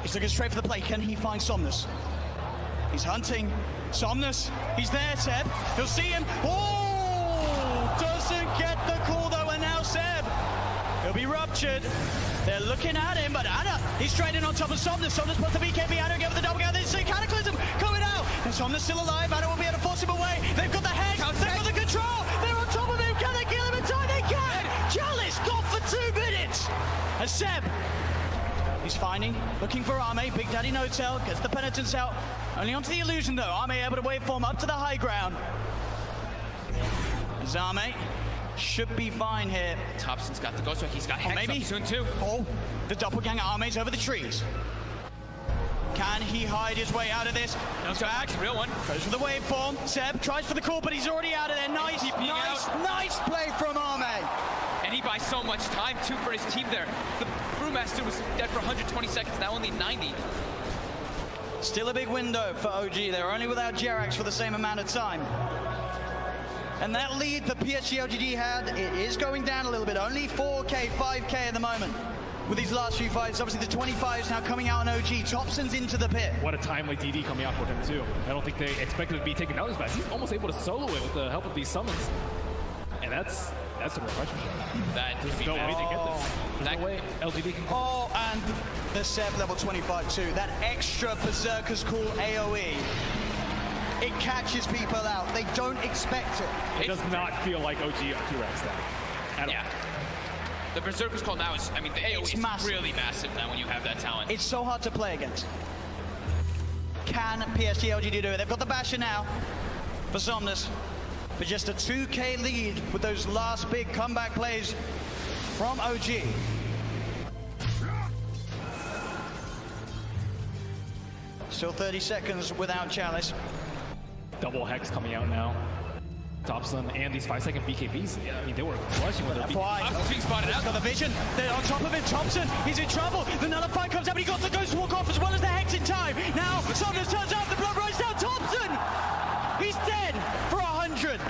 He's looking straight for the play. Can he find Somnus? He's hunting. Somnus, he's there, Seb. He'll see him. Oh! Doesn't get the call though, and now Seb. He'll be ruptured. They're looking at him, but Anna, he's straight in on top of Somnus. Somnus puts the BKB. Anna get with the double guy. There's a Cataclysm coming out. And Somnus still alive. Anna will be able to force him away. They've got the head. They've got the control. They're on top of him. Can they kill him in time? They can. Chalice got for 2 minutes. And Seb, he's finding, looking for Arme. Big Daddy No-Tail gets the penitence out. Only onto the illusion though. Arme able to waveform up to the high ground. Arme should be fine here. Thompson's got the ghost, he's got Hex maybe up soon too. Oh, the doppelganger Arme's over the trees. Can he hide his way out of this? No, back. Real one. Goes for the waveform. Seb tries for the call, but he's already out of there. Nice play from Arme. And he buys so much time too for his team there. The Brewmaster was dead for 120 seconds, now only 90. Still a big window for OG. They're only without Jerax for the same amount of time. And that lead the PSG LGD had, it is going down a little bit. Only 4K, 5K at the moment with these last few fights. Obviously the 25s now coming out on OG. Thompson's into the pit. What a timely DD coming out for him too. I don't think they expected to be taken out as fast. He's almost able to solo it with the help of these summons. And that's a refreshing shot. That There's no way to get this. There's no way LGD can. Oh, and the Seb level 25 too. That extra Berserker's Call AoE. It catches people out. They don't expect it. It does not feel like OG T-Rex that. Yeah. The Berserker's Call now is, I mean, the AoE is really massive now when you have that talent. It's so hard to play against. Can PSG LGD do it? They've got the Basher now for Somnus. But just a 2K lead with those last big comeback plays from OG. Still 30 seconds without Chalice. Double Hex coming out now. Thompson and these 5-second BKBs. Yeah, I mean, they were crushing with their BKBs. Being spotted out. Got the vision. They're on top of him. Thompson, he's in trouble. The Nullify comes up, but he got the Ghost Walk off as well as the Hex in time. Now, Somnus turns out, the blood runs down. Thompson! He's dead for 100.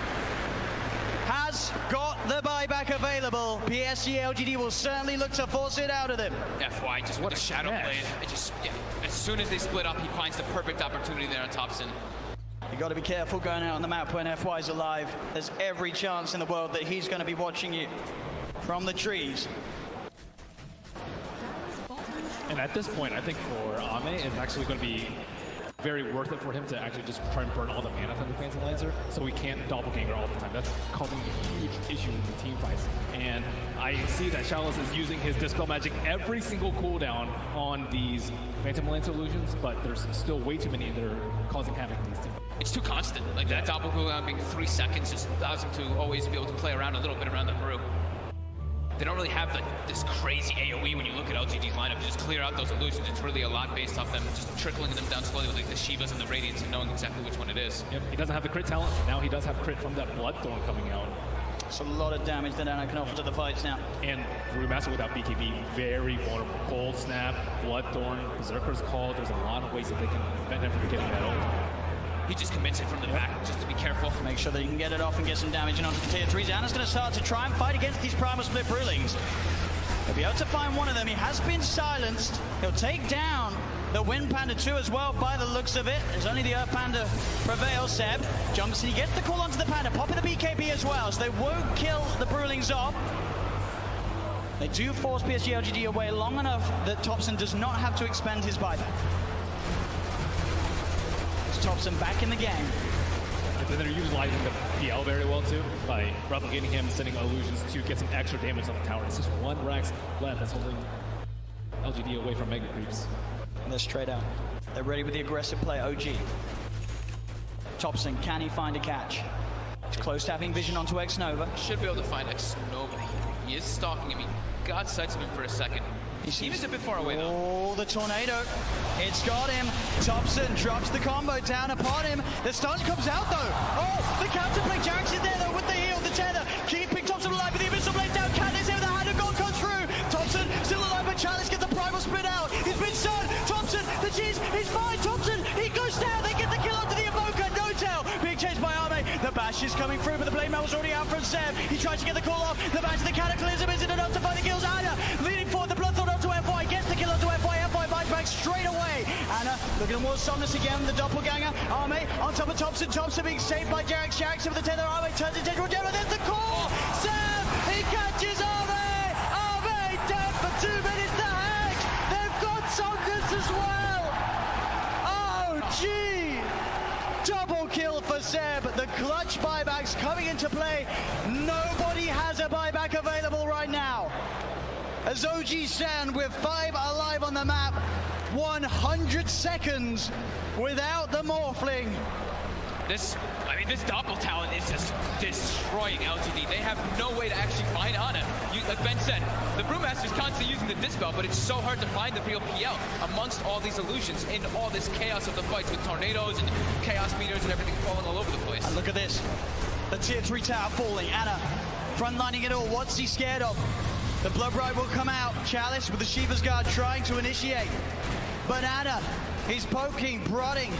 Has got the buyback available. PSG LGD will certainly look to force it out of them. FY, just what a shadow blade. It just, yeah, as soon as they split up, he finds the perfect opportunity there on Thompson. You got to be careful going out on the map when FY's alive. There's every chance in the world that he's going to be watching you from the trees. And at this point, I think for Ame, it's actually going to be very worth it for him to actually just try and burn all the mana from the Phantomizer, so we can't doppelganger all the time. That's causing a huge issue in the team fights. And I see that Chalice is using his Dispel Magic every single cooldown on these Phantom Lancer illusions, but there's still way too many that are causing havoc in these teams. It's too constant. Like that double cooldown being 3 seconds just allows him to always be able to play around a little bit around the brew. They don't really have this crazy AoE when you look at LGD's lineup to just clear out those illusions. It's really a lot based off them just trickling them down slowly with like the Shivas and the Radiants and knowing exactly which one it is. Yep, he doesn't have the crit talent, but now he does have crit from that Bloodthorn coming out. It's a lot of damage that Anna can offer to the fights now. And Brewmaster without BKB, very vulnerable. Cold Snap, Bloodthorn, Berserker's Call, there's a lot of ways that they can prevent him from getting that ult. He just commits it from the back, just to be careful. Make sure that he can get it off and get some damage in onto the tier 3s. Anna's going to start to try and fight against these Primal Split Brewlings. He'll be able to find one of them. He has been silenced. He'll take down the Wind Panda 2 as well by the looks of it. There's only the Earth Panda prevails. Seb jumps and he gets the call onto the Panda, popping the BKB as well, so they won't kill the Brewlings off. They do force PSG LGD away long enough that Thompson does not have to expend his buyback. Thompson back in the game. And then they're utilizing the PL very well too, by replicating him and sending illusions to get some extra damage on the tower. It's just one Rax left that's holding LGD away from Mega Creeps. And they're straight out. They're ready with the aggressive play, OG. Thompson, can he find a catch? He's close to having vision onto X-Nova. Should be able to find X-Nova. He is stalking him. He got sights of him for a second. He was a bit far away though. Oh, the tornado. It's got him. Thompson drops the combo down upon him. The stun comes out though. Oh, the counterplay. Jerax is there though with the heal, the tether. Keeping Thompson alive with the Abyssal Blade down. Candace here with the hand of God comes through. Thompson still alive, but Chalice gets the primal split out. He's been stunned. Thompson, the cheese, he's fine. Thompson, he goes down. They get the kill onto the Evoker. No-tail. Being chased by Arme. The bash is coming through, but the blade mail was already out from Seb. He tries to get the call off. The bash of the Cataclysm isn't enough to find the kills either. Leading forward, the Bloodthorn onto FY. Gets the kill onto FY. FY buys back straight Looking towards Somnus again, the doppelganger. Arme on top of Thompson. Thompson being saved by Jarex. Jarex over the tether. Arme turns into Rodero. There's the call. Sam, he catches Arme. Arme dead for 2 minutes. The Hex. They've got Somnus as well. Oh, gee. Double kill for Seb. The clutch buybacks coming into play. Nobody has a buyback available right now. As OG stand with 5 alive on the map, 100 seconds without the Morphling. This Doppel talent is just destroying LGD. They have no way to actually find Ana. Like Ben said, the Brewmaster's constantly using the Dispel, but it's so hard to find the real PL amongst all these illusions in all this chaos of the fights with tornadoes and chaos meters and everything falling all over the place. And look at this. The tier 3 tower falling. Ana frontlining it all. What's he scared of? The Blood Ride will come out. Chalice with the Shiva's Guard trying to initiate. But Ana, he's poking, prodding,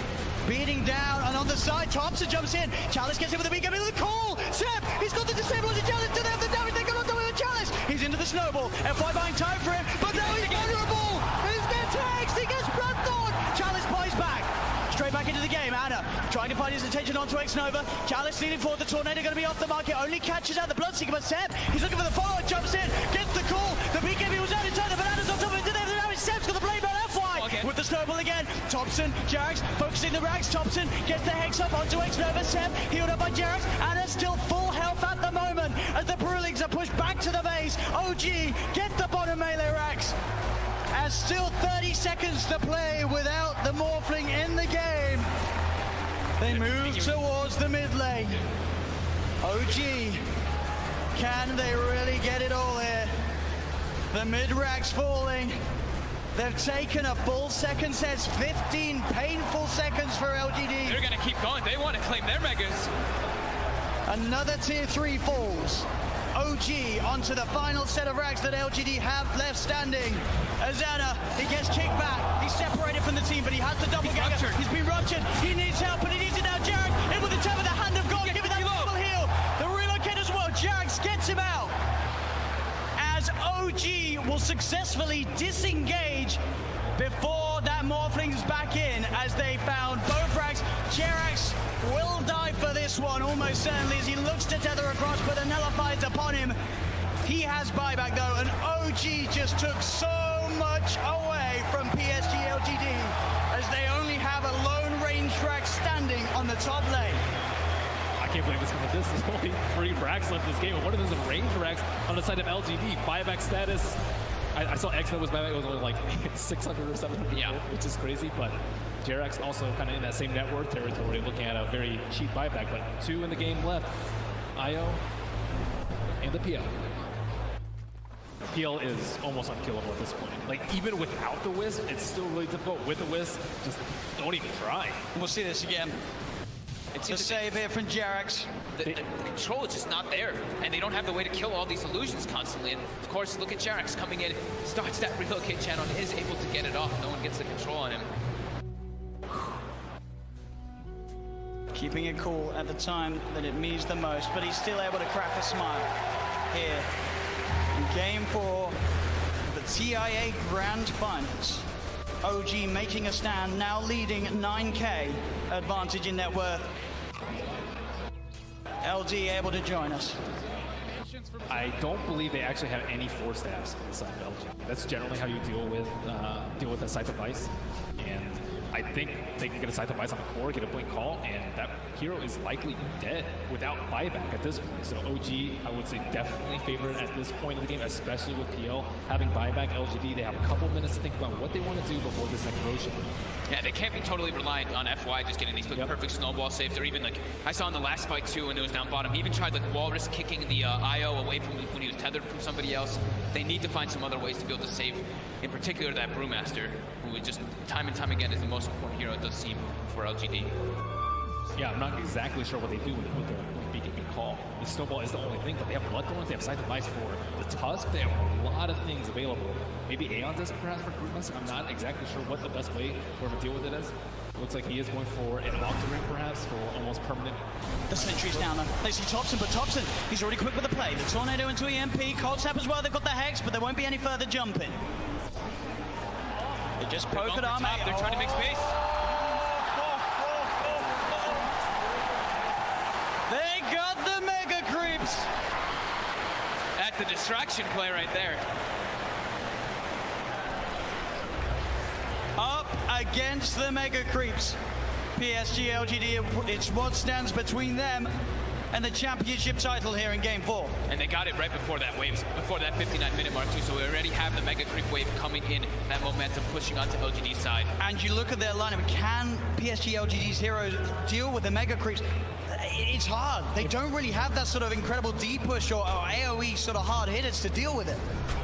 beating down, and on the side, Thompson jumps in. Chalice gets in with the big the call. Seb, he's got the disable on the Chalice. Do they have the damage? They got on top of the Chalice. He's into the snowball. FY buying time for him, but now he's vulnerable. He's gets Hex. He gets Bloodthorn. Chalice buys back. Straight back into the game. Ana trying to find his attention onto X-Nova. Chalice leading forward. The Tornado going to be off the market. Only catches out the Bloodseeker, but Seb, he's looking for the follow-up. Jumps in, gets the call. The BKB was out in time. The Bananas on top of it. Did they have the damage? Seb's got the blade on FY. Okay. With the snowball again. Thompson, Jarex focusing the rags. Thompson gets the Hex up onto X-Nova. Seb healed up by Jarex. Ana still full health at the moment as the Brewlings are pushed back to the base. OG get the bottom melee racks. As still 30 seconds to play without the Morphling in the game. They move towards the mid lane. OG, can they really get it all here? The mid racks falling. They've taken a full second set. 15 painful seconds for LGD. They're gonna keep going. They want to claim their megas. Another tier 3 falls. OG onto the final set of racks that LGD have left standing. Azana, he gets kicked back. He's separated from the team, but he has the double gagger. He's been ruptured. He needs help, but he needs it now. Jarex in with the tap of the hand of God. Give it that double heal. The relocate as well. Jarex gets him out. As OG will successfully disengage before that Morphling's back in, as they found both racks. Jarex will die for this one, almost certainly, as he looks to tether across, but the nullifies upon him. He has buyback though, and OG just took so much away from PSG LGD, as they only have a lone range rack standing on the top lane. I can't believe this. There's only 3 racks left in this game, and one of those is range racks on the side of LGD. Buyback status. I saw X that was buyback. It was only like 600 or 700, yeah, which is crazy. But Jarex also kind of in that same net worth territory, looking at a very cheap buyback. But 2 in the game left: IO and the PL. PL is almost unkillable at this point. Like, even without the Wisp, it's still really difficult. With the Wisp, just don't even try. We'll see this again. It's a save here from Jarex. The control is just not there, and they don't have the way to kill all these illusions constantly. And of course, look at Jarex coming in, starts that relocate channel, and is able to get it off. No one gets the control on him. Keeping it cool at the time that it means the most, but he's still able to crack a smile here in Game 4 of the TIA Grand Finals. OG making a stand, now leading 9K advantage in net worth. LD able to join us. I don't believe they actually have any 4 stabs on the side of LG. That's generally how you deal with a scythe of ice. And I think they can get a scythe of ice on the core, get a blink call, and that hero is likely dead without buyback at this point. So OG, I would say, definitely favored at this point of the game, especially with PL having buyback. LGD, they have a couple minutes to think about what they want to do before this next rotation. Yeah, they can't be totally reliant on FY just getting these perfect snowball saves. Or even, like, I saw in the last fight too when it was down bottom, he even tried like walrus kicking the IO away from when he was tethered from somebody else. They need to find some other ways to be able to save, in particular that Brewmaster, who is just time and time again is the most important hero, it does seem, for LGD. Yeah, I'm not exactly sure what they do with the BKB call. The snowball is the only thing, but they have Bloodthorns, they have Scythe of Ice for the Tusk, they have a lot of things available. Maybe Aeon Disc perhaps for Brewmaster. I'm not exactly sure what the best way for him to deal with it is. Looks like he is going for an Octarine perhaps for almost permanent. The sentry's down though. They see Thompson, but Thompson, he's already quick with the play. The Tornado into EMP, Cold Snap as well, they've got the Hex, but there won't be any further jumping. They just poke at Arme. They're trying to make space. But the Mega Creeps! That's the distraction play right there. Up against the Mega Creeps. PSG LGD, it's what stands between them and the championship title here in Game 4. And they got it right before that wave, before that 59-minute mark too, so we already have the Mega Creep wave coming in, that momentum pushing onto LGD's side. And you look at their lineup, can PSG LGD's heroes deal with the Mega Creeps? It's hard. They don't really have that sort of incredible D-push or AoE sort of hard hitters to deal with it.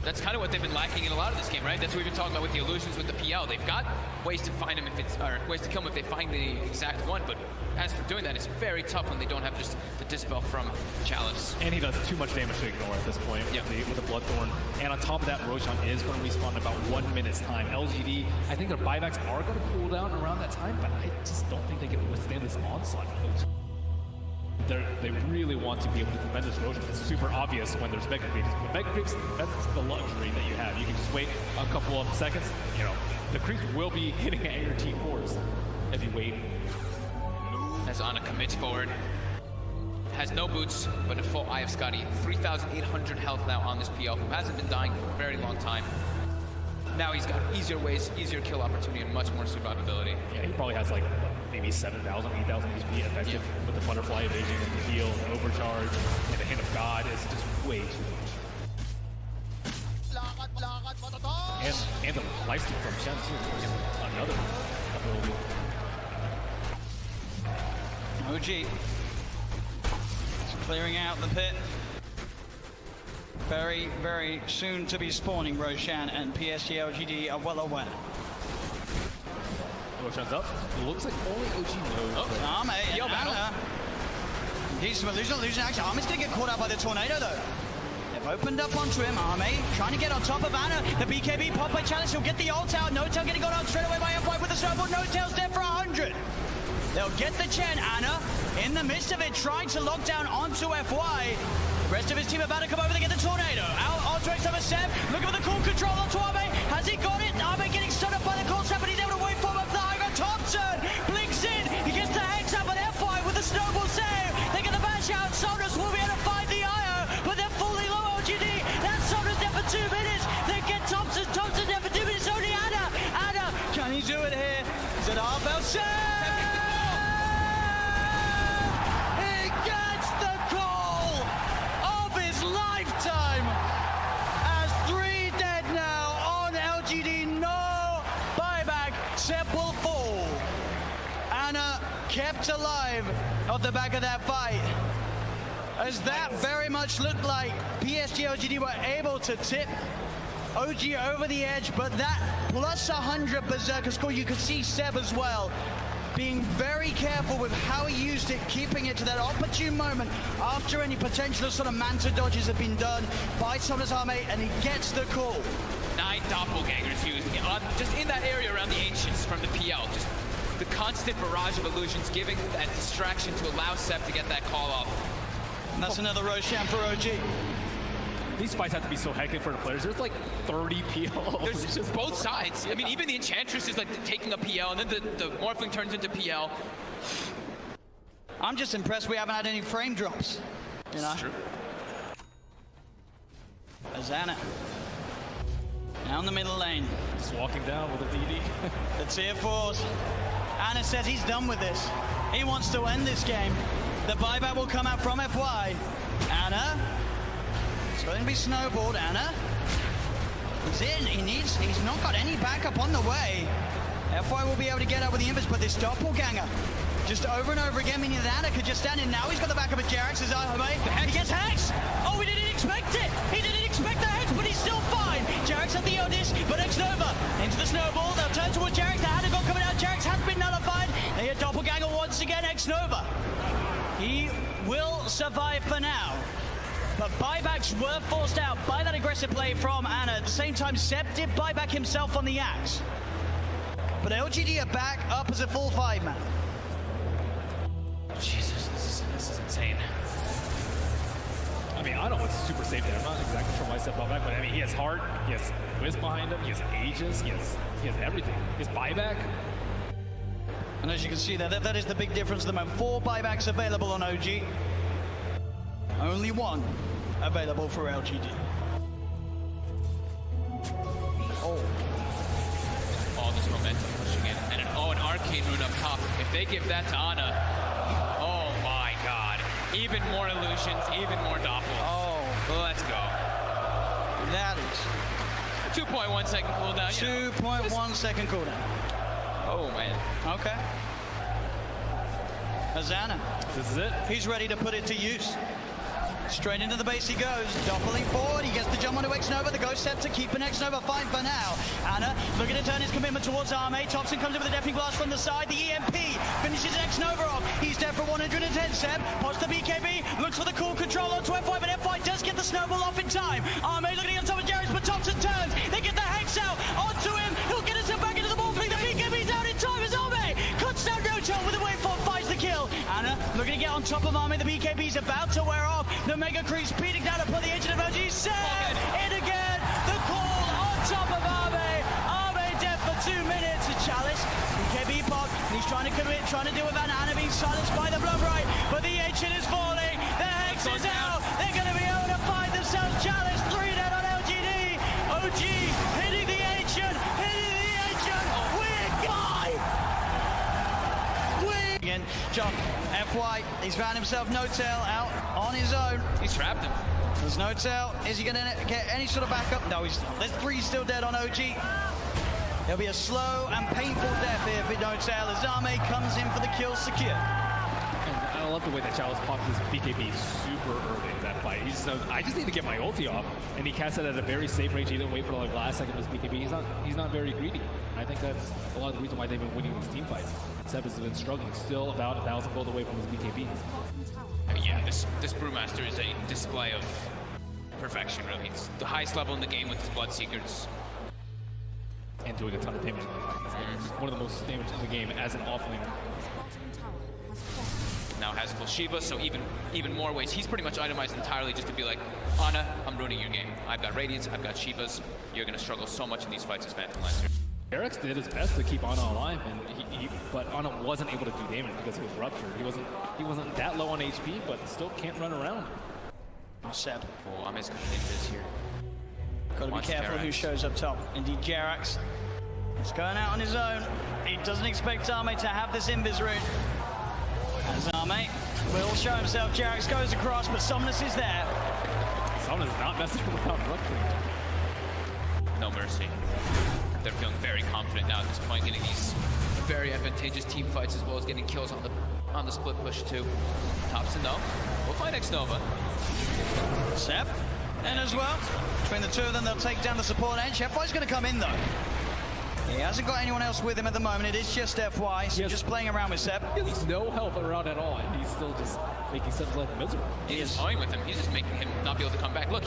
That's kind of what they've been lacking in a lot of this game, right? That's what we've been talking about with the illusions with the PL. They've got ways to find them if it's, or ways to kill them if they find the exact one, but as for doing that, it's very tough when they don't have just the Dispel from Chalice. And he does too much damage to ignore at this point with the Bloodthorn. And on top of that, Roshan is going to respawn in about 1 minute's time. LGD, I think their buybacks are going to cool down around that time, but I just don't think they can withstand this onslaught. They really want to be able to defend this Roshan. It's super obvious when there's Mega Creeps. With Mega Creeps, that's the luxury that you have. You can just wait a couple of seconds. You know, the creeps will be hitting at your T4s if you wait. As Ana commits forward. Has no boots, but a full Eye of Scotty. 3,800 health now on this PL, who hasn't been dying for a very long time. Now he's got easier ways, easier kill opportunity, and much more survivability. Yeah, he probably has like maybe 7,000, 8,000 HP effective with the butterfly evasion and the heal and overcharge, and the Hand of God is just way too much. And the lifesteal from Shen too is another ability. OG clearing out the pit. Very, very soon to be spawning. Roshan and PSG LGD are well aware. Roshan's up. It looks like only OG knows. Ame and Ana. He's some illusion action. Ame's gonna get caught out by the tornado though. They've opened up onto him. Ame trying to get on top of Ana. The BKB pop by Chalice. He'll get the ult out. No Tail getting got out straight away by F5 with the snowball. No Tail's there for 100. They'll get the Chen. Ana in the midst of it, trying to lock down onto FY. The rest of his team about to come over to get the tornado. Out onto X7. Looking for the cool control onto Ame. Has he got it? Ame getting stood up by the cold snap, but he's able to wait for him up the high ground. Thompson blinks in. He gets the hex up, but FY with the snowball save. They get the bash out. Sonos will be able to find the IO, but they're fully low OGD. That's Sonos there for 2 minutes. They get Thompson. Thompson there for 2 minutes. Only Ana. Ana, can he do it here? Is it half out save? Kept alive off the back of that fight, as that very much looked like PSG LGD were able to tip OG over the edge, but that plus 100 Berserker score, you could see Seb as well being very careful with how he used it, keeping it to that opportune moment after any potential sort of Manta dodges have been done by Thomas Ame, and he gets the call. 9 doppelgangers used just in that area around the Ancients from the PL. Just the constant barrage of illusions giving that distraction to allow Seb to get that call off. And that's another Roshan for OG. These fights have to be so hectic for the players. There's like 30 PLs. There's just both sides. I mean, even the Enchantress is like taking a PL, and then the Morphling turns into PL. I'm just impressed we haven't had any frame drops. You know? That's true. Azana. Down the middle lane. Just walking down with a DD. The tier 4s. Ana says he's done with this. He wants to end this game. The buyback will come out from FY. Ana. It's going to be snowballed. Ana. He's in. He's not got any backup on the way. FY will be able to get out with the invis, but this doppelganger just over and over again, meaning that Ana could just stand in. Now he's got the backup of Jerax. He gets Hex. Oh, he didn't expect it. He didn't expect the Hex, but he's still fine. Jerax had the Odis, but X-Nova into the snowball. They'll turn towards Jerax. The Ana got coming out. Jerax has been nullified. They hit doppelganger once again. X-Nova. He will survive for now. But buybacks were forced out by that aggressive play from Ana. At the same time, Seb did buyback himself on the Axe. But LGD are back up as a full 5-man. Jesus, this is insane. I mean, I don't know what's super safe there. I'm not exactly sure why I said buyback, but I mean, he has heart, he has Wiz behind him, he has Aegis, he has everything. His buyback. And as you can see there, that is the big difference. There are 4 buybacks available on OG. Only one available for LGD. Oh, this momentum pushing in. And an arcane rune up top. If they give that to Ana, oh my god. Even more illusions, even more doppels. Oh. Let's go. That is 2.1 second cooldown. 2.1 second cooldown. Oh man. Okay. Azana. This is it. He's ready to put it to use. Straight into the base he goes, doubling forward, he gets the jump onto X-Nova, the Ghost Scepter keeping X-Nova fine for now. Ana looking to turn his commitment towards Arme, Thompson comes in with a Deafening Blast from the side, the EMP finishes X-Nova off, he's dead for 110, Seb, pots the BKB, looks for the cool control onto F5, but F5 does get the snowball off in time. Arme looking on top of Jarrus, but Thompson turns, they get the Hex out onto him, he'll get himself back into the ball, the BKB's out in time as Arme cuts down Roto with a waveform, finds the kill. Ana looking to get on top of Arme, the BKB's about to wear off, the Mega Creep speeding down upon the Agent of LG. Seb in again. The call on top of Arme. Arme dead for 2 minutes. Chalice, BKB pop. He's trying to commit, trying to deal with Ana being silenced by the Blood Right. But the Agent is falling. The Hex is out. They're going to be able to find themselves. Chalice 3 dead on LGD. OG hitting the Agent. Hitting the Agent. Weird guy. Weird. Again, John. FY, he's found himself No-Tail out on his own. He's trapped him. There's No-Tail. Is he going to get any sort of backup? No, there's 3 still dead on OG. There'll be a slow and painful death here for No-Tail as Arme comes in for the kill secure. And I love the way that Chalice popped his BKB super early in that fight. He just knows, I just need to get my ulti off. And he cast it at a very safe range. He didn't wait for the last second of his BKB. He's not very greedy. And I think that's a lot of the reason why they've been winning these team fights. Seb has been struggling, still about 1,000 gold away from his BKB. Yeah, this Brewmaster is a display of perfection, really. It's the highest level in the game with his Bloodseekers. And doing a ton of damage. One of the most damage in the game as an offlaner. Now has full Shiva, so even more ways. He's pretty much itemized entirely just to be like, Ana, I'm ruining your game. I've got Radiance, I've got Shivas. You're going to struggle so much in these fights as Phantom Lancer. Jarrus did his best to keep Ana alive, and but Ana wasn't able to do damage because he was ruptured. He wasn't that low on HP, but still can't run around. Seb. Oh, I'm as ninjas here. Got to be careful who shows up top. Indeed, Jarrus. He's going out on his own. He doesn't expect Arme to have this Invis rune. As Arme will show himself, Jarrus goes across, but Somnus is there. Somnus is not messing without rupturing. No mercy. They're feeling very confident now at this point, getting these very advantageous team fights as well as getting kills on the split push too. Thompson though, we'll find X-Nova. Seb, and as well, between the two of them, they'll take down the support edge. FY's going to come in though. He hasn't got anyone else with him at the moment. It is just FY, so just playing around with Seb. There's no help around at all, and he's still just making Seb's life miserable. He is toying with him. He's just making him not be able to come back. Look,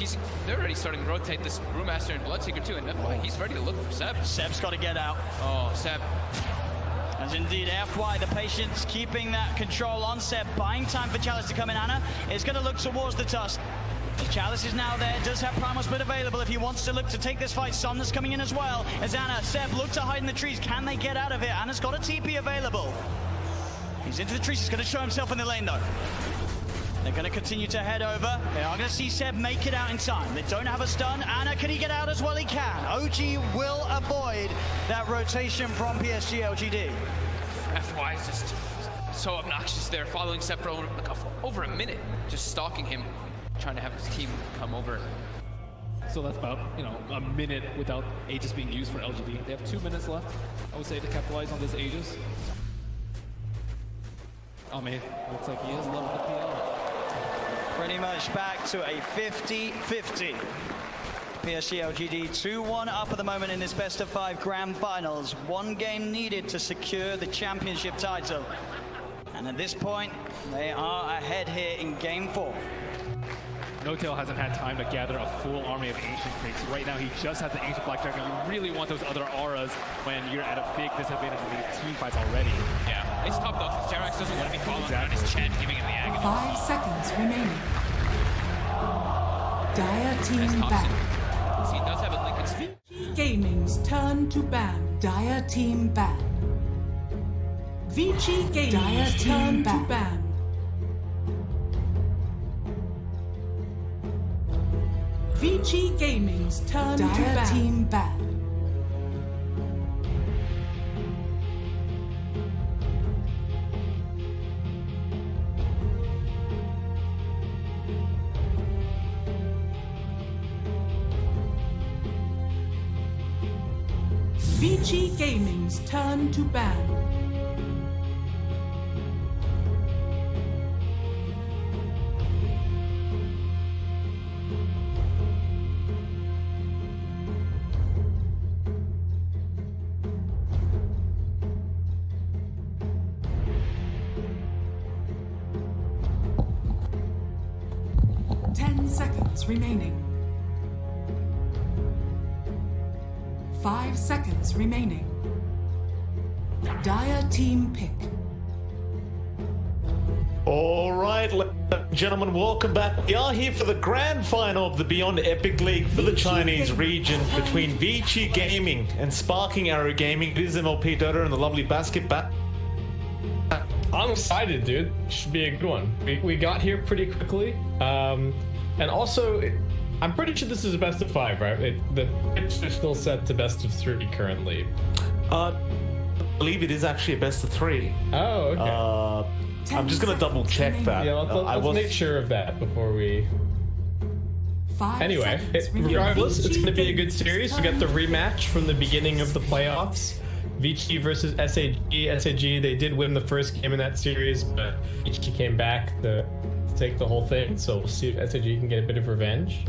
they're already starting to rotate this Brewmaster and Bloodseeker too, and FY, he's ready to look for Seb. Seb's got to get out. Oh, Seb. As indeed, FY, the patience keeping that control on Seb, buying time for Chalice to come in. Ana is going to look towards the Tusk. Chalice is now there, does have Primal Split available if he wants to look to take this fight. Somnus coming in as well. As Ana, Seb look to hide in the trees. Can they get out of it? Ana's got a TP available. He's into the trees, he's going to show himself in the lane though. They're going to continue to head over. They are going to see Seb make it out in time. They don't have a stun. Ana, can he get out as well? He can. OG will avoid that rotation from PSG LGD. FY is just so obnoxious there, following Seb for over a minute, just stalking him, trying to have his team come over. So that's about, a minute without Aegis being used for LGD. They have 2 minutes left, I would say, to capitalize on this Aegis. Oh man, looks like he is level the PL. Pretty much back to a 50-50. PSG LGD 2-1 up at the moment in this best of 5 grand finals. 1 game needed to secure the championship title. And at this point, they are ahead here in game 4. No-Tail hasn't had time to gather a full army of Ancient Freaks. Right now, he just has the Ancient Black Dragon. You really want those other auras when you're at a big disadvantage in these team fights already. Yeah, it's tough though, because Jarrus doesn't want to be following around his Chen, giving him the agony. 5 seconds remaining. Dire team back. So he does have a Lincoln speed. Gaming's turn to ban. Dire team ban. Vici Gaming's turn to ban. VG Gaming's turn to ban. Team ban. VG Gaming's turn to ban. Remaining. 5 seconds remaining. Dire team pick. All right, ladies and gentlemen, welcome back. We are here for the grand final of the Beyond Epic League for the Chinese region between VG Gaming and Sparking Arrow Gaming. It is MLP Dota and the lovely basket bat. I'm excited, dude. Should be a good one. We got here pretty quickly. And also, I'm pretty sure this is a best of 5, right? The pitch is still set to best of 3 currently. I believe it is actually a best of 3. Oh, okay. I'm just going to double check that. Yeah, let's make sure of that before we... Anyway, regardless, it's going to be a good series. We got the rematch from the beginning of the playoffs. VG versus SAG. SAG, they did win the first game in that series, but VG came back to take the whole thing, so we'll see if SAG can get a bit of revenge.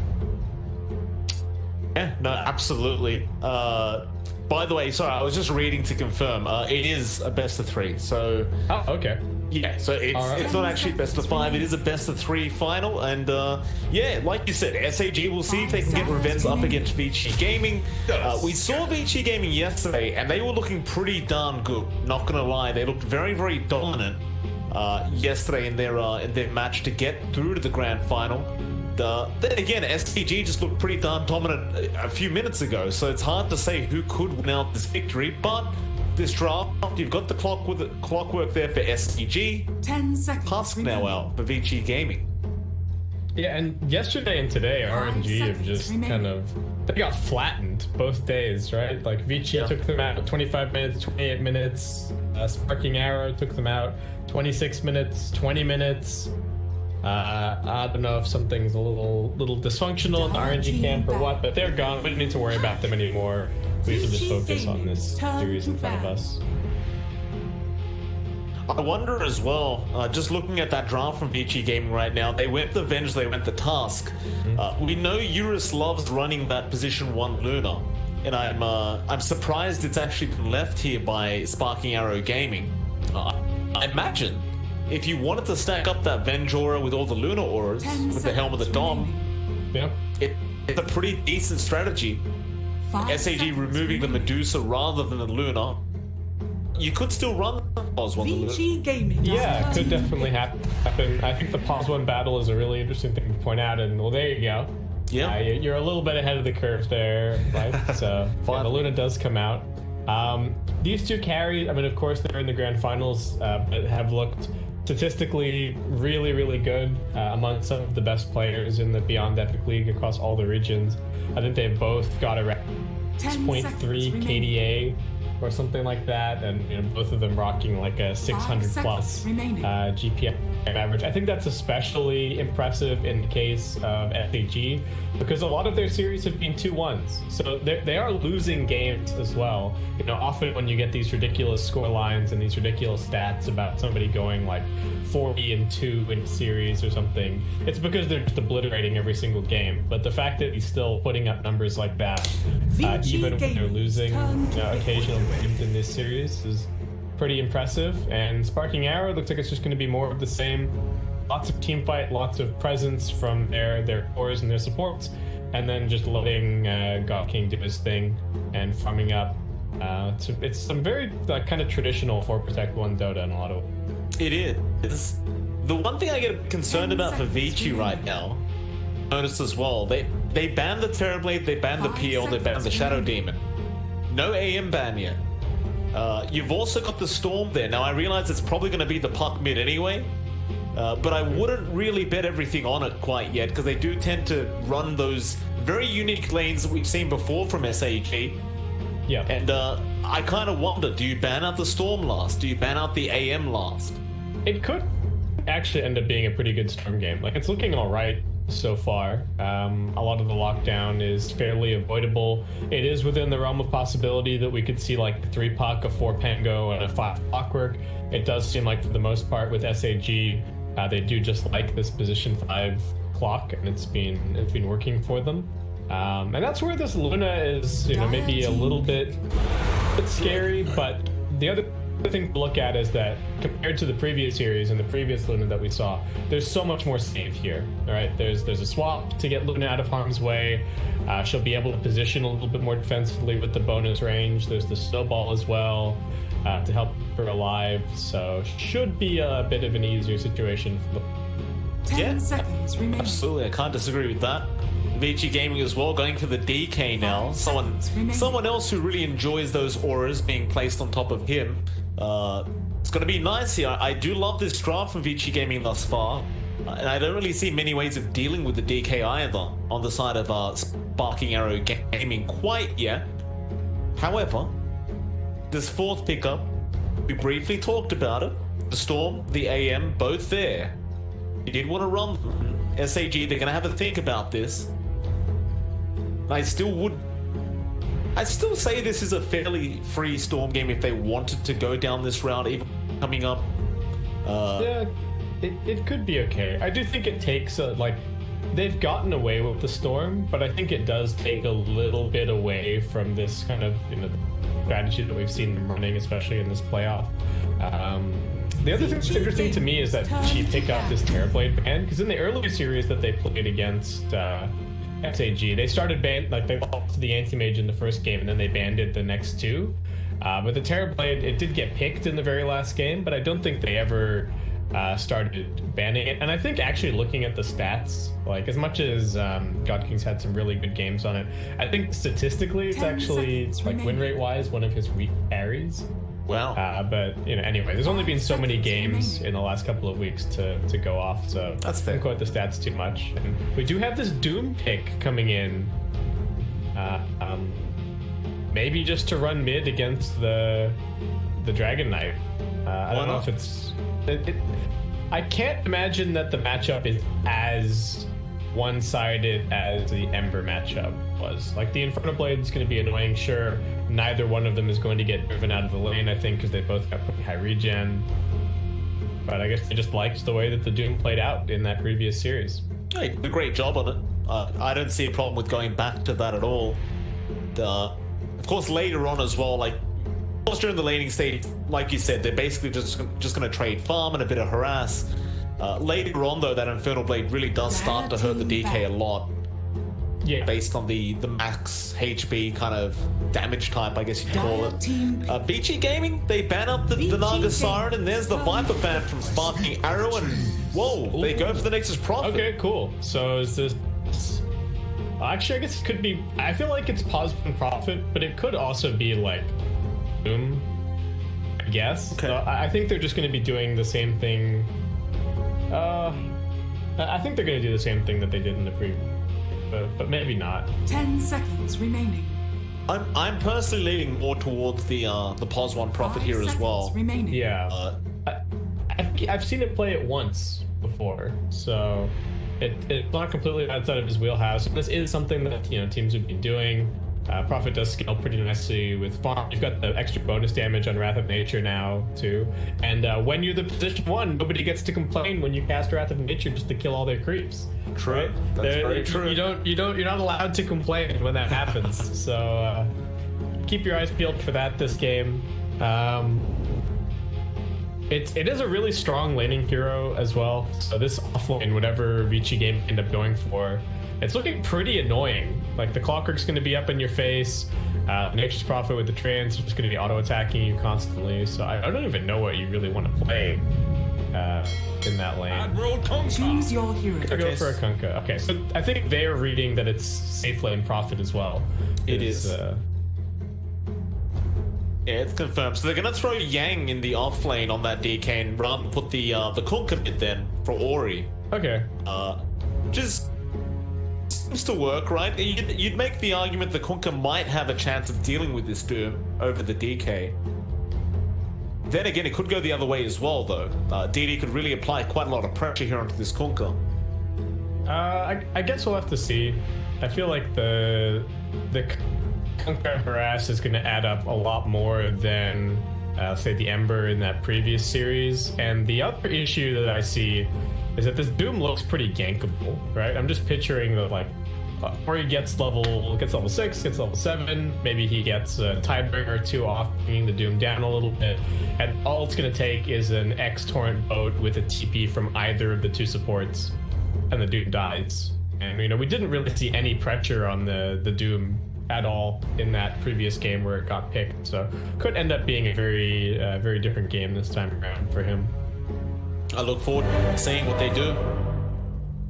Yeah, no, absolutely. By the way, sorry, I was just reading to confirm. It is a best of 3, so... Oh, okay. Yeah, so it's not actually best of 5, it is a best of 3 final, and yeah, like you said, SAG will see if they can get revenge up against VG Gaming. We saw VG Gaming yesterday, and they were looking pretty darn good, not gonna lie. They looked very, very dominant yesterday in their match to get through to the grand final. Then again, SAG just looked pretty darn dominant a few minutes ago, so it's hard to say who could win out this victory, but this draft, you've got the clockwork there for SAG. 10 seconds. Husk now out for VG Gaming. Yeah, and yesterday and today, RNG have just kind of... They got flattened both days, right? Like, VG took them out 25 minutes, 28 minutes. Sparking Arrow took them out 26 minutes, 20 minutes. I don't know if something's a little dysfunctional in the RNG camp or what, but they're gone. We don't need to worry about them anymore. We can just focus on this series in front of us. I wonder as well, just looking at that draft from VG Gaming right now, they went the Venge, they went the Task. We know Eurus loves running that position 1 Luna, and I'm surprised it's actually been left here by Sparking Arrow Gaming. I imagine if you wanted to stack up that Venge aura with all the Luna auras, with the Helm of the Dom, it's a pretty decent strategy. SAG removing the Medusa rather than the Luna. You could still run the Pause 1 Luna. Yeah, it could definitely happen. I think the Pause 1 battle is a really interesting thing to point out, and well, there you go. Yeah, you're a little bit ahead of the curve there, right? So the Luna does come out. These two carries, I mean, of course, they're in the grand finals, but have looked statistically really, really good among some of the best players in the Beyond Epic League across all the regions. I think they've both got around 6.3 KDA or something like that, and you know, both of them rocking like a 600 plus GPM average. I think that's especially impressive in the case of SAG because a lot of their series have been 2-1s, so they are losing games as well. You know, often when you get these ridiculous score lines and these ridiculous stats about somebody going like 40-2 in a series or something, it's because they're just obliterating every single game. But the fact that he's still putting up numbers like that, even when they're losing occasional games in this series, is pretty impressive. And Sparking Arrow looks like it's just going to be more of the same. Lots of team fight, lots of presence from their cores and their supports, and then just letting God King do his thing and farming up. It's some very kind of traditional 4 Protect 1 Dota in a lot of ways. It is. The one thing I get concerned about for VG right now, notice as well, they banned the Terrorblade, they banned the PL, they banned the Shadow Demon. No AM ban yet. You've also got the Storm there. Now I realize it's probably going to be the puck mid anyway, but I wouldn't really bet everything on it quite yet because they do tend to run those very unique lanes that we've seen before from SAG. Yeah. And I kind of wonder, do you ban out the Storm last? Do you ban out the AM last? It could actually end up being a pretty good Storm game. Like, it's looking all right so far. A lot of the lockdown is fairly avoidable. It is within the realm of possibility that we could see like a 3 puck, a 4 Pango, and a 5 Clockwork. It does seem like for the most part with SAG, they do just like this position 5 clock, and it's been working for them. And that's where this Luna is, maybe a little bit scary, but the other thing to look at is that compared to the previous series and the previous Luna that we saw, there's so much more save here. All right, there's a swap to get Luna out of harm's way. She'll be able to position a little bit more defensively with the bonus range. There's the snowball as well to help her alive, so should be a bit of an easier situation for the 10 seconds remaining. Absolutely, I can't disagree with that. VG Gaming as well, going for the DK now. Someone else who really enjoys those auras being placed on top of him. It's going to be nice here. I do love this draft from VG Gaming thus far. And I don't really see many ways of dealing with the DK either on the side of Sparking Arrow Gaming quite yet. However, this fourth pickup, we briefly talked about it. The Storm, the AM, both there. You did want to run SAG, they're going to have a think about this. I still say this is a fairly free Storm game if they wanted to go down this route, even coming up. Yeah, it could be okay. I do think it takes they've gotten away with the Storm, but I think it does take a little bit away from this kind of strategy that we've seen them running, especially in this playoff. The other thing that's interesting to me is that she picked up this Terrorblade ban, because in the earlier series that they played against SAG, they started they lost the Anti-Mage in the first game, and then they banned it the next two. But the Terrorblade, it did get picked in the very last game, but I don't think they ever started banning it. And I think actually looking at the stats, like as much as God King's had some really good games on it, I think statistically it's actually like win rate wise one of his weak carries. Wow. But anyway, there's only been so many games in the last couple of weeks to go off, so that's fair. I don't quote the stats too much. And we do have this Doom pick coming in, maybe just to run mid against the Dragon Knight. I don't know if it's. I can't imagine that the matchup is as one-sided as the Ember matchup was. Like, the Inferno Blade is going to be annoying, sure. Neither one of them is going to get driven out of the lane, I think, because they both got pretty high regen. But I guess they just liked the way that the Doom played out in that previous series. Yeah, he did a great job on it. I don't see a problem with going back to that at all. Of course, later on as well, like, of course during the laning stage, like you said, they're basically just going to trade farm and a bit of harass. Later on, though, that Infernal Blade really does start to hurt the DK a lot. Yeah. Based on the max HP kind of damage type, I guess you could call it. BG Gaming, they ban up the Naga Siren, and there's the Viper ban from Sparking Arrow, and whoa, they go for the Nexus Prophet. Okay, cool. So is this... Actually, I guess it could be... I feel like it's Positive and Prophet, but it could also be like Boom, I guess. Okay. So I think they're just going to be doing the same thing. I think they're going to do the same thing that they did in the previous, but maybe not. 10 seconds remaining. I'm personally leaning more towards the Pos 1 Prophet here as well. Remaining. Yeah. I've seen it play it once before, so it's not completely outside of his wheelhouse. This is something that teams have been doing. Prophet does scale pretty nicely with farm. You've got the extra bonus damage on Wrath of Nature now too, and when you're the position 1, nobody gets to complain when you cast Wrath of Nature just to kill all their creeps. True. Right? That's very true. You're not allowed to complain when that happens. So keep your eyes peeled for that this game. It is a really strong laning hero as well. So this offlane, whatever Vici game end up going for, it's looking pretty annoying. Like, the Clockwork's going to be up in your face. Nature's Prophet with the trance is just going to be auto-attacking you constantly. So I don't even know what you really want to play in that lane. Choose your hero. Go for a Kunkka. Okay, so I think they're reading that it's safe lane Prophet as well. It is. Yeah, it's confirmed. So they're going to throw Yang in the off lane on that DK and rather put the Kunkka mid then for Ori. Okay. Just seems to work, right? You'd make the argument the Kunkka might have a chance of dealing with this Doom over the DK. Then again, it could go the other way as well, though. DD could really apply quite a lot of pressure here onto this Kunkka. I guess we'll have to see. I feel like the Kunkka harass is going to add up a lot more than, say, the Ember in that previous series. And the other issue that I see is that this Doom looks pretty gankable, right? I'm just picturing the, like, Ori gets level 6, gets level 7, maybe he gets a Tidebringer or 2 off, bringing the Doom down a little bit, and all it's going to take is an X-Torrent boat with a TP from either of the 2 supports, and the Doom dies. And, you know, we didn't really see any pressure on the Doom at all in that previous game where it got picked, so could end up being a very different game this time around for him. I look forward to seeing what they do.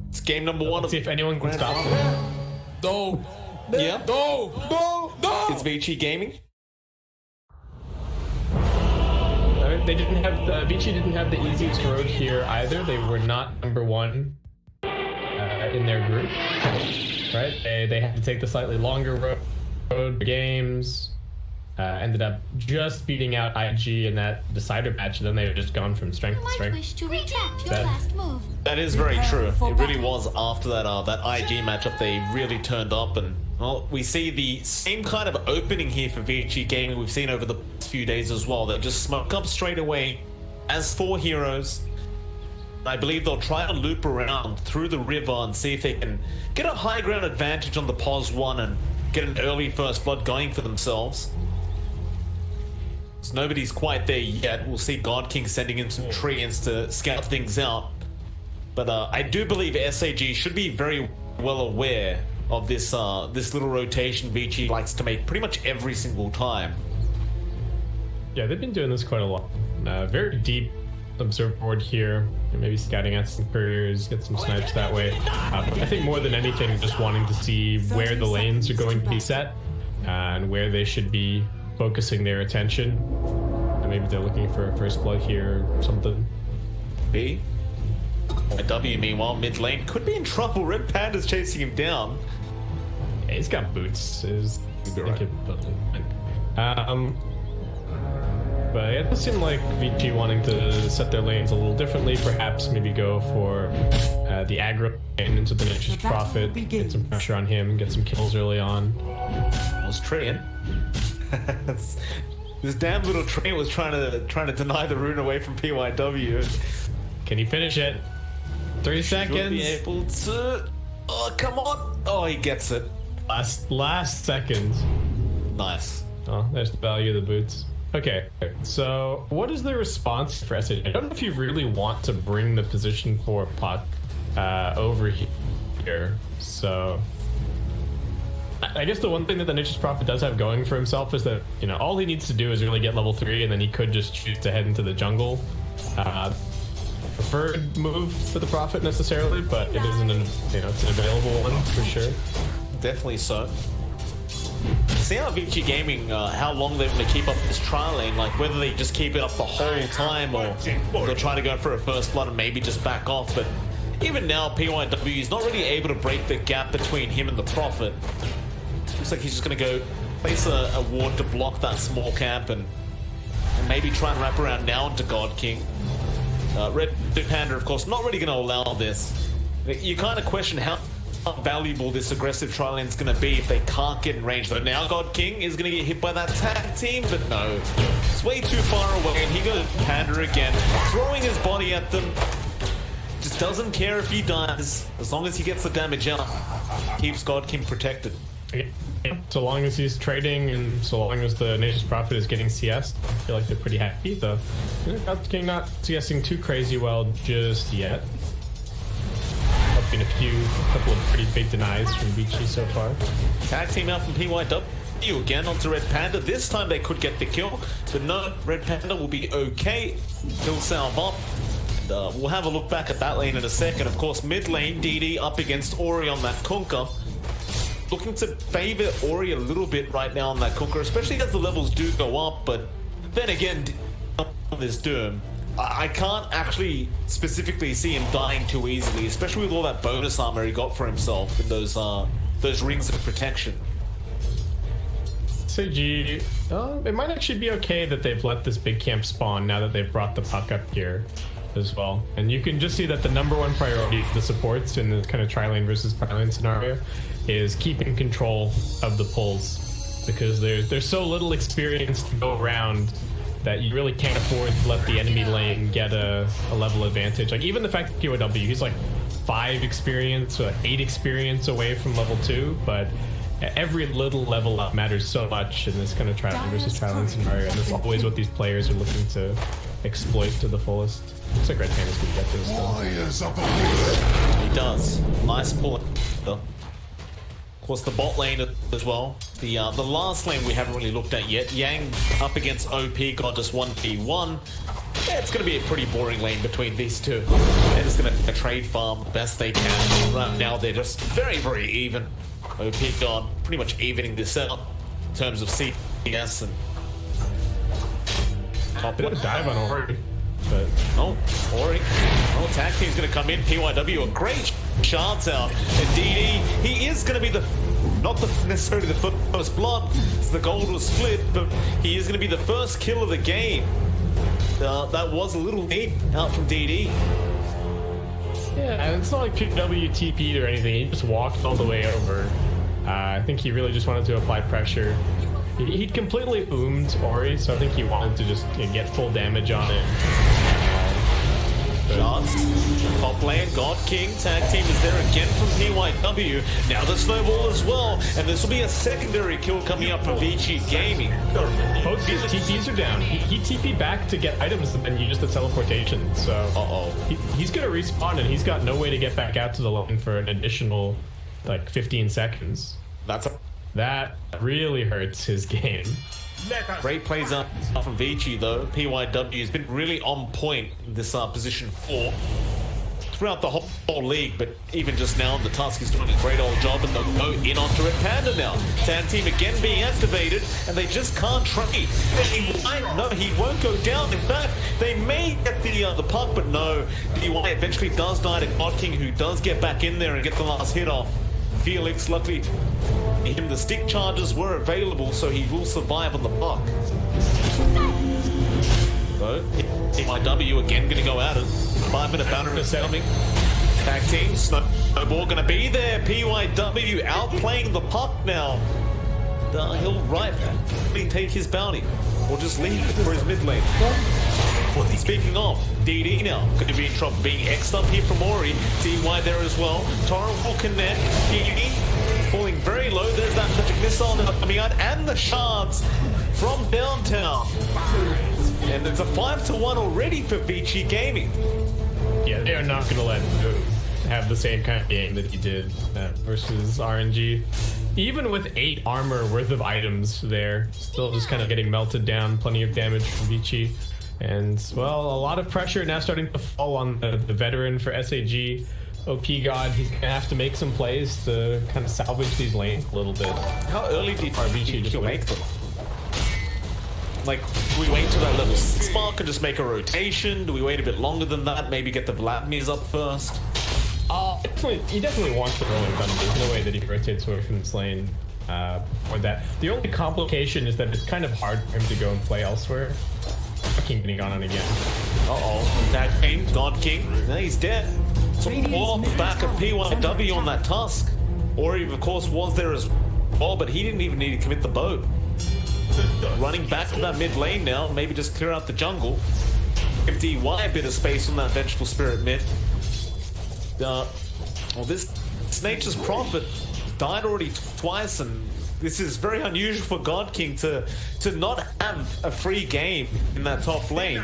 It's game number 1. Let's see if anyone can stop them. No. Yeah. No. It's Vici Gaming. They didn't have Vici didn't have the easiest road here either. They were not number 1 in their group, right? They had to take the slightly longer road for games. Ended up just beating out IG in that decider match, and then they were just gone from strength to strength. Wish to retract your last move. That is very true. It really was after that that IG matchup they really turned up, and well, we see the same kind of opening here for VHG Gaming we've seen over the past few days as well. They just smoke up straight away as 4 heroes. I believe they'll try to loop around through the river and see if they can get a high ground advantage on the POS 1 and get an early first blood going for themselves. So nobody's quite there yet. We'll see God King sending in some treants to scout things out. But I do believe SAG should be very well aware of this this little rotation Vici likes to make pretty much every single time. Yeah, they've been doing this quite a lot. Very deep observer board here. Maybe scouting out some couriers, get some snipes that way. I think more than anything, just wanting to see where the lanes are going to be set and where they should be focusing their attention. And maybe they're looking for a first blood here or something. B. W, meanwhile, mid lane could be in trouble. Red Panda's chasing him down. Yeah, he's got boots. But it does seem like VG wanting to set their lanes a little differently. Perhaps maybe go for the aggro lane into the Nature's Prophet, get some pressure on him, get some kills early on. I was Treant. This damn little Treant was trying to deny the rune away from PYW. Can he finish it? 3 seconds. Should be able to. Oh, come on! Oh, he gets it. Last second. Nice. Oh, there's the value of the boots. Okay, so what is the response for SAG? I don't know if you really want to bring the position for Puck over here. So I guess the one thing that the Nature's Prophet does have going for himself is that, you know, all he needs to do is really get level 3, and then he could just choose to head into the jungle. Preferred move for the Prophet necessarily, but it isn't an, you know, it's an available one for sure. Definitely so. See how Vici Gaming, how long they're going to keep up this trial lane, like whether they just keep it up the whole time or they'll try to go for a first blood and maybe just back off. But even now, PYW is not really able to break the gap between him and the Prophet. Looks like he's just going to go place a ward to block that small camp and maybe try and wrap around now into God King. Red Panda, of course, not really going to allow this. You kind of question how valuable this aggressive tri lane is going to be if they can't get in range. So now God King is going to get hit by that tag team, but no, it's way too far away, and he goes Panda again, throwing his body at them. Just doesn't care if he dies, as long as he gets the damage out. Keeps God King protected. So long as he's trading and so long as the Nature's Prophet is getting CS, I feel like they're pretty happy. The God King not CSing too crazy well just yet. Been a couple of pretty big denies from Vici so far. Tag team out from PYW again onto Red Panda. This time they could get the kill, but no, Red Panda will be okay. He'll salve up. And, we'll have a look back at that lane in a second. Of course, mid lane, DD up against Ori on that Kunkka. Looking to favor Ori a little bit right now on that Kunkka, especially as the levels do go up, but then again, on this Doom. I can't actually specifically see him dying too easily, especially with all that bonus armor he got for himself in those rings of protection. SAG, it might actually be okay that they've let this big camp spawn now that they've brought the puck up here as well. And you can just see that the #1 priority for the supports in this kind of tri-lane versus tri-lane scenario is keeping control of the pulls, because there's so little experience to go around that you really can't afford to let the enemy lane get a level advantage. Like, even the fact that POW, he's like 5 experience or 8 experience away from level 2, but every little level up matters so much in this kind of tri-lane versus tri-lane scenario, and that's always what these players are looking to exploit to the fullest. Looks like Red Panda's gonna get this though. He does. Nice pull. Of course, the bot lane as well. The last lane we haven't really looked at yet. Yang up against OP, got just 1v1. Yeah, it's going to be a pretty boring lane between these two. They're just going to trade farm the best they can. Right now, they're just very, very even. OP God pretty much evening this out in terms of CS and top Bit of a dive on Ori, but Ori. Tag team's going to come in. PYW a great shards out, and DD, he is going to be not necessarily the first blood, so the gold was split, but he is going to be the first kill of the game. That was a little neat out from DD. Yeah, and it's not like PW TP'd or anything, he just walked all the way over. I think he really just wanted to apply pressure. He'd completely oomed Ori, so I think he wanted to just get full damage on it. Shots. Top lane, God King. Tag team is there again from PYW. Now the snowball as well. And this will be a secondary kill coming up from VG Gaming. Both his TPs are down. He TP'd back to get items and then used the teleportation. So he's going to respawn, and he's got no way to get back out to the lane for an additional like 15 seconds. That really hurts his game. Great plays up from Vici though. PYW has been really on point in this position 4 throughout the whole league, but even just now the Tusk is doing a great old job, and they'll go in onto Red Panda now. Tan team again being activated, and they just can't trade. No, he won't go down. In fact, they may get the puck, but no. DY eventually does die to God King, who does get back in there and get the last hit off. Felix, luckily, the stick charges were available, so he will survive on the puck. So, PYW again going to go at it. 5-minute banner is coming. Tag team, Snowball going to be there. PYW outplaying the puck now. He'll rightfully take his bounty, or just leave for his mid lane. Speaking of, DD now going to be in trouble, being X'd up here from Ori. DY there as well. Torrent will connect. DD falling very low. There's that magic missile now coming out, and the shards from downtown. And it's a 5-1 already for Vici Gaming. Yeah, they are not going to let him have the same kind of game that he did versus RNG. Even with 8 armor worth of items there, still just kind of getting melted down. Plenty of damage from Vici. And, well, a lot of pressure now starting to fall on the veteran for SAG. OP God, he's going to have to make some plays to kind of salvage these lanes a little bit. How early did Vici just make them? Like, do we wait till that little spark and just make a rotation? Do we wait a bit longer than that? Maybe get the Vladimirs up first? He definitely wants the rolling thunder. There's no way that he rotates away from this lane before that. The only complication is that it's kind of hard for him to go and play elsewhere. King getting gone on again. That King, God King, he's dead. So all off the back of PYW on that Tusk. Ori, of course, was there as well, but he didn't even need to commit the boat. Running back to that mid lane now, maybe just clear out the jungle. Give DY a bit of space on that Vengeful Spirit mid. Well, this Nature's Prophet died already twice, and this is very unusual for God King to not have a free game in that top lane.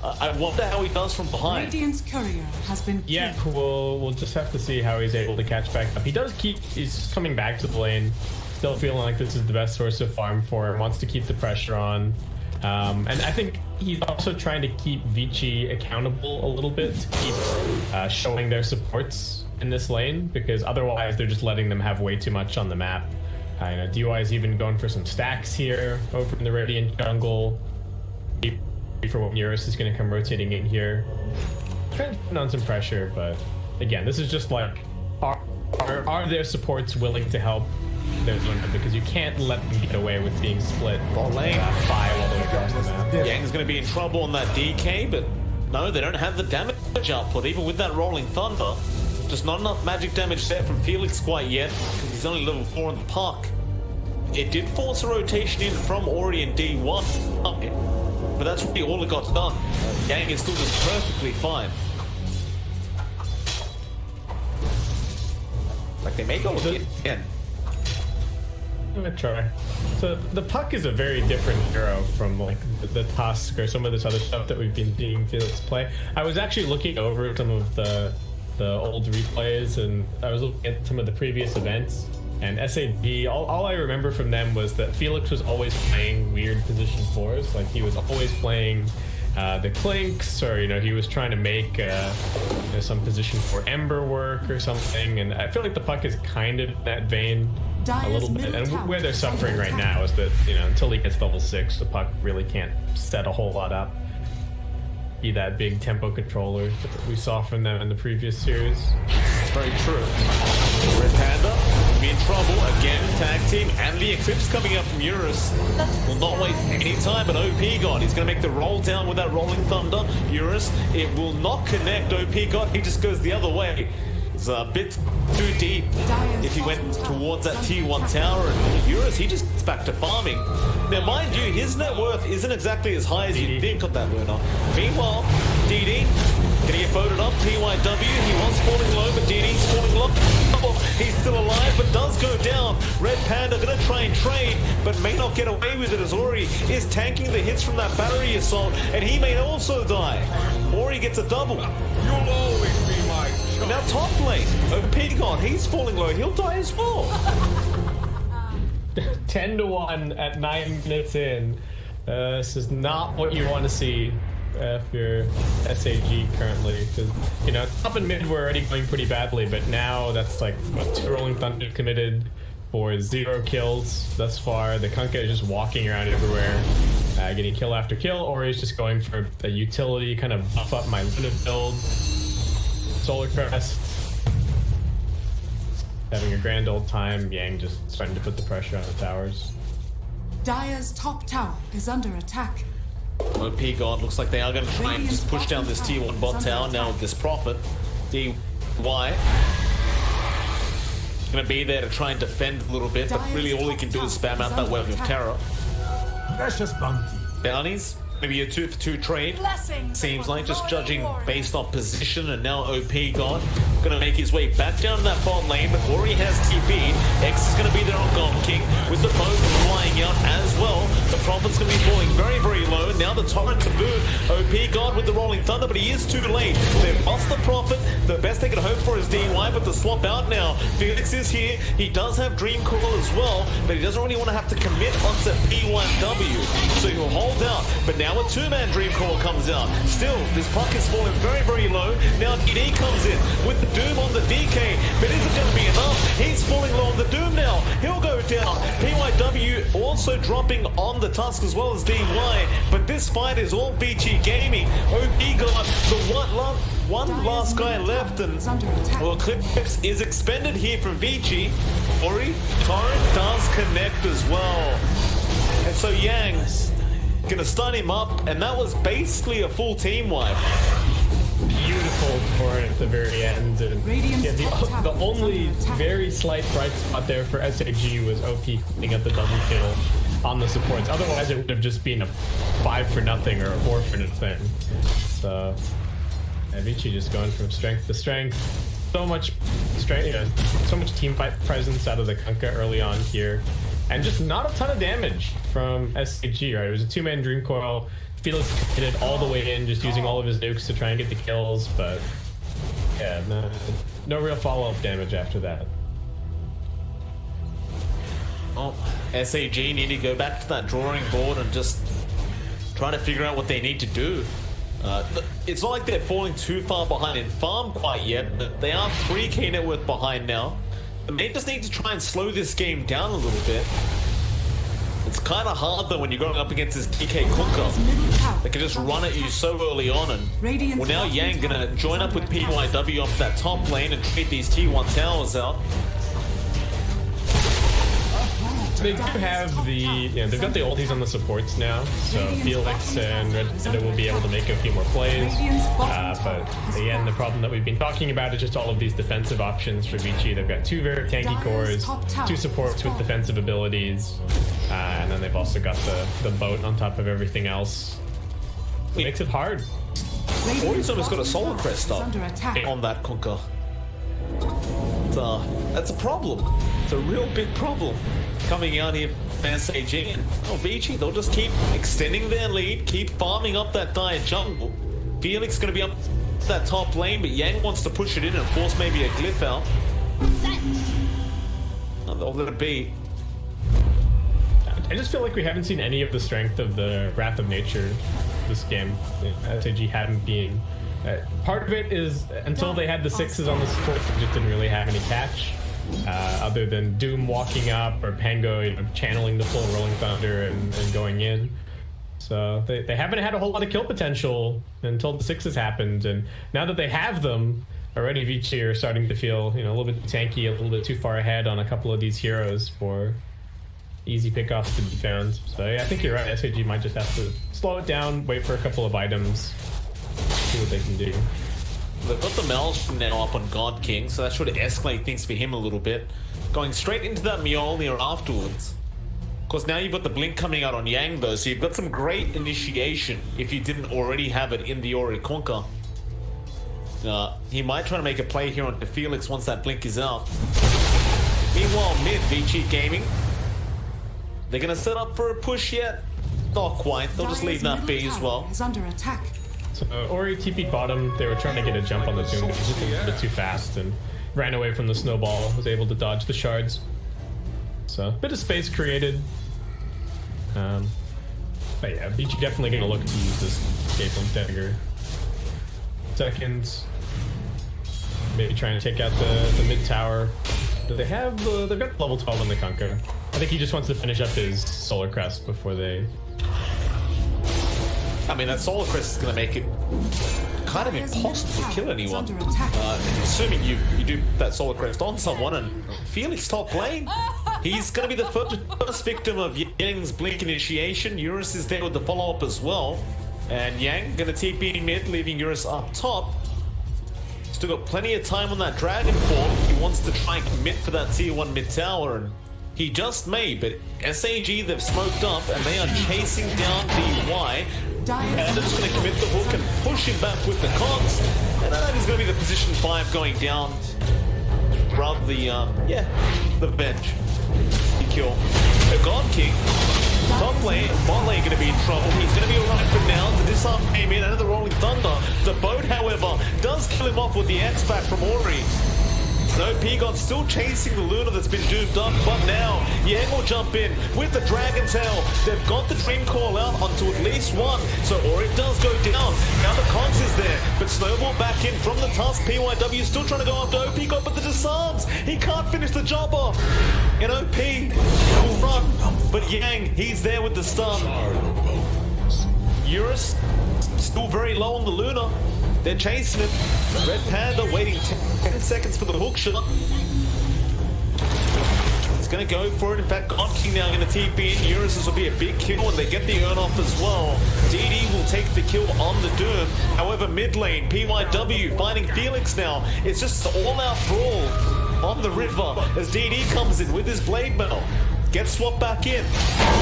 I wonder how he does from behind. Radiant's courier has been killed. Yeah, we'll just have to see how he's able to catch back up. He's coming back to the lane, still feeling like this is the best source of farm for him, wants to keep the pressure on. And I think he's also trying to keep Vici accountable a little bit, to keep showing their supports in this lane, because otherwise they're just letting them have way too much on the map. DY is even going for some stacks here over in the Radiant jungle. for when Eurus is going to come rotating in here. Trying to put on some pressure, but again, this is just like, are their supports willing to help their Luna? Because you can't let them get away with being split Bot lane. 5 all the way across the map. Yang's going to be in trouble on that DK, but no, they don't have the damage output, even with that Rolling Thunder. Just not enough magic damage there from Felix quite yet, because he's only level 4 in the park. It did force a rotation in from Ori and D1, but that's really all it got done. Yang is still just perfectly fine. Like, they may go again. I'm gonna try. So the Puck is a very different hero from like the Tusk or some of this other stuff that we've been seeing Felix play. I was actually looking over some of the old replays, and I was looking at some of the previous events. And SAG, all I remember from them was that Felix was always playing weird position 4s. Like, he was always playing the Clinks, or he was trying to make some position 4 Ember work or something. And I feel like the Puck is kind of in that vein a little bit. And where they're suffering right now is that until he gets level 6, the Puck really can't set a whole lot up. Be that big tempo controller that we saw from them in the previous series. It's very true. Red Panda will be in trouble again. Tag team and the Eclipse coming up from Eurus. Will not wait any time, but OP God, he's going to make the roll down with that Rolling Thunder. Eurus, it will not connect. OP God, he just goes the other way. It's a bit too deep if he went towards that T1 tower, and Eurus, he just gets back to farming. Now, mind you, his net worth isn't exactly as high as you'd think on that Luna. Meanwhile, DD gonna get voted up. PYW, he was falling low, but DD's falling low. He's still alive, but does go down. Red Panda gonna try and trade, but may not get away with it, as Ori is tanking the hits from that battery assault, and he may also die. Ori gets a double. You'll always be my child. Now top lane, OP God, he's falling low, he'll die as well. 10-1 at 9 minutes in. This is not what you want to see if you're SAG currently, because top and mid were already going pretty badly, but now that's like 2 Rolling Thunder committed for 0 kills thus far. The Kunkka is just walking around everywhere, getting kill after kill, or he's just going for a utility, kind of buff up my Luna build. Solar Crest, having a grand old time. Yang just starting to put the pressure on the towers. Dire's top tower is under attack. OP God looks like they are going to try and just push down this T1 bot tower now with this Prophet. DY going to be there to try and defend a little bit, but really all he can do is spam out that web of terror. Precious bounty. Bounties, maybe a 2-for-2 trade. Seems like, just judging based on position, and now OP God gonna make his way back down that bot lane, but Ori has TP. X is gonna be there on Golden King with the boat flying out as well. The Prophet's gonna be falling very, very low. Now the torrent to boot. OP God with the Rolling Thunder, but he is too late. They've lost the Prophet. The best they can hope for is DY, but the swap out now. Felix is here. He does have Dream Coil as well, but he doesn't really want to have to commit onto P1W, so he'll hold out. But now a 2-man Dream Coil comes out. Still, this puck is falling very, very low. Now DD comes in with the Doom on the DK, but is it going to be enough? He's falling low on the Doom now. He'll go down. PYW also dropping on the Tusk as well as DY, but this fight is all BG Gaming. OP got the one last guy left, and well, Eclipse is expended here from VG. Ori, Torrent does connect as well. And so Yang gonna stun him up, and that was basically a full team wipe. Beautiful Torrent at the very end. And yeah, the only very slight bright spot there for SAG was OP cleaning up the double kill on the supports. Otherwise, it would have just been a 5-for-0 or a 4-for-0. So, Avicii just going from strength to strength. So much strength, so much team fight presence out of the Kunkka early on here, and just not a ton of damage from SAG. Right, it was a 2-man Dream Coil. Felix committed all the way in, just using all of his nukes to try and get the kills, but yeah, no real follow-up damage after that. Oh, SAG need to go back to that drawing board and just try to figure out what they need to do. It's not like they're falling too far behind in farm quite yet, but they are 3k net worth behind now. They just need to try and slow this game down a little bit. It's kind of hard though when you're going up against this DK Kunkka. They can just run at you so early on, and well, now Yang gonna join up with PYW off that top lane and treat these T1 towers out. They do have the, they've got the ultis on the supports now, so Felix and Red Panda will be able to make a few more plays. But again, the problem that we've been talking about is just all of these defensive options for Vici. They've got 2 very tanky cores, 2 supports with defensive abilities, and then they've also got the boat on top of everything else. It makes it hard. Orizona's got a Solar Crest up on that Kunkka. That's a problem. It's a real big problem coming out here from SAG. And Vici, they'll just keep extending their lead, keep farming up that dire jungle. Felix going to be up that top lane, but Yang wants to push it in and force maybe a glyph out. They'll let it be. I just feel like we haven't seen any of the strength of the Wrath of Nature this game. SAG hadn't been. Part of it is until they had the 6s on the support, they just didn't really have any catch. Other than Doom walking up or Pango channeling the full Rolling Thunder and going in. So they haven't had a whole lot of kill potential until the 6s happened, and now that they have them, already Vici are starting to feel a little bit tanky, a little bit too far ahead on a couple of these heroes for easy pickoffs to be found. So yeah, I think you're right, SAG might just have to slow it down, wait for a couple of items, see what they can do. They've got the Maelstrom now up on God King, so that should escalate things for him a little bit. Going straight into that Mjolnir afterwards. Of course, now you've got the Blink coming out on Yang though, so you've got some great initiation if you didn't already have it in the Ori Kunkka. He might try to make a play here on Felix once that Blink is out. Meanwhile, mid, Vici Gaming. They're going to set up for a push yet? Not quite, they'll just leave that be as well. Is under attack. So Ori TP'd bottom. They were trying to get a jump on the Doom, but he's just a little bit too fast and ran away from the snowball, was able to dodge the shards. So a bit of space created. But yeah, Vici definitely going to look to use this escape link dagger. Seconds. Maybe trying to take out the mid tower. Do they have they've got level 12 on the Kunkka. I think he just wants to finish up his Solar Crest before they... I mean, that Solar Crest is going to make it kind of impossible to kill anyone. Assuming you do that Solar Crest on someone, and Felix top lane. He's going to be the first victim of Yang's Blink initiation. Eurus is there with the follow-up as well. And Yang going to TP in mid, leaving Eurus up top. Still got plenty of time on that Dragon Form. He wants to try and commit for that tier 1 mid tower, and he just may, but SAG, they've smoked up and they are chasing down DY. And they're just going to commit the hook and push him back with the cogs. And that is going to be the position 5 going down. Rather the bench. Kill. The God King. Top lane, bot lane going to be in trouble. He's going to be alright for now. The disarm came in and the Rolling Thunder. The boat, however, does kill him off with the X-Back from Ori. No, P-God still chasing the Luna that's been doomed up, but now Yang will jump in with the Dragon Tail. They've got the Dream Call out onto at least one, so Ori does go down. Now the Cogs is there, but Snowball back in from the Tusk. PYW still trying to go after OP-God, but the disarms. He can't finish the job off. And OP will run, but Yang, he's there with the stun. Eurus still very low on the Luna. They're chasing it. Red Panda waiting 10 seconds for the hook shot. He's going to go for it. In fact, God King now going to TP in. Eurus, this will be a big kill, and they get the earn off as well. DD will take the kill on the Doom. However, mid lane, PYW finding Felix now. It's just all-out brawl on the river as DD comes in with his Blade Metal. Gets swapped back in.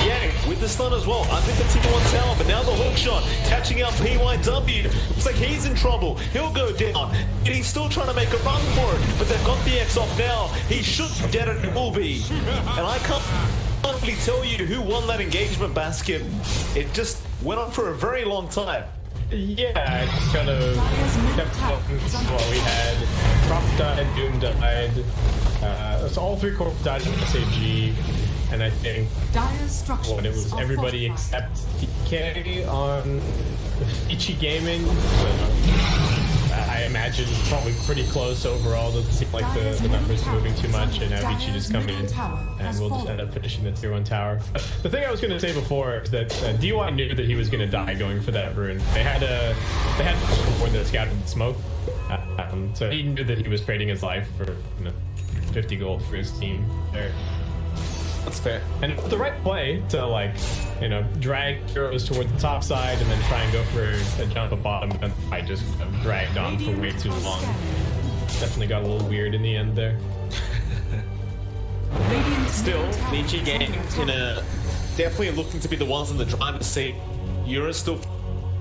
Yang with the stun as well. I think the T1 tower, but now the hook shot catching out PYW. Looks like he's in trouble. He'll go down. And he's still trying to make a run for it, but they've got the X off now. He should get it. It will be. And I can't really tell you who won that engagement basket. It just went on for a very long time. Yeah, it just kind of kept what we had. Prop died, Doom died. So all 3 corps died in SAG. And I think when it was everybody except DK on Vici Gaming, I I imagine probably pretty close overall. Doesn't seem like the numbers are moving too much, and Avicii just come in, and we'll just end up finishing the tier 1 tower. The thing I was going to say before is that DY knew that he was going to die going for that rune. They had before they scouted the smoke, so he knew that he was trading his life for 50 gold for his team there. That's fair. And the right play to, like, drag heroes toward the top side and then try and go for a jump at bottom, and I just dragged on for way too long. Definitely got a little weird in the end there. Still, Vici Gaming definitely looking to be the ones in the driver's seat. Eurus still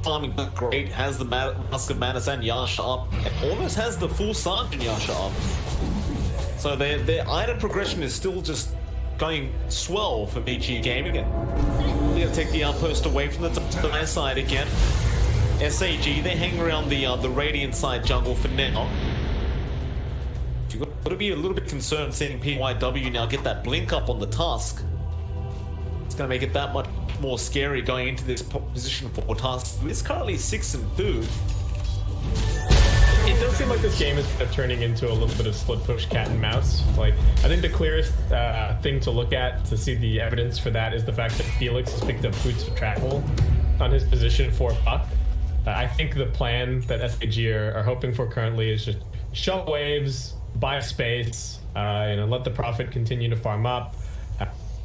farming great, has the Mask of Madness and Yasha up, and almost has the full Sergeant Yasha up. So their item progression is still just going swell for Vici Gaming, and they're going to take the outpost away from the Dire side again. SAG, they hang around the Radiant side jungle for now. You've got to be a little bit concerned seeing PYW now get that blink up on the Tusk. It's going to make it that much more scary going into this position for Tusk. It's currently 6-2. It does seem like this game is kind of turning into a little bit of split push cat and mouse. Like, I think the clearest thing to look at to see the evidence for that is the fact that Felix has picked up Boots of Travel on his position for Puck. I think the plan that SAG are hoping for currently is just shove waves, buy space, let the Prophet continue to farm up.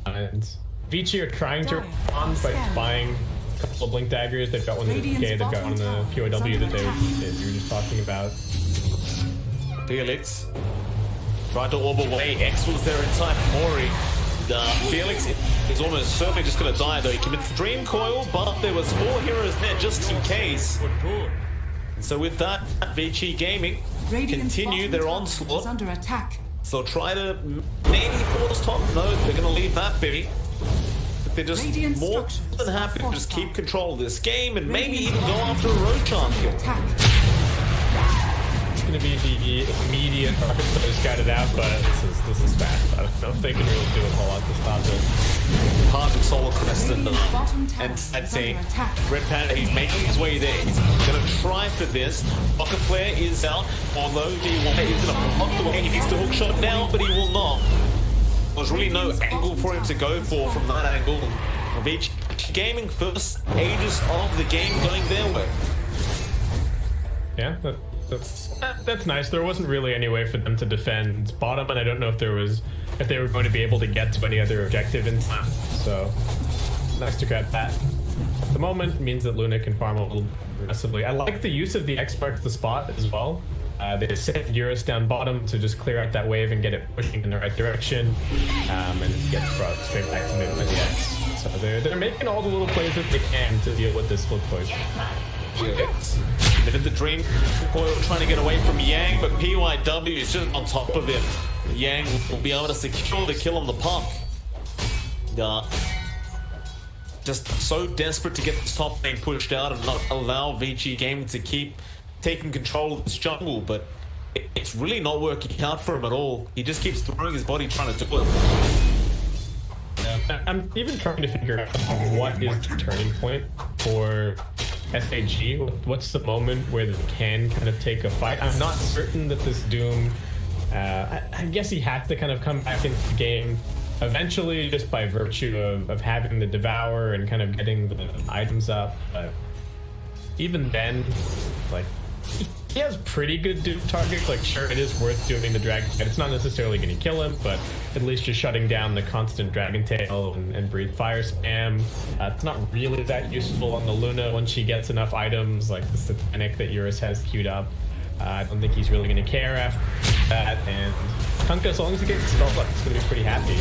And Vici are trying to respond by buying a couple of Blink Daggers. They've got one in the PK, they've got one in the POW that you were just talking about. Felix tried to orb away. X was there in time for Mori. Felix is almost certainly just going to die, though. He commits the Dream Coil, but there was 4 heroes there just in case. So with that, Vici Gaming continue their onslaught. Under attack. So try to maybe force top. No, they're going to leave that be. But they're just more than happy to just keep control of this game and maybe even go after a Rochan kill. It's going to be the immediate target that is scouted out, but this is fast. I don't know if they can really do a whole lot to stop it. Hard with Solar Crest and I'd say Red Panda, he's making his way there. He's going to try for this. Rocket Flare is out, although DY is going to block the way. He needs to hook shot now, but he will not. There's really no angle for him to go for from that angle. Vici Gaming first ages of the game going their way. Yeah, that's nice. There wasn't really any way for them to defend bottom, and I don't know if they were going to be able to get to any other objective in time. So nice to grab that. At the moment means that Luna can farm a little aggressively. I like the use of the X marks the spot as well. They set Eurus down bottom to just clear out that wave and get it pushing in the right direction, and it gets brought straight back to mid with the X. So they're making all the little plays that they can to deal with this split push. Committed the Dream Coil trying to get away from Yang, but PYW is just on top of him. Yang will be able to secure the kill on the pump. Just so desperate to get this top lane pushed out and not allow Vici Gaming to keep taking control of this jungle, but it's really not working out for him at all. He just keeps throwing his body trying to do it. I'm even trying to figure out what is the turning point for SAG. What's the moment where they can kind of take a fight? I'm not certain that this Doom, I guess he had to kind of come back into the game eventually just by virtue of having the Devour and kind of getting the items up, but even then, like, he has pretty good Doom targets. Like, sure, it is worth doing the Dragon Tail. It's not necessarily going to kill him, but at least just shutting down the constant Dragon Tail and Breathe Fire spam. It's not really that useful on the Luna once she gets enough items, like the Satanic that Eurus has queued up. I don't think he's really going to care after that, and Kunkka, as long as he gets spelled up, he's going to be pretty happy.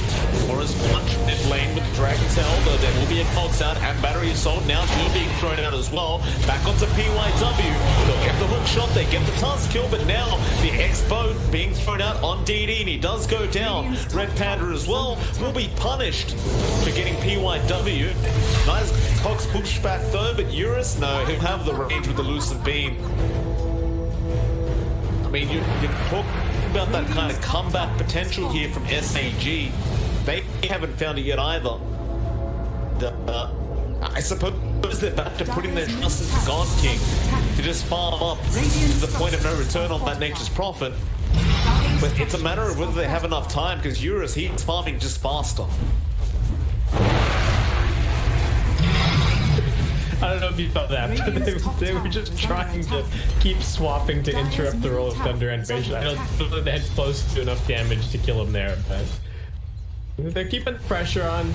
Forest punch mid lane with the Dragon Tail, though there will be a Cogs out and Battery Assault now being thrown out as well. Back onto PYW, they'll get the hook shot, they get the Tusk kill, but now the X-Bow being thrown out on DD, and he does go down. Red Panda as well will be punished for getting PYW. Nice Cogs pushback though, but Eurus, no, he'll have the range with the Lucent Beam. I mean, you talk about that kind of comeback potential here from SAG. They haven't found it yet either. I suppose they're back to putting their trust into God King. to just farm up to the point of no return on that Nature's Prophet. But it's a matter of whether they have enough time, because Eurus, he's farming just faster. I don't know if you thought that, but they were just trying to keep swapping to interrupt the roll of Thunder animation. I don't think they had close to enough damage to kill him there, but they're keeping pressure on.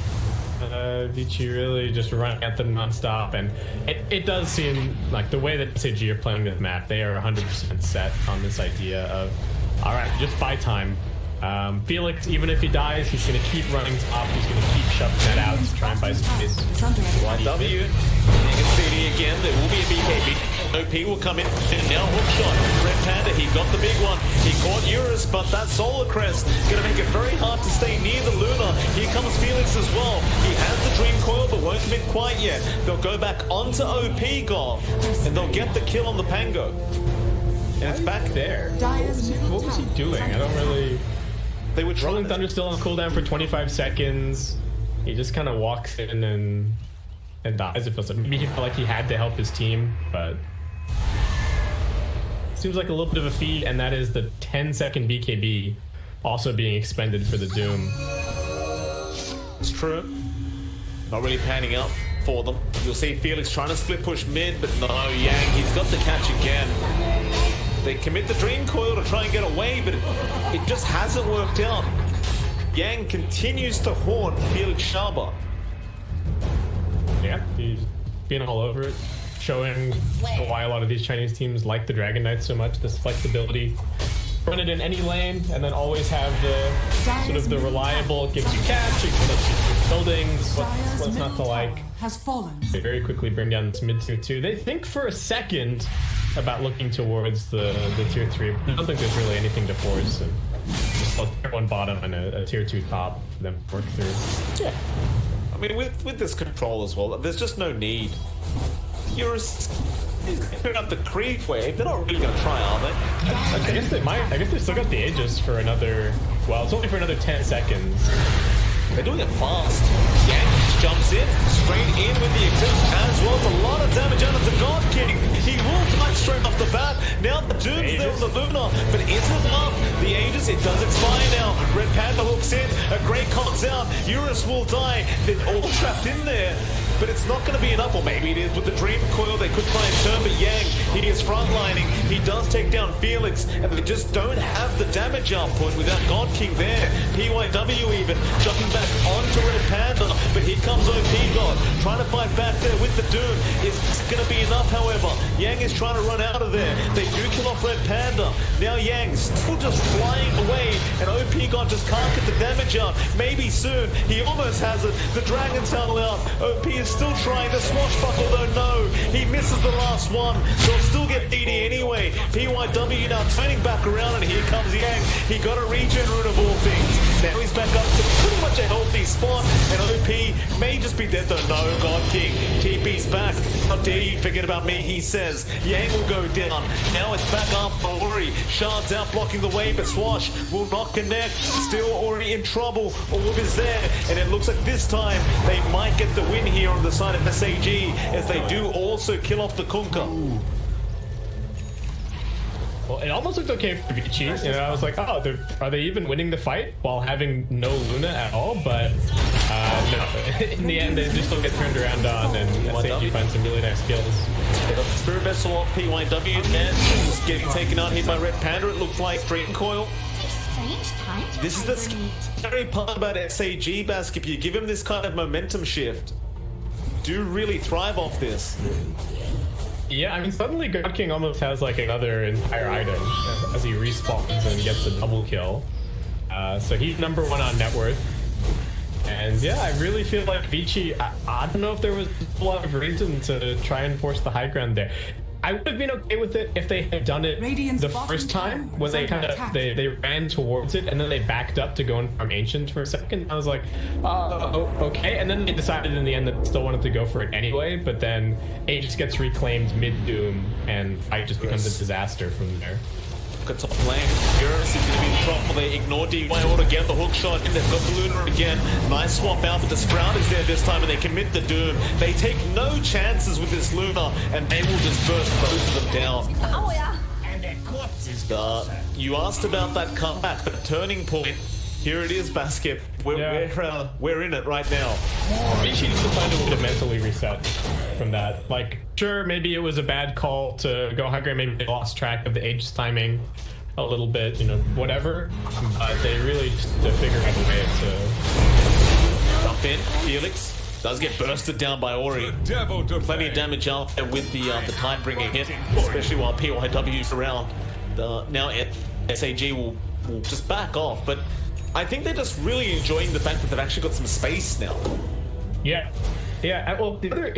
Vici really just running at them non-stop, and it does seem like the way that SAG are playing this map, they are 100% set on this idea of, alright, just buy time. Felix, even if he dies, he's going to keep running top, he's going to keep shoving that out to try and buy space. YW, CD again, there will be a BKB. OP will come in, and now hookshot. Red Panda, he got the big one. He caught Eurus, but that Solar Crest going to make it very hard to stay near the Luna. Here comes Felix as well. He has the Dream Coil, but won't commit quite yet. They'll go back onto OP God, and they'll get the kill on the Pango. And it's back there. What was he doing? I don't really... They were Rolling Thunder still on cooldown for 25 seconds. He just kind of walks in and dies. It feels like maybe he felt like he had to help his team, but seems like a little bit of a feed, and that is the 10-second BKB also being expended for the Doom. It's true. Not really panning out for them. You'll see Felix trying to split push mid, but no, Yang, he's got the catch again. They commit the Dream Coil to try and get away, but it just hasn't worked out. Yang continues to haunt Felix Shaba. Yeah, he's been all over it, showing why a lot of these Chinese teams like the Dragon Knight so much, this flexibility. Run it in any lane, and then always have the sort of the reliable, gives you catch, it lets you through buildings, what's not to like. They very quickly bring down this mid tier 2. They think for a second about looking towards the tier 3. I don't think there's really anything to force. And just let tier 1 bottom and a tier 2 top for them to work through. Yeah. I mean, with this control as well, there's just no need. You're picking up the creep wave. They're not really going to try, are they? I guess they might. I guess they still got the Aegis for another... Well, it's only for another 10 seconds. They're doing it fast. Yang jumps in, straight in with the Eclipse as well. It's a lot of damage out of the God King. He will touch straight off the bat. Now the Doom's there on the Luna, but is it enough? The Aegis, it does expire now. Red Panda hooks in, a Great Cogs out. Eurus will die. They're all trapped in there. But it's not going to be enough, or maybe it is with the Dream Coil. They could try and turn, but Yang, he is frontlining. He does take down Felix, and they just don't have the damage output without God King there. PYW even jumping back onto Red Panda, but here comes OP God trying to fight back there with the Doom. It's going to be enough, however. Yang is trying to run out of there. They do kill off Red Panda. Now Yang still just flying away, and OP God just can't get the damage out. Maybe soon. He almost has it. The Dragon Tail out. OP is still trying to swashbuckle, though no. He misses the last one. They'll still get DD anyway. PYW now turning back around, and here comes Yang. He got a regen rune of all things. Now he's back up to pretty much a healthy spot, and OP may just be dead, though no. God King, TP's back. How dare you forget about me, he says. Yang will go down. Now it's back up for Ori. Shards out blocking the way, but Swash will not connect. Still Ori in trouble. Orb is there, and it looks like this time they might get the win here on the side of SAG, as they do also kill off the Kunkka. Well, it almost looked okay for Vici. You know, I was like, oh, are they even winning the fight while having no Luna at all? But no. In the end, they just don't get turned around on, and SAG finds some really nice kills. They got the Spirit Vessel off PYW, and just getting taken out here by Red Panda. It looked like Dream Coil. This is the scary part about SAG, Bask. If you give him this kind of momentum shift, do really thrive off this. Yeah, I mean, suddenly God King almost has like another entire item as he respawns and gets a double kill. So he's number 1 on net worth. And yeah, I really feel like Vici, I don't know if there was a lot of reason to try and force the high ground there. I would have been okay with it if they had done it the first time when they kind of they ran towards it and then they backed up to go and farm Ancient for a second. I was like, okay, and then they decided in the end that they still wanted to go for it anyway. But then Aegis gets reclaimed mid Doom, and fight just becomes a disaster from there. look at top lane. Eurus is going to be in trouble. They ignore DY altogether. Hook shot in. They've got the Luna again. Nice swap out, but the Sprout is there this time, and they commit the Doom. They take no chances with this Luna, and they will just burst both of them down. You asked about that comeback, the turning point. Here it is, Basket. We're in it right now. She needs to find a way to mentally reset from that. Like, sure, maybe it was a bad call to go high grade. Maybe they lost track of the Aegis timing a little bit, you know, whatever. But they really just to figure out a way to jump in. Felix does get bursted down by Ori. Plenty of damage out there with the Tidebringer hit, especially while PYW's around. Now SAG will just back off, but I think they're just really enjoying the fact that they've actually got some space now. Yeah. Well, the other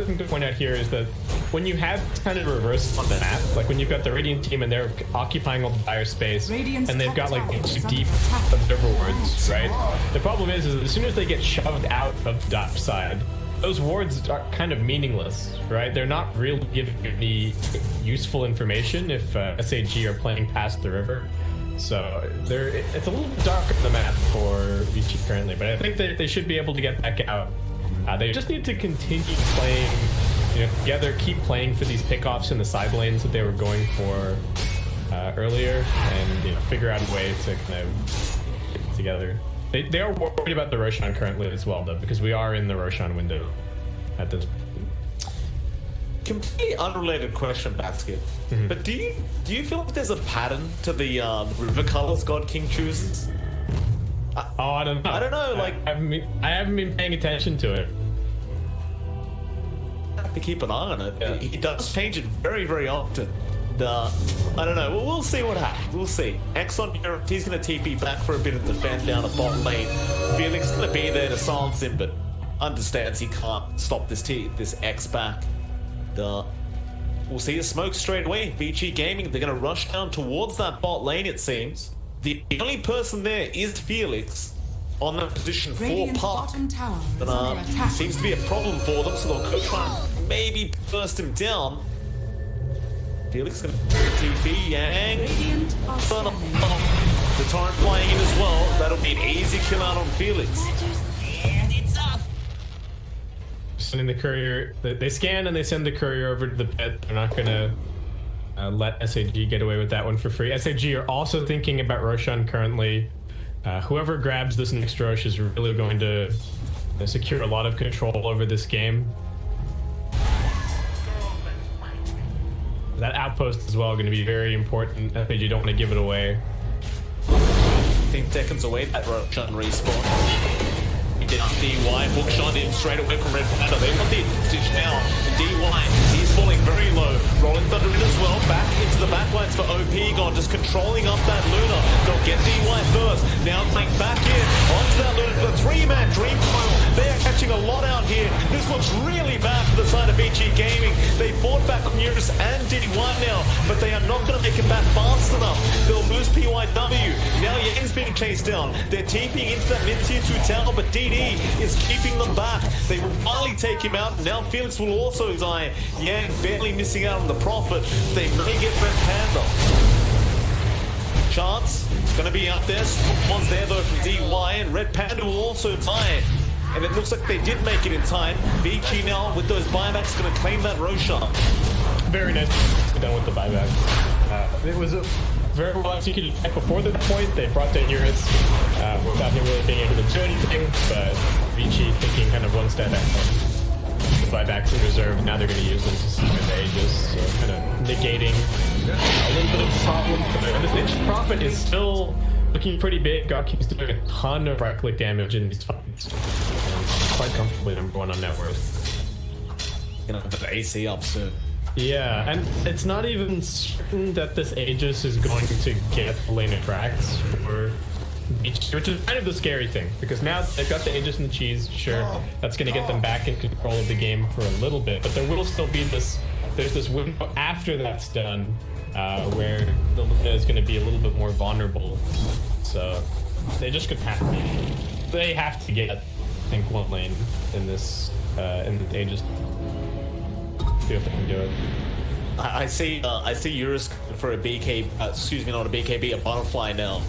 thing to point out here is that when you have kind of reverse on the map, like when you've got the Radiant team and they're occupying all the dire space, and they've got like two deep observer wards, right? The problem is as soon as they get shoved out of the dark side, those wards are kind of meaningless, right? They're not really giving any useful information if SAG are playing past the river. So it's a little bit dark on the map for VG currently, but I think they should be able to get back out. They just need to continue playing, you know, together, keep playing for these pickoffs in the side lanes that they were going for earlier, and you know, figure out a way to kind of get together. They are worried about the Roshan currently as well, though, because we are in the Roshan window at this point. Completely unrelated question, Basket. But do you feel like there's a pattern to the river colors God King chooses? I don't know. I don't know. Like I haven't been paying attention to it. I have to keep an eye on it. Yeah. He does change it very, very often. I don't know. Well, we'll see what happens. We'll see. Exxon Europe, he's going to TP back for a bit of defend down a bot lane. Felix is going to be there to silence him, but understands he can't stop this X back. We'll see a smoke straight away. VG Gaming, they're going to rush down towards that bot lane, it seems. The only person there is Felix on that position for Park. But seems to be a problem for them, so they'll go try and maybe burst him down. Felix going to TP, Yang. The torrent flying in as well. That'll be an easy kill out on Felix. Sending the courier, they scan and they send the courier over to the pit. They're not gonna let SAG get away with that one for free. SAG are also thinking about Roshan currently. Whoever grabs this next Rosh is really going to secure a lot of control over this game. That outpost as well going to be very important. SAG don't want to give it away. 15 seconds away, that Roshan respawn. Down DY, hookshot in straight away from Red Panda. They want the advantage now. DY, he's falling very low. Rolling Thunder in as well. Back into the backlines for OP God, just controlling up that Luna. They'll get DY first. Now playing back in onto that Luna. The three-man Dream Coil. They are catching a lot out here. This looks really bad for the side of VG Gaming. They fought back on Eurus and DY now, but they are not going to make it back fast enough. They'll lose PYW. Now Yang's being chased down. They're TPing into that mid-tier 2 tower, but DD is keeping them back. They will finally take him out. Now Felix will also die. Yang barely missing out on the profit. They may get Red Panda. Chance gonna be out there. One's there though from DY, and Red Panda will also die. And it looks like they did make it in time. VG now with those buybacks gonna claim that Roshan. Very nice done with the buyback. It was a very well executed attack before the point. They brought down Eurus without him really being able to do anything, but VG thinking kind of one step ahead. The buybacks in reserve, now they're going to use them to secure the Aegis, so kind of negating a little bit of the problem. This Aegis profit is still looking pretty big. God keeps doing a ton of right-click damage in these fights. Quite comfortably #1 on net worth. Gonna put the AC up soon. Yeah, and it's not even certain that this Aegis is going to get lane attracts for each, which is kind of the scary thing, because now they've got the Aegis and the cheese. Sure, that's going to get them back in control of the game for a little bit, but there will still be there's this window after that's done where the Luna is going to be a little bit more vulnerable. So they just could they have to get, I think, one lane in this in the Aegis. See if they can do it. I see Eurus for a BK, excuse me, not a BKB, a butterfly now,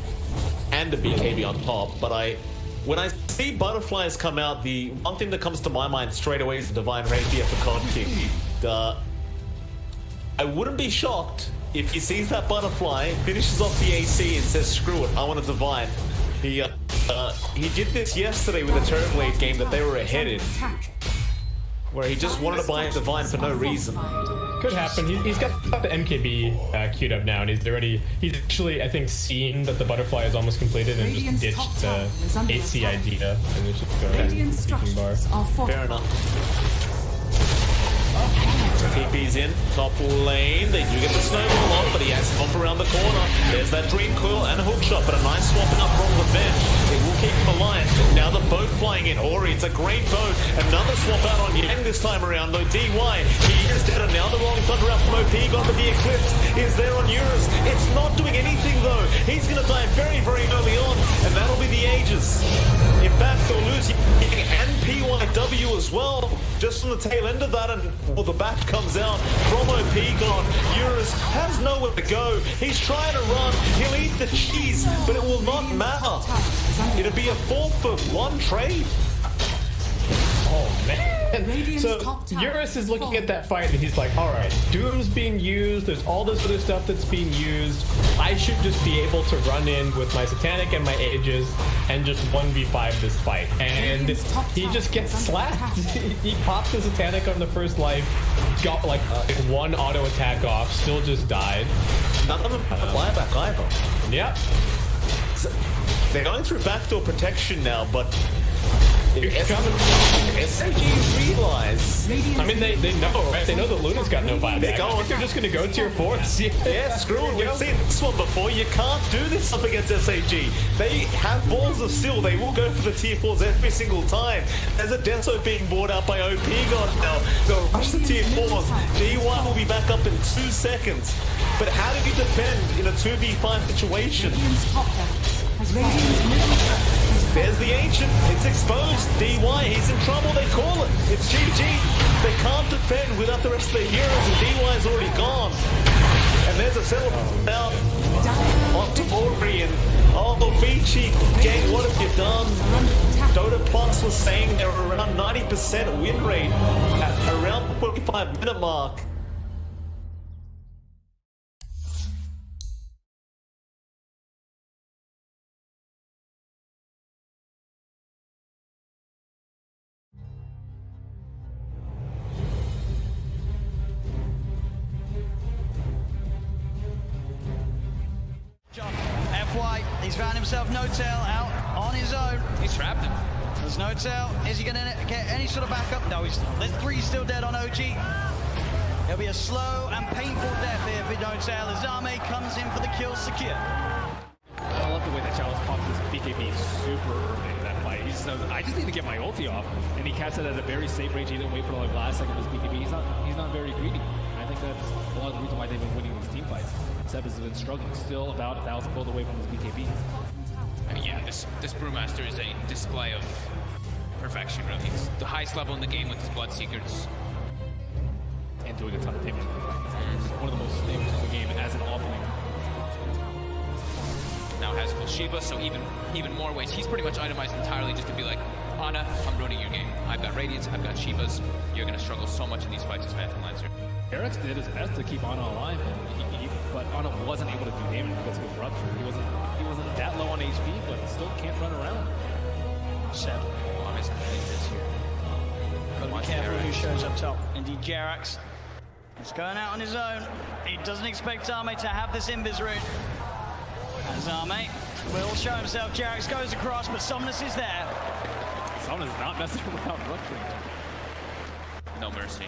and a BKB on top. But when I see butterflies come out, the one thing that comes to my mind straight away is the Divine Rapier for Cod King. I wouldn't be shocked if he sees that butterfly, finishes off the AC, and says, "Screw it, I want a Divine." He did this yesterday with a Terrorblade game that they were ahead in, where he just wanted to buy a Divine for no reason. Could happen. He's got the MKB queued up now, and he's actually, I think, seen that the butterfly is almost completed and just ditched the AC idea and it's just going bar. Fair enough. TP's in, top lane, they do get the snowball off, but he has to bump around the corner. There's that Dream Coil and a hook shot, but a nice swapping up from the bench. It will keep him alive. Now the boat flying in. Ori, it's a great boat. Another swap out on Yang this time around, though. DY, he is dead, and now the Rolling Thunder out from OP gone, but the Eclipse is there on Eurus. It's not doing anything, though. He's going to die very, very early on, and that'll be the Aegis. In fact, they'll lose and PYW as well, just on the tail end of that, and well, the back comes out from OP gone. Eurus has nowhere to go. He's trying to run. He'll eat the cheese, but it will not matter. It'll be a 4-for-1 trade. Oh man. So Eurus is looking at that fight and he's like, alright, Doom's being used, there's all this other stuff that's being used. I should just be able to run in with my Satanic and my Aegis and just 1v5 this fight. And he just gets slapped. He popped his Satanic on the first life, got like one auto attack off, still just died. None of them have a flyback either. Yep. So they're going through backdoor protection now, but SAG realize. I mean, they know, right? They know that Luna's got no buyback. I think they're just going to go tier 4. Yeah, screw it. We've seen this one before. You can't do this up against SAG. They have balls of steel. They will go for the tier 4s every single time. There's a Deso being bought out by OP God now. They'll rush the tier 4s. D1 will be back up in 2 seconds. But how do you defend in a 2v5 situation? There's the Ancient. It's exposed. DY, he's in trouble. They call it. It's GG. They can't defend without the rest of their heroes, and DY is already gone. And there's a celebration out onto Bo3, and oh, Vici, gang, what have you done? Dota Plus was saying they're around 90% win rate at around the 45-minute mark. FY, he's found himself no tail out on his own. He's trapped him. There's no tail. Is he going to get any sort of backup? No, there's 3 still dead on OG. It'll be a slow and painful death here for no tail as Zame comes in for the kill secure. I love the way that Chalice popped his BKB super early in that fight. He just knows, I just need to get my ulti off, and he casts it at a very safe range. He didn't wait for the last second of his BKB. He's not very greedy. I think that's a lot of the reason why they've been winning these team fights. Seb has been struggling, still about 1,000 gold away from his BKB. I mean, yeah, this Brewmaster is a display of perfection, really. It's the highest level in the game with his Bloodseekers. And doing a ton of damage. One of the most stable in the game as an offlane. Now has full Shiva, so even more ways. He's pretty much itemized entirely just to be like, Ana, I'm ruining your game. I've got Radiance, I've got Shivas. You're going to struggle so much in these fights as Phantom Lancer. Eric's did his best to keep Ana alive, but Ana wasn't able to do damage because of his rupture. He wasn't that low on HP, but still can't run around. Seb. Ana's this here. Gotta be careful who shows up top. Indeed, Jerax. He's going out on his own. He doesn't expect Zame to have this invis rune. And Zame will show himself. Jerax goes across, but Somnus is there. Somnus not messing without rupturing. No mercy.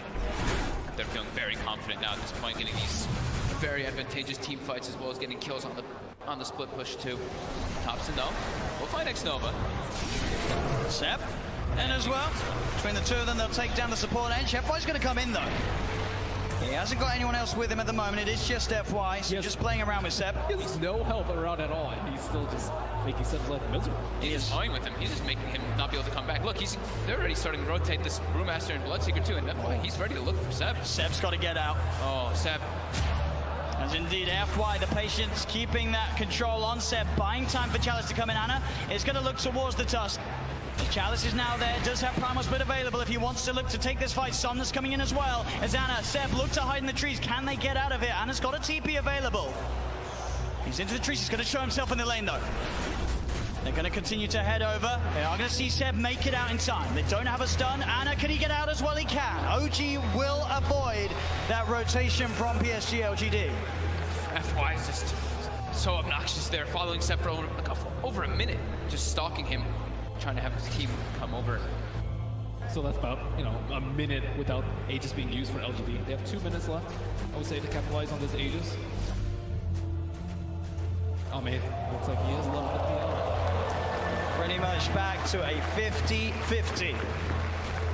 They're feeling very confident now at this point, getting these very advantageous team fights as well as getting kills on the split push too. Thompson though, we'll find X-Nova. Seb in as well. Between the two of them, they'll take down the support edge. FY's going to come in though. He hasn't got anyone else with him at the moment. It is just FY, so just playing around with Seb. He has no help around at all, and he's still just making Seb's life miserable. He's toying with him. He's just making him not be able to come back. Look, they're already starting to rotate this Brewmaster and Bloodseeker too, and FY, he's ready to look for Seb. Seb's got to get out. Oh, Seb, As indeed, FY, the patience keeping that control on Seb, buying time for Chalice to come in. Ana is going to look towards the Tusk. Chalice is now there, does have Primal Split available if he wants to look to take this fight. Somnus coming in as well. As Ana, Seb look to hide in the trees. Can they get out of it? Ana's got a TP available. He's into the trees, he's going to show himself in the lane though. They're going to continue to head over. They are going to see Seb make it out in time. They don't have a stun. Ana, can he get out as well? He can. OG will avoid that rotation from PSG LGD. FY is just so obnoxious there, following Seb for over a minute, just stalking him, trying to have his team come over. So that's about, a minute without Aegis being used for LGD. They have 2 minutes left, I would say, to capitalize on this Aegis. Oh man, looks like he is level 50. Pretty much back to a 50-50.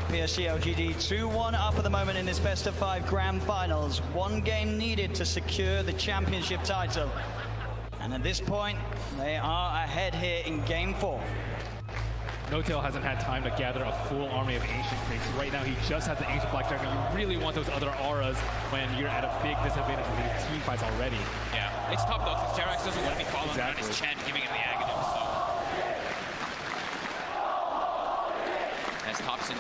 PSG LGD 2-1 up at the moment in this best of 5 grand finals. 1 game needed to secure the championship title. And at this point, they are ahead here in game 4. No-Tail hasn't had time to gather a full army of Ancient Creeps. Right now, he just has the Ancient Black Dragon. You really want those other auras when you're at a big disadvantage in the team fights already. Yeah, it's tough though, because Jerax doesn't want to be following around his Chen, giving him the Aghanim, so. As Thompson,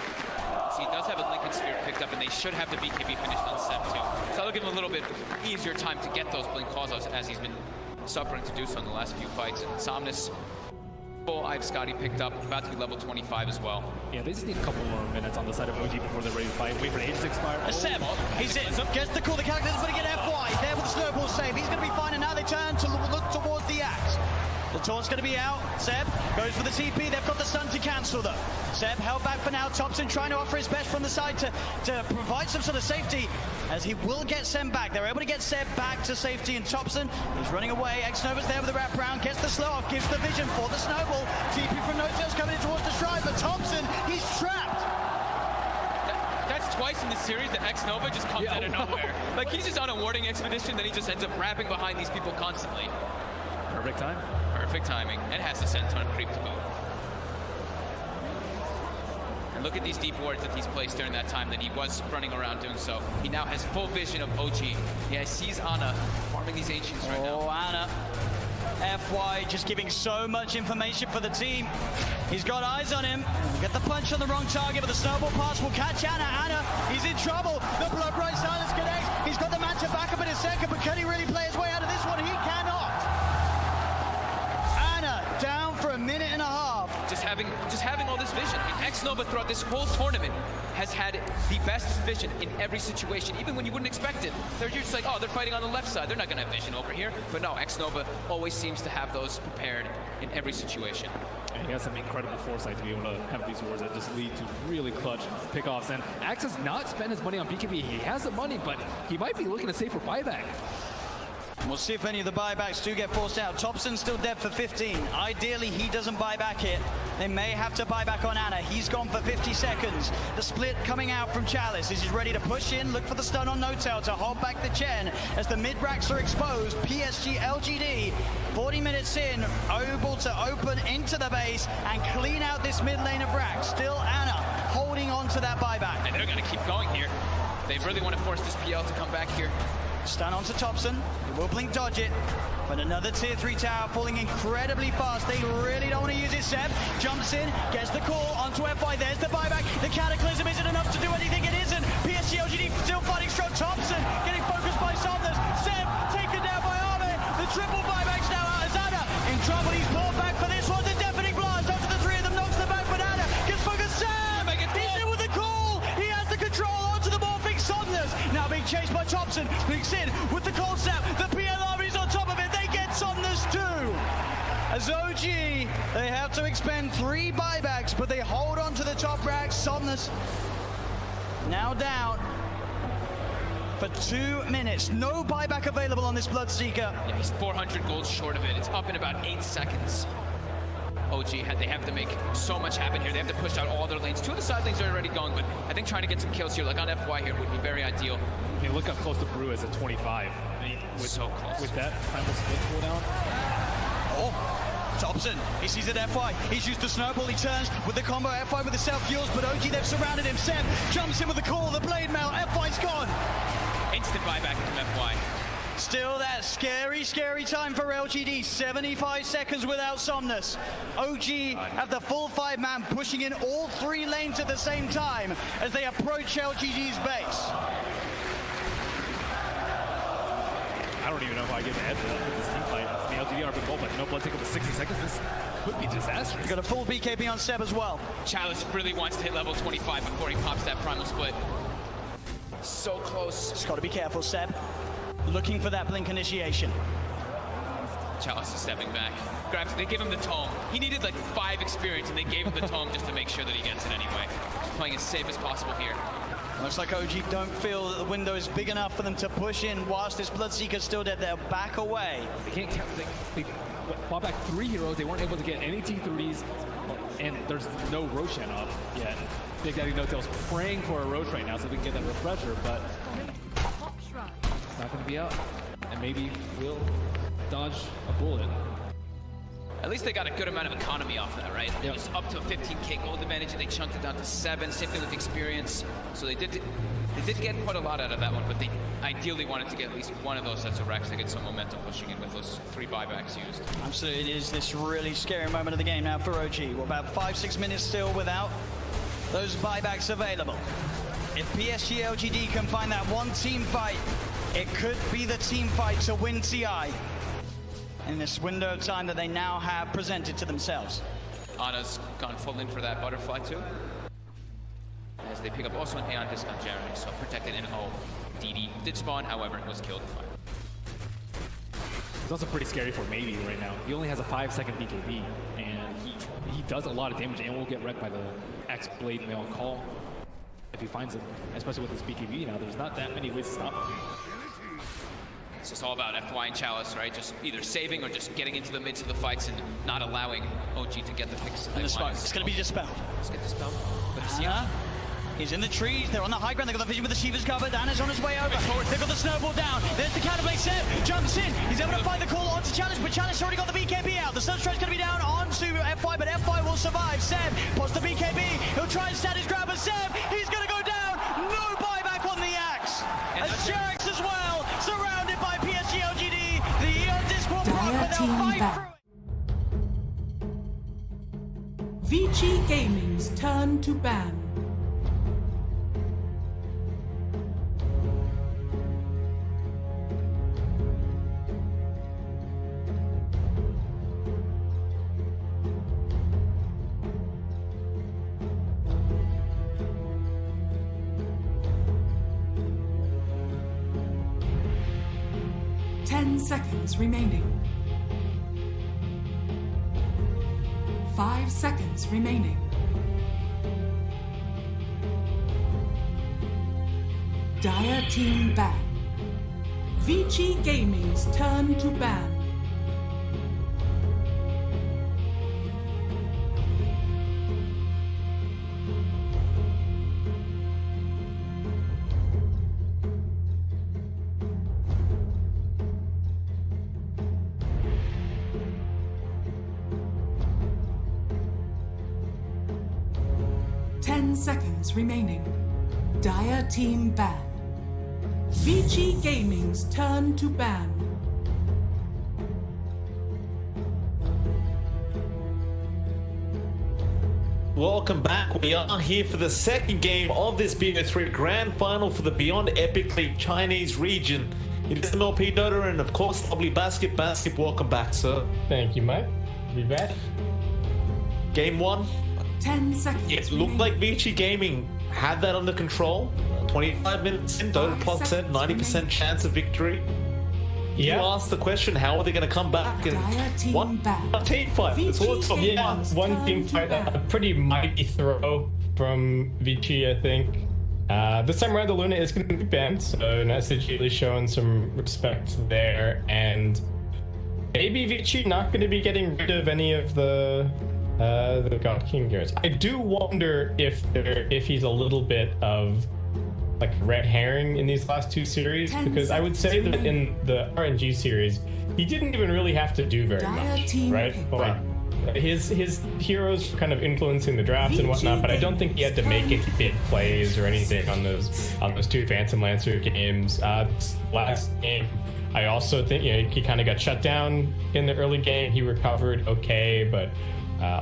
see, he does have a Lincoln Sphere picked up, and they should have the BKB finished on Seb too. So that'll give him a little bit easier time to get those Blink calls as he's been suffering to do so in the last few fights. And Somnus, I've Scotty picked up, about to be level 25 as well. Yeah, they just need a couple more minutes on the side of OG before they're ready to fight. Wait for Aegis to expire. Seb, he's in, gets the call, the character's going to get FY. There with the snowball save, he's going to be fine, and now they turn to look towards the axe. The taunt's going to be out. Seb goes for the TP. They've got the stun to cancel though. Seb held back for now. Thompson trying to offer his best from the side to provide some sort of safety, as he will get Seb back. They're able to get Seb back to safety, and Thompson is running away. X-Nova's there with the wraparound, gets the slow off, gives the vision for the snowball. TP from No-Tail's coming in towards the shrine, but Thompson, he's trapped. That's twice in the series that X-Nova just comes out of nowhere. Like, he's just on a warding expedition, then he just ends up wrapping behind these people constantly. Perfect time. Perfect timing, and has the Senton creep to boot. And look at these deep wards that he's placed during that time that he was running around doing so. He now has full vision of OG. Yeah, he sees Ana farming these Ancients right now. Oh, Ana. FY just giving so much information for the team. He's got eyes on him. Get the punch on the wrong target, but the snowball pass will catch Ana. Ana, he's in trouble. The blood bright silence connects. He's got the matchup back up in a second, but can he really play his way out of this one? He cannot. Ana down for a minute and a half. Just having all this vision. X-Nova throughout this whole tournament has had the best vision in every situation, even when you wouldn't expect it. They're just like, oh, they're fighting on the left side. They're not going to have vision over here. But no, X-Nova always seems to have those prepared in every situation. And he has some incredible foresight to be able to have these wars that just lead to really clutch pickoffs. And Axe has not spent his money on BKB. He has the money, but he might be looking to save for buyback. We'll see if any of the buybacks do get forced out. Thompson's still dead for 15. Ideally, he doesn't buy back here. They may have to buy back on Ana. He's gone for 50 seconds. The split coming out from Chalice. He's ready to push in, look for the stun on No-Tail to hold back the Chen. As the mid-racks are exposed, PSG LGD, 40 minutes in, able to open into the base and clean out this mid lane of racks. Still Ana holding on to that buyback. And they're going to keep going here. They really want to force this PL to come back here. Stun onto Thompson. He will blink dodge it. But another tier 3 tower falling incredibly fast. They really don't want to use it. Seb jumps in, gets the call onto FY. There's the buyback. The Cataclysm isn't enough to do anything. It isn't. PSG LGD still fighting strong. Thompson getting focused by Somnus. Seb taken down by Arme. The triple buybacks now out as Ana in trouble. He's pulled back for this one. The deafening blast onto the 3 of them. Knocks them back, but Ana gets focused. Seb! He's in with the call. He has the control onto the morphing Somnus. Now being chased by Thompson. Leaks in with the cold snap. The PL army's on top of it. They get Somnus too. As OG, they have to expend 3 buybacks, but they hold on to the top rack. Somnus now down for 2 minutes. No buyback available on this Bloodseeker. Yeah, he's 400 gold short of it. It's up in about 8 seconds. OG, they have to make so much happen here. They have to push out all their lanes. 2 of the side lanes are already going, but I think trying to get some kills here, like on FY here, would be very ideal. I mean, look how close the Brew is at 25. So close. With that primal split cooldown. Oh, Thompson, he sees it FY. He's used the snowball, he turns with the combo FY with the self-fuels, but OG, they've surrounded him. Seb jumps in with the call, the blade mail, FY's gone. Instant buyback from FY. Still that scary, scary time for LGD. 75 seconds without Somnus. OG have the full 5-man pushing in all 3 lanes at the same time as they approach LGD's base. I don't even know if I get the edge of this team fight. The LGD are goal, but no blood take up to 60 seconds. This could be disastrous. He's got a full BKB on Seb as well. Chalice really wants to hit level 25 before he pops that primal split. So close. Just got to be careful, Seb. Looking for that blink initiation. Chalice is stepping back. Grabs, they give him the tome. He needed like 5 experience and they gave him the tome just to make sure that he gets it anyway. Just playing as safe as possible here. Looks like OG don't feel that the window is big enough for them to push in whilst this Bloodseeker's still dead. They'll back away. They can't count. They bought back 3 heroes. They weren't able to get any T3s, and there's no Roshan up yet. Big Daddy No-Tail's praying for a Roche right now so they can get that refresher, but it's not going to be up. And maybe we'll dodge a bullet. At least they got a good amount of economy off that, right? It was up to a 15k gold advantage, and they chunked it down to 7. Same thing with experience. So they did get quite a lot out of that one, but they ideally wanted to get at least one of those sets of racks to get some momentum pushing in with those 3 buybacks used. Absolutely, it is this really scary moment of the game now for OG. We're about 5-6 minutes still without those buybacks available. If PSG LGD can find that one team fight, it could be the team fight to win TI in this window of time that they now have presented to themselves. Ana's gone full in for that butterfly too. As they pick up also an Aeon discount Jeremy, so protected in O. DD did spawn, however, was killed. It's also pretty scary for Maybe right now. He only has a 5-second BKB, and he does a lot of damage and will get wrecked by the X-Blade Mail Call if he finds it, especially with his BKB now. There's not that many ways to stop him. It's just all about FY and Chalice, right? Just either saving or just getting into the midst of the fights and not allowing OG to get the picks. And the spark, it's going to be dispelled. Let's get dispelled. He's in the trees, they're on the high ground, they've got the vision with the Shiva's covered, Anna's on his way over, they've got the snowball down, there's the counterplay, Seb jumps in, he's able to find the call onto Challenge, but Challenge already got the BKB out, the Sunstrike's going to be down onto FY, but FY will survive. Seb pots the BKB, he'll try and stand his grab, but Seb, he's going to go down, no buyback on the Axe, as Jerax as well, surrounded by PSG LGD, the Eon disc will block, but they'll fight through it. Vici Gaming's turn to ban. Seconds remaining. 5 seconds remaining. Dire team ban. Vici Gaming's turn to ban. Seconds remaining. Dire team ban. Vici Gaming's turn to ban. Welcome back. We are here for the second game of this BO3 Grand Final for the Beyond Epic League Chinese region. It is MLP Dota and of course lovely Basket. Welcome back, sir. Thank you, Mike. Be back. Game 1. 10 seconds. It looked like Vici Gaming had that under control. 25 minutes in, Dota Pod said 90% chance of victory. You asked the question, how are they going to come back? And one team fight. That's all it's for. Yeah, one team fight. A pretty mighty throw from Vici, I think. This time around, the Luna is going to be banned, so SAG really showing some respect there. And maybe Vici not going to be getting rid of any of the God King heroes. I do wonder if he's a little bit of like red herring in these last 2 series, because I would say that in the RNG series he didn't even really have to do very much, right? Like his heroes were kind of influencing the drafts and whatnot, but I don't think he had to make any big plays or anything on those 2 Phantom Lancer games. Last game I also think he kind of got shut down in the early game. He recovered okay, but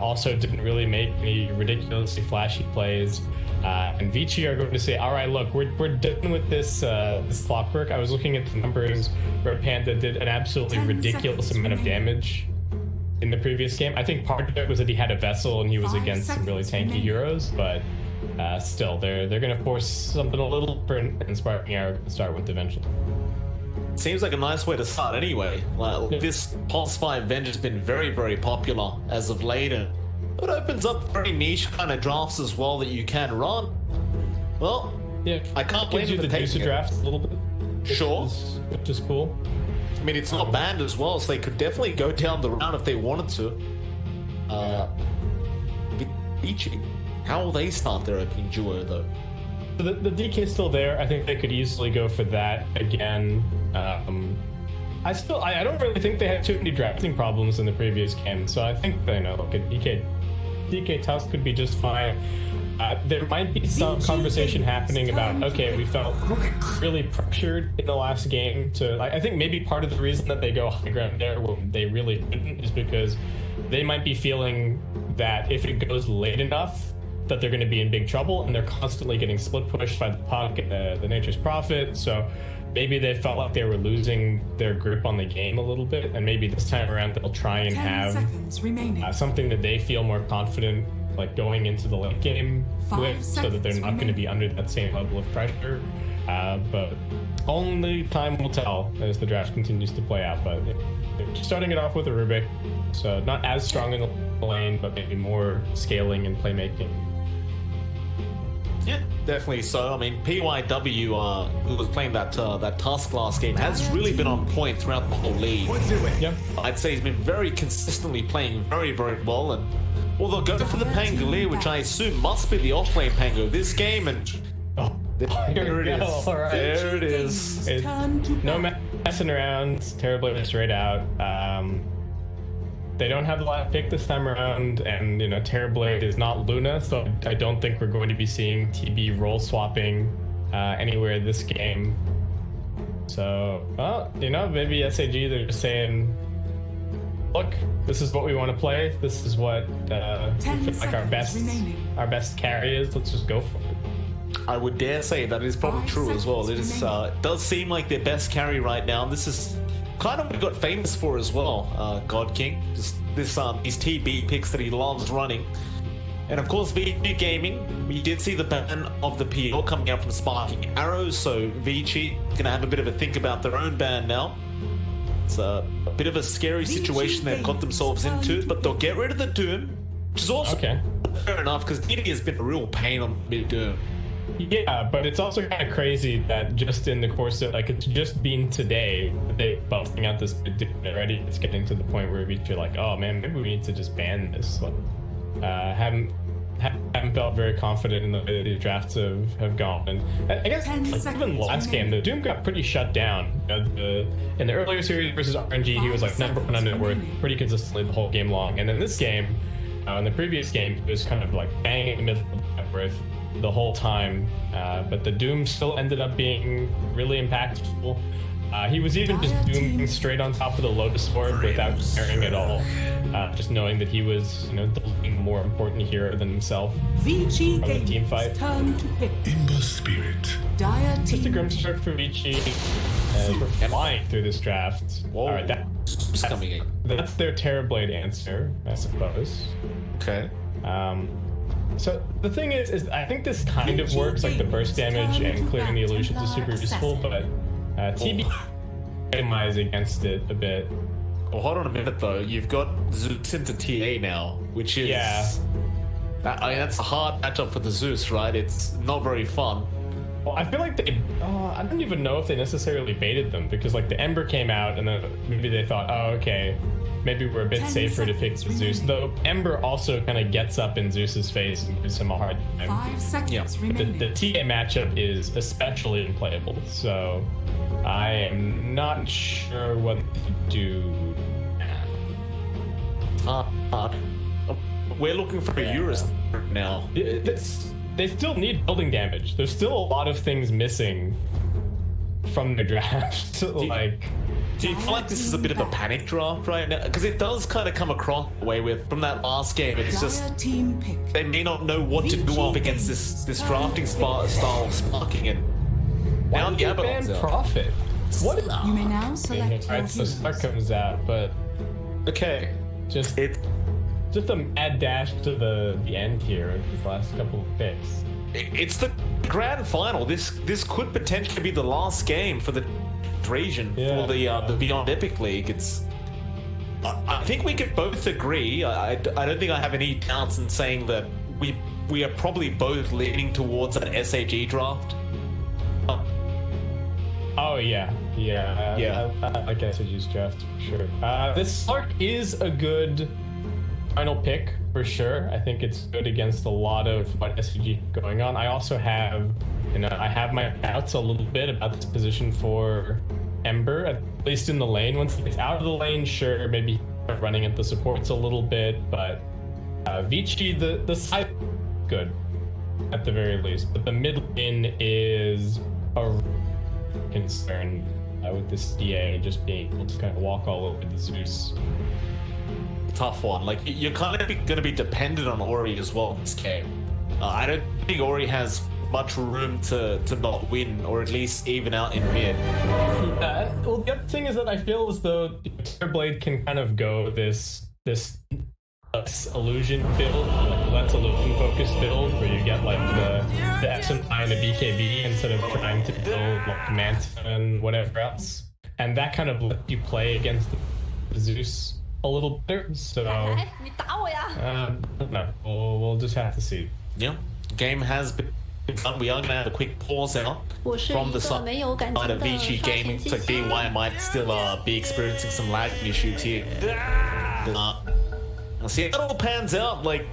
also didn't really make any ridiculously flashy plays. And Vici are going to say, all right, look, we're done with this clockwork. I was looking at the numbers where Panda did an absolutely ridiculous amount of damage in the previous game. I think part of it was that he had a vessel and he was against some really tanky heroes, but still, they're going to force something a little different, and Sparking Arrow can start with eventually. Seems like a nice way to start anyway. Like, this Pulse 5 Venge has been very, very popular as of late, and it opens up very niche kind of drafts as well that you can run. Well, yeah, I can't blame you you the juicy draft a little bit. Sure. Which is cool. I mean, it's not banned as well, so they could definitely go down the round if they wanted to. Vici, how will they start their opening duo though? The DK is still there. I think they could easily go for that again. I don't really think they had too many drafting problems in the previous game, so I think they know like a DK Tusk could be just fine. There might be some conversation happening about, okay, we felt really pressured in the last game to, I think maybe part of the reason that they go high ground there when they really couldn't is because they might be feeling that if it goes late enough that they're going to be in big trouble, and they're constantly getting split pushed by the puck and the Nature's Prophet, so maybe they felt like they were losing their grip on the game a little bit, and maybe this time around they'll try and have something that they feel more confident like going into the late game with, so that they're not going to be under that same level of pressure. But only time will tell as the draft continues to play out. But they're starting it off with a Rubik, so not as strong in the lane, but maybe more scaling and playmaking. Yeah, definitely so. I mean, PYW, who was playing that Tusk last game, has really been on point throughout the whole league. Yeah, I'd say he's been very consistently playing very, very well. And well, they'll go for the Pangolier, which I assume must be the off-lane Pango this game. And there it is. Right. There it is. No messing around. Terribly straight out. They don't have the last pick this time around, and Terrorblade is not Luna, so I don't think we're going to be seeing TB role swapping anywhere this game. So, well, maybe SAG, they're just saying, look, this is what we want to play. This is what we feel like our best carry is. Let's just go for it. I would dare say that is probably true as well. It does seem like their best carry right now. This is kind of what he got famous for as well, God King. Just these TB picks that he loves running. And of course, VG Gaming, we did see the ban of the PL coming out from Sparking Arrows, so VG gonna have a bit of a think about their own ban now. It's a bit of a scary situation they've got themselves into, but they'll get rid of the Doom, which is also fair enough, because DD has been a real pain on the Doom. Yeah, but it's also kind of crazy that just in the course of, like, it's just been today, they busting out this already. It's getting to the point where you're like, oh man, maybe we need to just ban this. Like, haven't felt very confident in the way that the drafts have gone. And I guess even last game, the Doom got pretty shut down. In the earlier series versus RNG, he was like #1 on net worth pretty consistently the whole game long. And then this game, in the previous game, he was kind of like banging in the middle of net worth the whole time, but the Doom still ended up being really impactful. He was even just dooming straight on top of the Lotus Orb without caring at all, just knowing that he was, the more important hero than himself from the team fight. Imba Spirit. Just a grim start for Vici. We're flying through this draft. Whoa. All right, that's their Terrorblade answer, I suppose. Okay. So the thing is I think this kind of works, like the burst damage and clearing the illusions is super useful, but TB minimize against it a bit. Well, hold on a minute though. You've got Zeus into TA now, which is that's a hard matchup for the Zeus, right? It's not very fun. Well, I feel like I don't even know if they necessarily baited them, because like the Ember came out and then maybe they thought, oh okay, maybe we're a bit safer to pick the Zeus. Though Ember also kind of gets up in Zeus's face and gives him a hard time. 5 seconds remaining. The TA matchup is especially unplayable, so I am not sure what to do now. We're looking for a Eurus now. They still need building damage. There's still a lot of things missing from the draft. Like, Do you feel like this is a bit of a panic draft right now? Because it does kind of come across the way with from that last game. It's just they may not know what to do up against this drafting style sparking, and now the Abaddon's out. Profit. What? You may now select Alright, so Spark comes out, but okay, just a mad dash to the end here of these last couple of picks. It's the grand final. This could potentially be the last game for the region for the Beyond Epic League. I think we could both agree. I don't think I have any doubts in saying that we are probably both leaning towards that SAG draft. Oh yeah. I guess SAG's draft for sure. This Spark is a good final pick for sure. I think it's good against a lot of what SAG going on. I also have, I have my doubts a little bit about this position for Ember, at least in the lane. Once it's out of the lane, sure, maybe running at the supports a little bit, but Vici, the side, good at the very least. But the mid lane is a concern with this DA just being able to kind of walk all over the Zeus. Tough one. Like, you're kind of going to be dependent on Ori as well in this game. I don't think Ori has much room to not win, or at least even out in mid. Well, the other thing is that I feel as though Blade can kind of go this illusion build, like less illusion focused build, where you get like the SMI and the BKB instead of trying to build like Manta and whatever else, and that kind of lets you play against the Zeus a little better. So I don't know. We'll just have to see. Yeah, game has been done. We are going to have a quick pause out from the side of Vici Gaming. So BY might still be experiencing some lag issues here. I'll see how it all pans out. Like,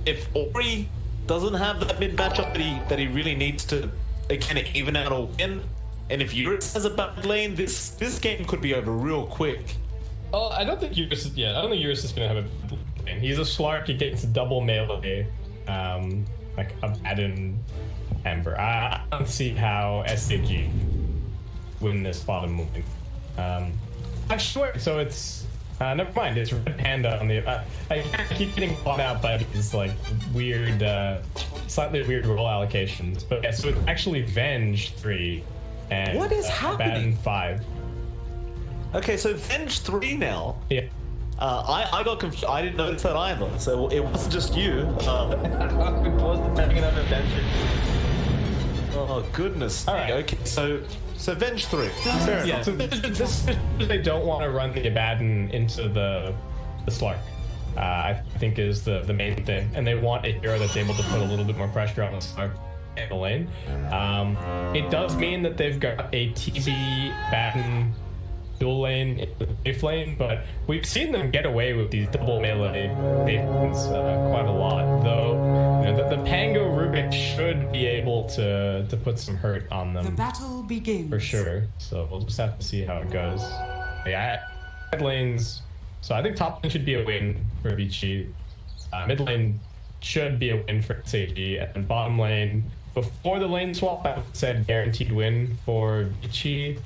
if Ori doesn't have that mid matchup that he really needs to again even out or win, and if Eurus has a bad lane, this game could be over real quick. Oh, I don't think Eurus is. Yeah, I don't think Eurus is gonna have a lane. He's a Slark. He gets double melee, like a Abaddon Ember. I don't see how SAG win this bottom lane. Actually, so it's. Never mind, it's Red Panda on the... I keep getting caught out by these, like, weird, slightly weird role allocations. But yeah, so it's actually Venge 3 and what is happening? Abaddon 5. Okay, so Venge 3 now? Yeah. I got confused. I didn't notice that either, so it wasn't just you. It wasn't taking up adventure. Oh, goodness. Alright. Okay, so Venge 3. Fair enough. So this they don't want to run the Abaddon into the Slark. I think is the main thing, and they want a hero that's able to put a little bit more pressure on the Slark in the lane. It does mean that they've got a TB Abaddon dual lane in the safe lane, but we've seen them get away with these double melee lanes quite a lot. Though the Pango Rubik should be able to put some hurt on them. The battle begins for sure. So we'll just have to see how it goes. Yeah, mid lanes. So I think top lane should be a win for Vici. Mid lane should be a win for SAG, and bottom lane before the lane swap I said guaranteed win for Vici.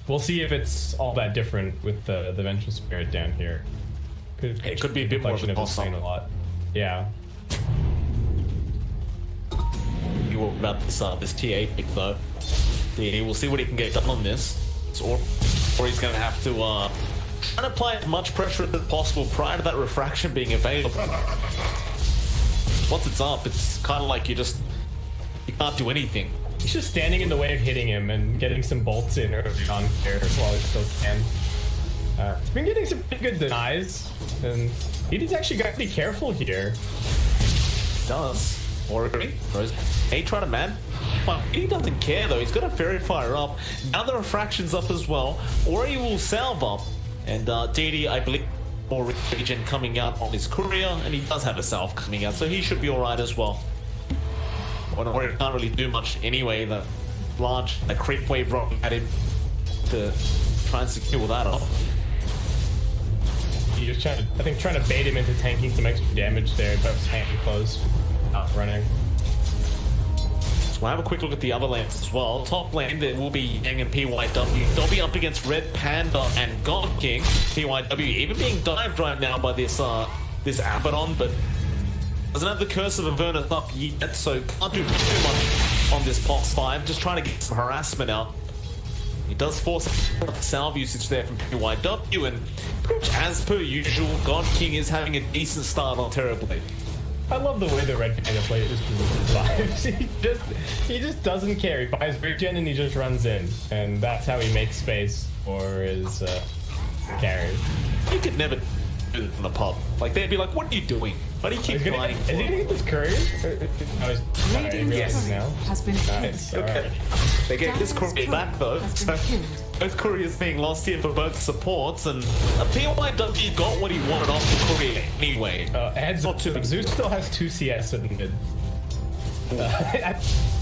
We'll see if it's all that different with the Vengeful Spirit down here. It could be a bit more of a boss a lot. Yeah. You were about this T8 pick though. Yeah, we'll see what he can get done on this. Or he's going to have to try to apply as much pressure as possible prior to that refraction being available. Once it's up, it's kind of like you can't do anything. He's just standing in the way of hitting him and getting some bolts in early on here while he still can. He's been getting some pretty good denies, and he's actually got to be careful here. Does. Ori throws a try to man. But he doesn't care though. He's got a Fairy Fire up. Now the refraction's up as well. Ori will salve up. And DD, I believe, more regen coming out on his courier, and he does have a salve coming out, so he should be alright as well. Well, Ori can't really do much anyway. The large creep wave rock at him to try and secure that up. He's just trying to bait him into tanking some extra damage there, but his hand close, not running. we'll have a quick look at the other lanes as well. Top lane, there will be Yang and PYW. They'll be up against Red Panda and God King. PYW even being dived right now by this Abaddon, but doesn't have the curse of Avernus up yet, so can't do too much on this box 5. Just trying to get some harassment out. He does force salve usage there from PYW, and as per usual, God King is having a decent start on Terrorblade. I love the way the Red Panda plays his vibes. He just doesn't care. He buys regen and he just runs in, and that's how he makes space for his carry. You could never do it in the pub. Like, they'd be like, "What are you doing? Why do you keep flying?" Is he gonna get this courier? Yes. Has been nice. Okay. Right. They get this courier back though. So both couriers being lost here for both supports, and PYW got what he wanted off the courier anyway. Heads up to Zeus still has 2 CS in mid. I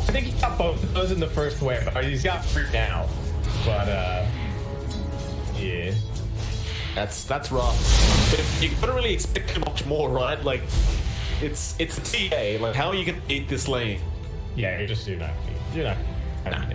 think he got both of those in the first wave. He's got 3 now, but yeah. That's rough. But you couldn't really expect too much more, right? Like, it's a TA. Like, how are you gonna beat this lane? Yeah, you're not. Nah.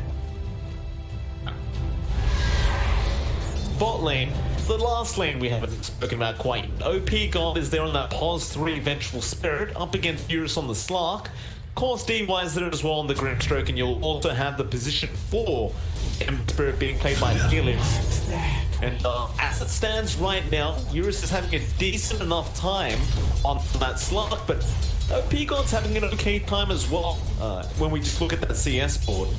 Bot lane, the last lane we haven't spoken about quite. OP God is there on that Pos 3 Vengeful Spirit, up against Furious on the Slark. Of course, DY is there as well on the Grimstroke, and you'll also have the position 4 Ember Spirit being played by Felix. And as it stands right now, Eurus is having a decent enough time on that Slark, but OP God's having an okay time as well when we just look at that CS board.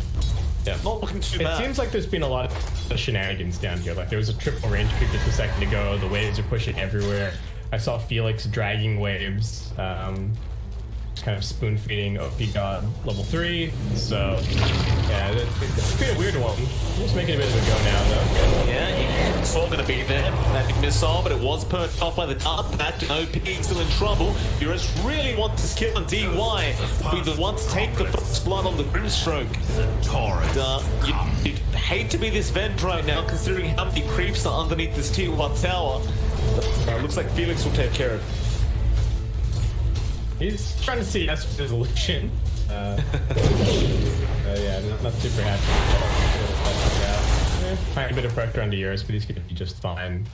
Yeah, not looking too bad. It seems like there's been a lot of shenanigans down here. Like, there was a triple range creep just a second ago. The waves are pushing everywhere. I saw Felix dragging waves. Kind of spoon feeding OP God level 3, so yeah, it's been a weird one. Just making a bit of a go now though. Yeah, it's all gonna be there. That big missile, but it was perked off by the dart. Back to OP, still in trouble. Eurus really wants his kill on DY. Be the one to take the first blood on the Grimstroke. You'd hate to be this vent right now, considering how many creeps are underneath this tier 1 tower. Looks like Felix will take care of it. He's trying to see S resolution. Yeah, not super happy. Tiny bit of pressure onto Eurus, but he's going to be just fine.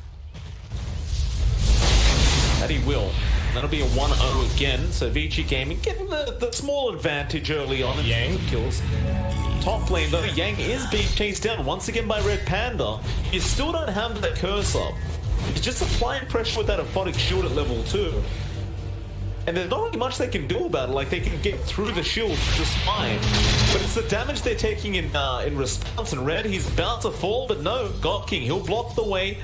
That he will. That'll be a 1-0 again, so VG Gaming getting the small advantage early on in Yang kills. Top lane though, Yang is being chased down once again by Red Panda. You still don't have that curse up. He's just applying pressure with that aphotic shield at level 2. And there's not really much they can do about it. Like, they can get through the shield just fine. But it's the damage they're taking in response. And Red, he's about to fall, but no, God King, he'll block the way.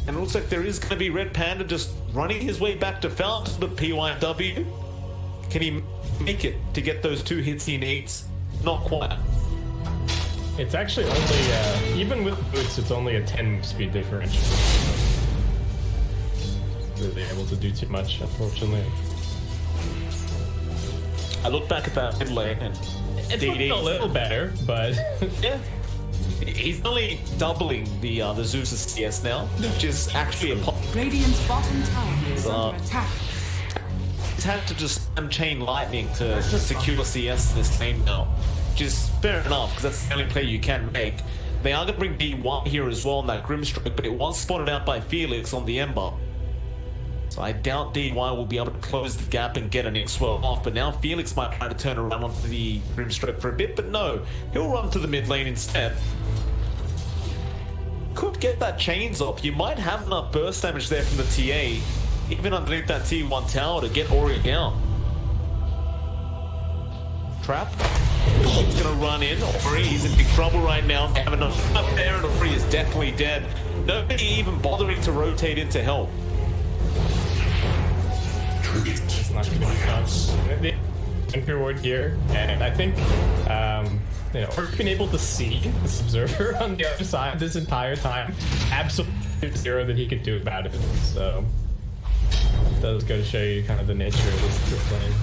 And it looks like there is going to be Red Panda just running his way back to Fountain, but PYW, can he make it to get those 2 hits he needs? Not quite. It's actually only, even with boots, it's only a 10 speed differential. Really able to do too much, unfortunately. I look back at that mid lane and it's looking a little better, but yeah, he's only doubling the Zeus's CS now, which is actually a pop. Radiant's bottom tower is under attack. He's had to just chain lightning to secure CS in this lane now, which is fair enough because that's the only play you can make. They are going to bring D1 here as well on that Grimstroke, but it was spotted out by Felix on the Ember. So I doubt DY will be able to close the gap and get an X-Swell off, but now Felix might try to turn around onto the Grimstroke for a bit, but no, he'll run to the mid lane instead. Could get that chains off. You might have enough burst damage there from the TA, even underneath that T1 tower to get Ori down. Trap. He's gonna run in. Ori, he's in big trouble right now. Having enough up there, and Ori is definitely dead. Nobody even bothering to rotate in to help. It's not going to be tough. The entry ward here, and I think we've been able to see this observer on the other side this entire time. Absolutely zero that he could do about it. So it does go to show you kind of the nature of this lane.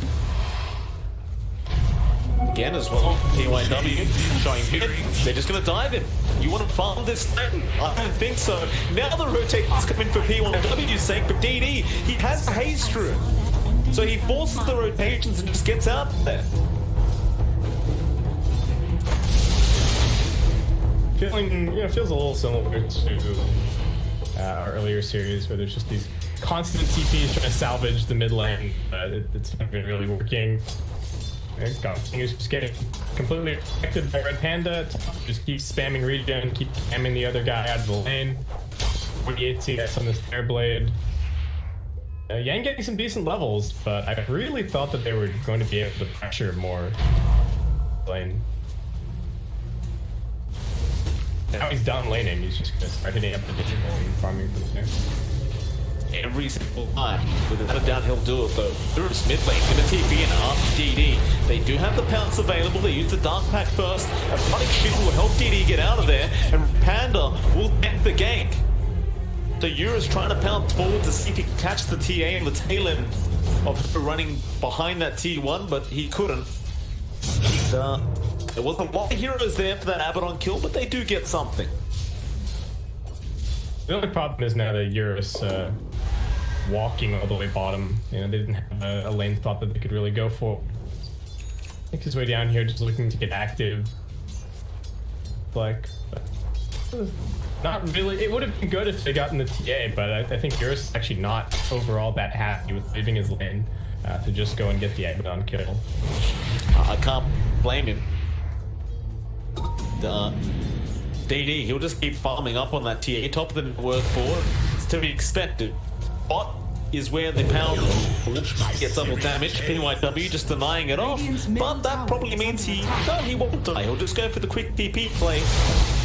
Again as well, PYW showing hit. They're just going to dive in. You want to farm this lane? I don't think so. Now the rotation's coming for PYW's sake, but DD, he has haste through it. So he forces the rotations and just gets out there. feels a little similar to our earlier series where there's just these constant TPs trying to salvage the mid lane, but it's not been really working. He's just getting completely affected by Red Panda. Just keep spamming regen, keep spamming the other guy out of the lane. 48 CS on this Terrorblade. Yang getting some decent levels, but I really thought that they were going to be able to pressure more lane. Now he's done laning, he's just gonna start hitting up the digital and farming from there. Every single time, without a doubt, he'll do it though. Through mid lane, gonna TP in after DD. They do have the pounce available. They use the Dark Pack first. A Punic Shield will help DD get out of there, and Panda will get the gank. So Yura's trying to pounce forward to see if he can catch the TA in the tail end of her running behind that T1, but he couldn't. There wasn't a lot of heroes there for that Abaddon kill, but they do get something. The only problem is now that Yura's walking all the way bottom. You know, they didn't have a lane spot that they could really go for. Makes his way down here, just looking to get active. Like, not really. It would have been good if they got in the TA, but I think Yura's actually not overall that happy with leaving his lane to just go and get the Abaddon kill. I can't blame him. DD, he'll just keep farming up on that TA top of the network forward. It's to be expected. Bot is where the pound gets double damage. PYW just denying it off, but that probably means he won't die. He'll just go for the quick TP play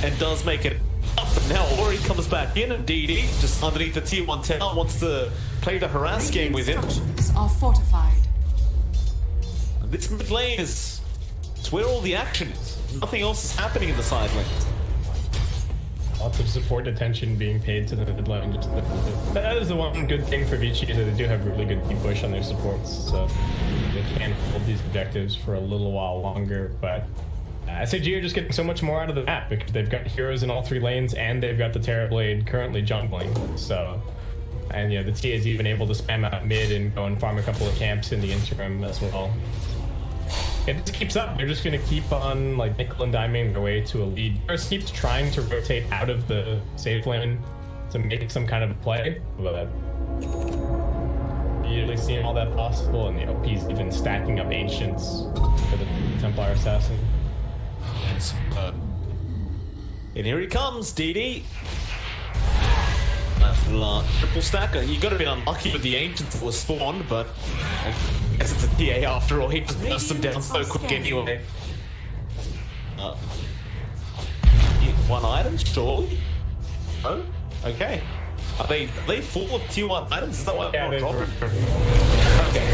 and does make it up. But now Ori comes back in, and DD just underneath the T1 tower wants to play the harass game with him. Are fortified. This mid lane is where all the action is. Nothing else is happening in the side lanes. Lots of support attention being paid to the mid lane. That is the one good thing for Vici, is that they do have really good deep push on their supports, so they can hold these objectives for a little while longer. But SAG are just getting so much more out of the map because they've got heroes in all three lanes and they've got the Terrorblade currently jungling. So, and the TA is even able to spam out mid and go and farm a couple of camps in the interim as well. It just keeps up. They're just going to keep on like nickel and diming their way to a lead. First keeps trying to rotate out of the safe lane to make some kind of a play, but usually seeing all that possible, and the OP's even stacking up Ancients for the Templar Assassin. And here he comes, DD. Nice little triple stacker. You got to be unlucky with the Ancients that was spawned, but I guess it's a TA after all. He just burst them down so quick anyway. One item, surely? Oh, okay. Are they full of T1 items? Is that why they're dropping? Okay.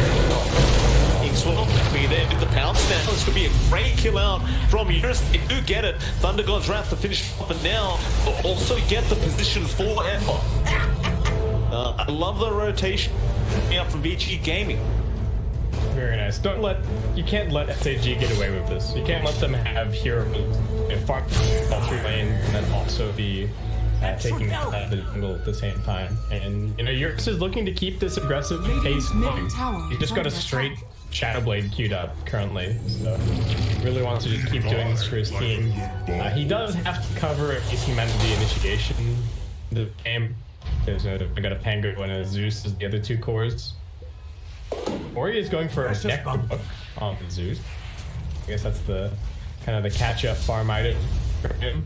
Inkswell be there with the pounce now. This could be a great kill out from Eurus. They do get it. Thunder God's Wrath to finish off, and now they'll also get the position forever. I love the rotation coming up from Vici Gaming. Very nice. You can't let SAG get away with this. You can't let them have heroes farm all three lanes and then also be taking out of the jungle at the same time. And Eurus is looking to keep this aggressive pace going. He's just got a straight Shadowblade queued up currently, so he really wants to just keep doing this for his team. He does have to cover a decent amount of the initiation of the game. There's I got a Pango and a Zeus as the other two cores. Ori is going for a neck book on the Zeus. I guess that's the kind of the catch-up farm item for him.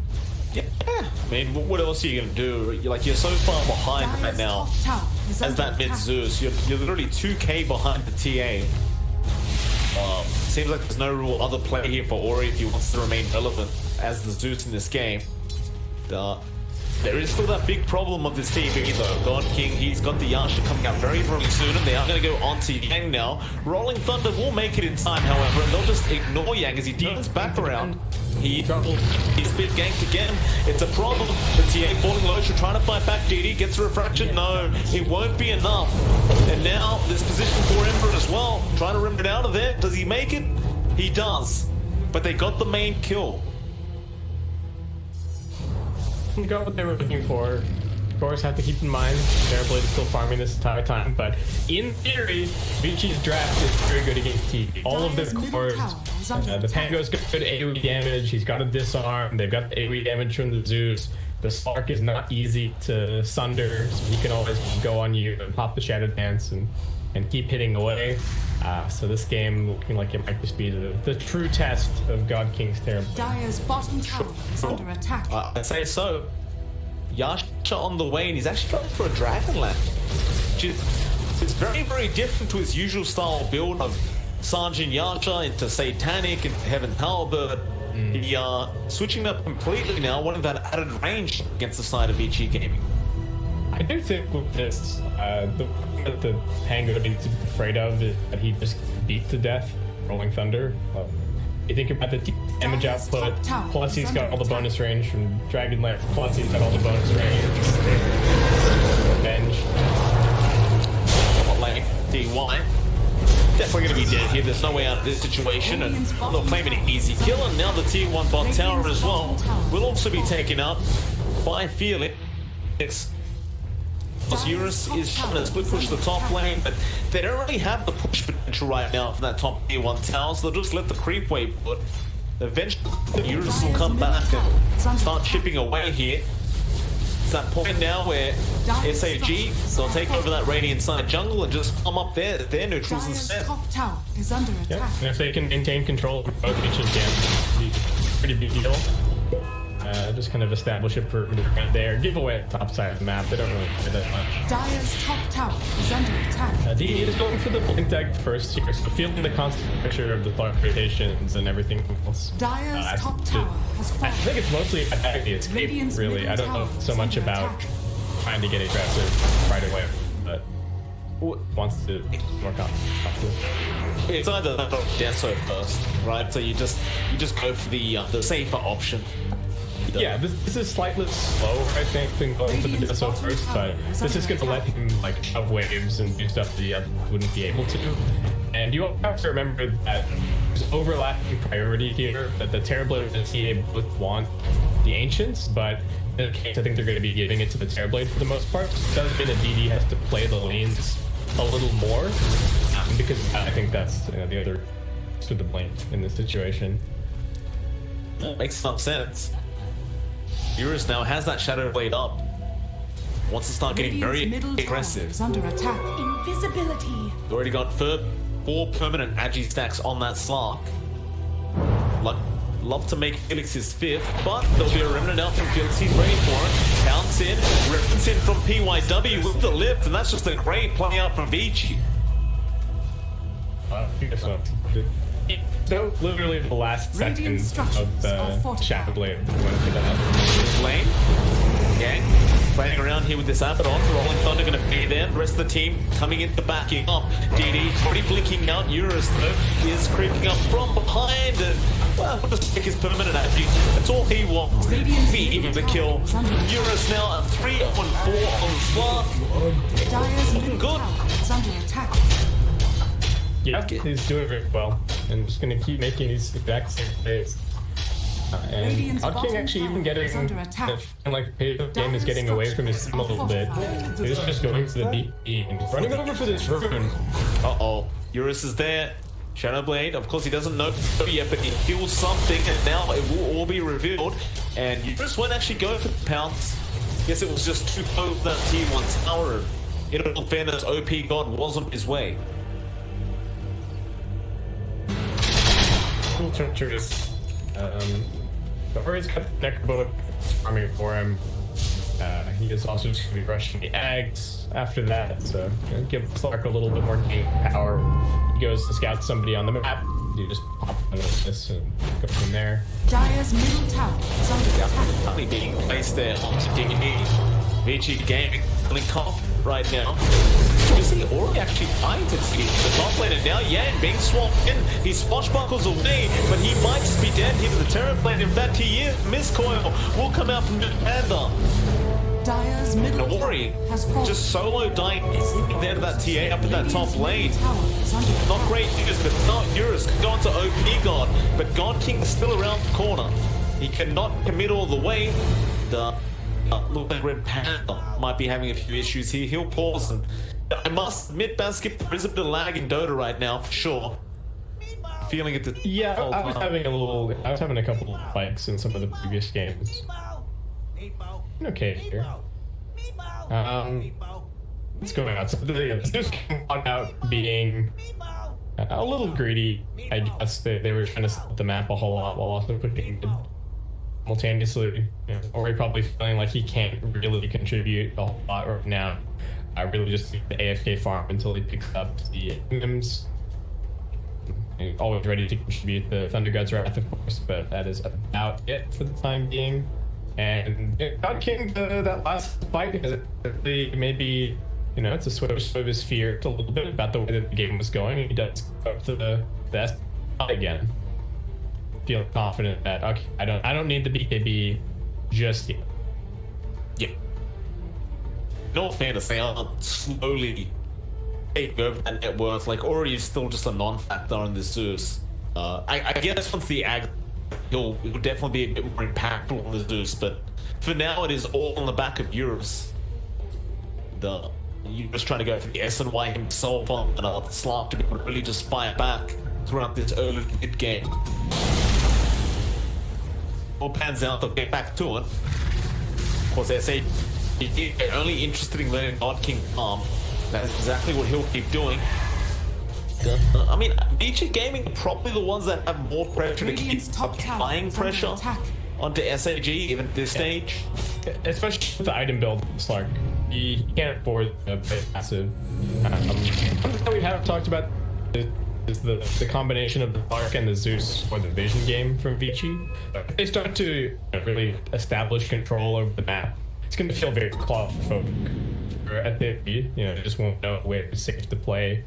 Yeah, I mean, what else are you gonna do? You're so far behind right now as that mid Zeus. You're literally 2k behind the TA. Seems like there's no real other play here for Ori if he wants to remain relevant as the Zeus in this game. There is still that big problem of this TV though. God King, he's got the Yasha coming out very, very soon, and they are going to go onto Yang now. Rolling Thunder will make it in time, however, and they'll just ignore Yang as he turns back around. He's been ganked again. It's a problem. The TA falling low, she's trying to fight back. DD gets a refraction. No, it won't be enough. And now this position for Emperor as well. Trying to rim it out of there. Does he make it? He does. But they got the main kill. Got what they were looking for. Of course, have to keep in mind Terrorblade is still farming this entire time, but in theory, Vici's draft is very good against TP. All of the cores is under The attack. Pango's got good AoE damage. He's got a disarm. They've got the AoE damage from the Zeus. The Spark is not easy to sunder, so he can always go on you and pop the Shadow Dance and keep hitting away. So this game looking like it might just be the true test of God King's terrible. Dire's bottom tower is under attack. I'd say so. Yasha on the way, and he's actually going for a Dragonland. It's very, very different to his usual style build of Sergeant Yasha into Satanic and Heaven Halberd. He switching up completely now, wanting that added range against the side of VG Gaming. I do think with this, the thing that the Pango needs to be afraid of is that he just beat to death Rolling Thunder. You think about the damage output, plus he's got all the bonus range from Dragonlance, plus he's got all the bonus range. Revenge. Like DY. Definitely going to be dead here. There's no way out of this situation, and they'll claim an easy kill. And now the tier 1 bot tower as well will also be taken up by Felix. Eurus is trying to split push the top lane, but they don't really have the push potential right now for that top tier 1 tower, so they'll just let the creep wave put. Eventually, Eurus will come back and start chipping away here. It's that point now where SAG, they'll take over that Radiant side jungle and just plumb up their neutrals instead. Top tower is under attack. Yeah, and if they can maintain control of both ancient camps, it'd be a pretty big deal. Just kind of establish it for there. Give away the top side of the map. They don't really care that much. Dire's top tower is under attack. DD is going for the blink tag first here, so feeling the constant pressure of the thought rotations and everything else. Dire's top tower has I fallen. think it's mostly attacking the escape, Radiant's really. middle I don't know tower so is much under about attack. trying to get aggressive right away, but wants to work on it. It's either that or Deso first, right? So you just go for the safer option. Yeah, this is slightly slow, I think, than going for the Deso first, but this is going to let him like shove waves and do stuff that he wouldn't be able to. And you have to remember that there's overlapping priority here, that the Terrorblade and the TA both want the Ancients, but in the case I think they're going to be giving it to the Terrorblade for the most part. It does mean that DD has to play the lanes a little more, because I think that's the other to the blame in this situation. That makes some sense. Eurus now has that Shadow Blade up. Wants to start getting very aggressive. Is under attack. Invisibility. Already got 4 permanent Agi stacks on that Slark. Love to make Felix his 5th, but there'll be a remnant out from Felix. He's ready for it. Counts in, rips in from PYW with the lift, and that's just a great play out from Vici. So literally the last second of the Shadow Blade. Lane, gang, playing around here with this Abaddon. Rolling Thunder going to be there. The rest of the team coming into backing up. DD already blinking out. Eurus though is creeping up from behind, and well, we'll just take his permanent energy. That's all he wants. Be even the kill. Eurus now a 3-on-4 on Slark. Dire's Looking middle good. tower is under attack. Yeah, he's doing very well, and just gonna keep making these exact same plays. And God King actually even getting like the game is getting away from his team a little bit. He's just going for the DP and running over for this rune. Uh-oh. Eurus is there. Shadowblade, of course he doesn't know yet, but he feels something, and now it will all be revealed. And Eurus won't actually go for the pounce. Guess it was just too close to that tier 1 tower. In all fairness, OP God was on his way. Treacherous. But where he's got the Necrobook farming for him, he is also just going to be rushing the eggs after that, so give Slark a little bit more game power. He goes to scout somebody on the map. You just pop into this and go from there. Dire's middle tower is under attack. Honey being placed there onto DD. VG Gaming feeling confident right now. You see Ori actually finds it. The top laner now, yeah, being swamped in. He swashbuckles away, but he might just be dead here to the Terrorblade. In fact, he is. Mistcoil will come out from the Panda. Dire's middle tower Ori has fallen. just solo dying there to that TA up at that top lane. Not great news, but not Eurus can go on to OP God, but God King is still around the corner. He cannot commit all the way. The look like Red Panther might be having a few issues here. He'll pause, and I must admit, Baskip, there is a bit of lag in Dota right now, for sure. feeling it. Yeah, I was having a couple of spikes in some of the previous games. Okay, here. What's going on? So this came out being a little greedy. I guess they were trying to split the map a whole lot while also pushing mid simultaneously. Or probably feeling like he can't really contribute a whole lot right now. I really just need the AFK farm until he picks up the items. Always ready to contribute the Thunder God's Wrath, of course, but that is about it for the time being. And God King, that last fight, maybe, it's a switch of his fear a little bit about the way that the game was going. He does go up to the best again. Feel confident that, okay, I don't need the BKB just yet. Yeah. No fair to say, I'll slowly take over that net worth. Like, Ori is still just a non-factor in the Zeus. I guess once the Ag, he'll definitely be a bit more impactful on the Zeus, but for now it is all on the back of Eurus. Eurus trying to go for the SNY himself on the Slark to be able to really just fire back throughout this early mid game. All pans out, they'll get back to it. Of course, SAG only interested in learning God King Arm. That's exactly what he'll keep doing. I mean, VG Gaming are probably the ones that have more pressure to keep applying pressure onto SAG even at this stage. Especially with the item build, Slark. He can't afford a bit massive. Something that we haven't talked about is the combination of the Slark and the Zeus or the Vision game from Vici. They start to really establish control over the map. It's going to feel very claustrophobic. At the they just won't know where it's safe to play.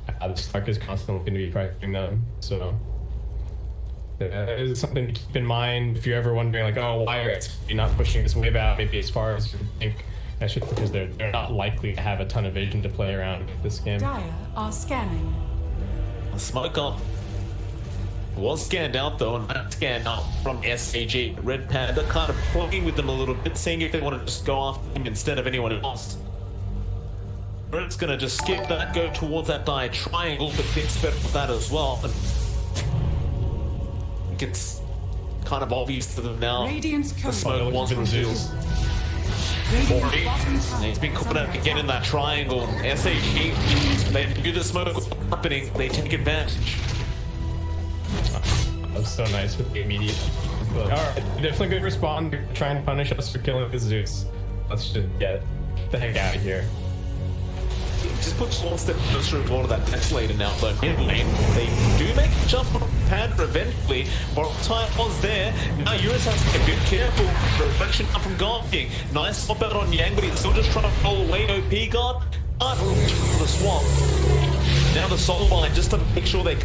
The Slark is constantly going to be pressing them, so it's something to keep in mind if you're ever wondering, like, oh, why are you not pushing this wave out maybe as far as you think? That's just because they're not likely to have a ton of vision to play around with this game. Dire are scanning. The smoker was scanned out though, and that scanned out from SAG. Red Panda kind of playing with them a little bit, seeing if they want to just go after him instead of anyone else. Red's gonna just skip that, go towards that Dire triangle, but thinks better with that as well. And it's kind of obvious to them now. The smoke wasn't revealed. He's been caught out again in that triangle. SAG, they do the smoke happening, they take advantage. That was so nice with the immediate. Alright, definitely good respond. Try and punish us for killing the Zeus. Let's just get the heck out of here. Just puts one step closer to all of that Tesla now, though. In lane, they do make a jump from Panda eventually. Borrow time was there. Now Eurus has to get a bit careful. Reflection up from God King. Nice swap out on Yang, but he's still just trying to roll away. OP guard. For the swap. Now the soul bind just to make sure they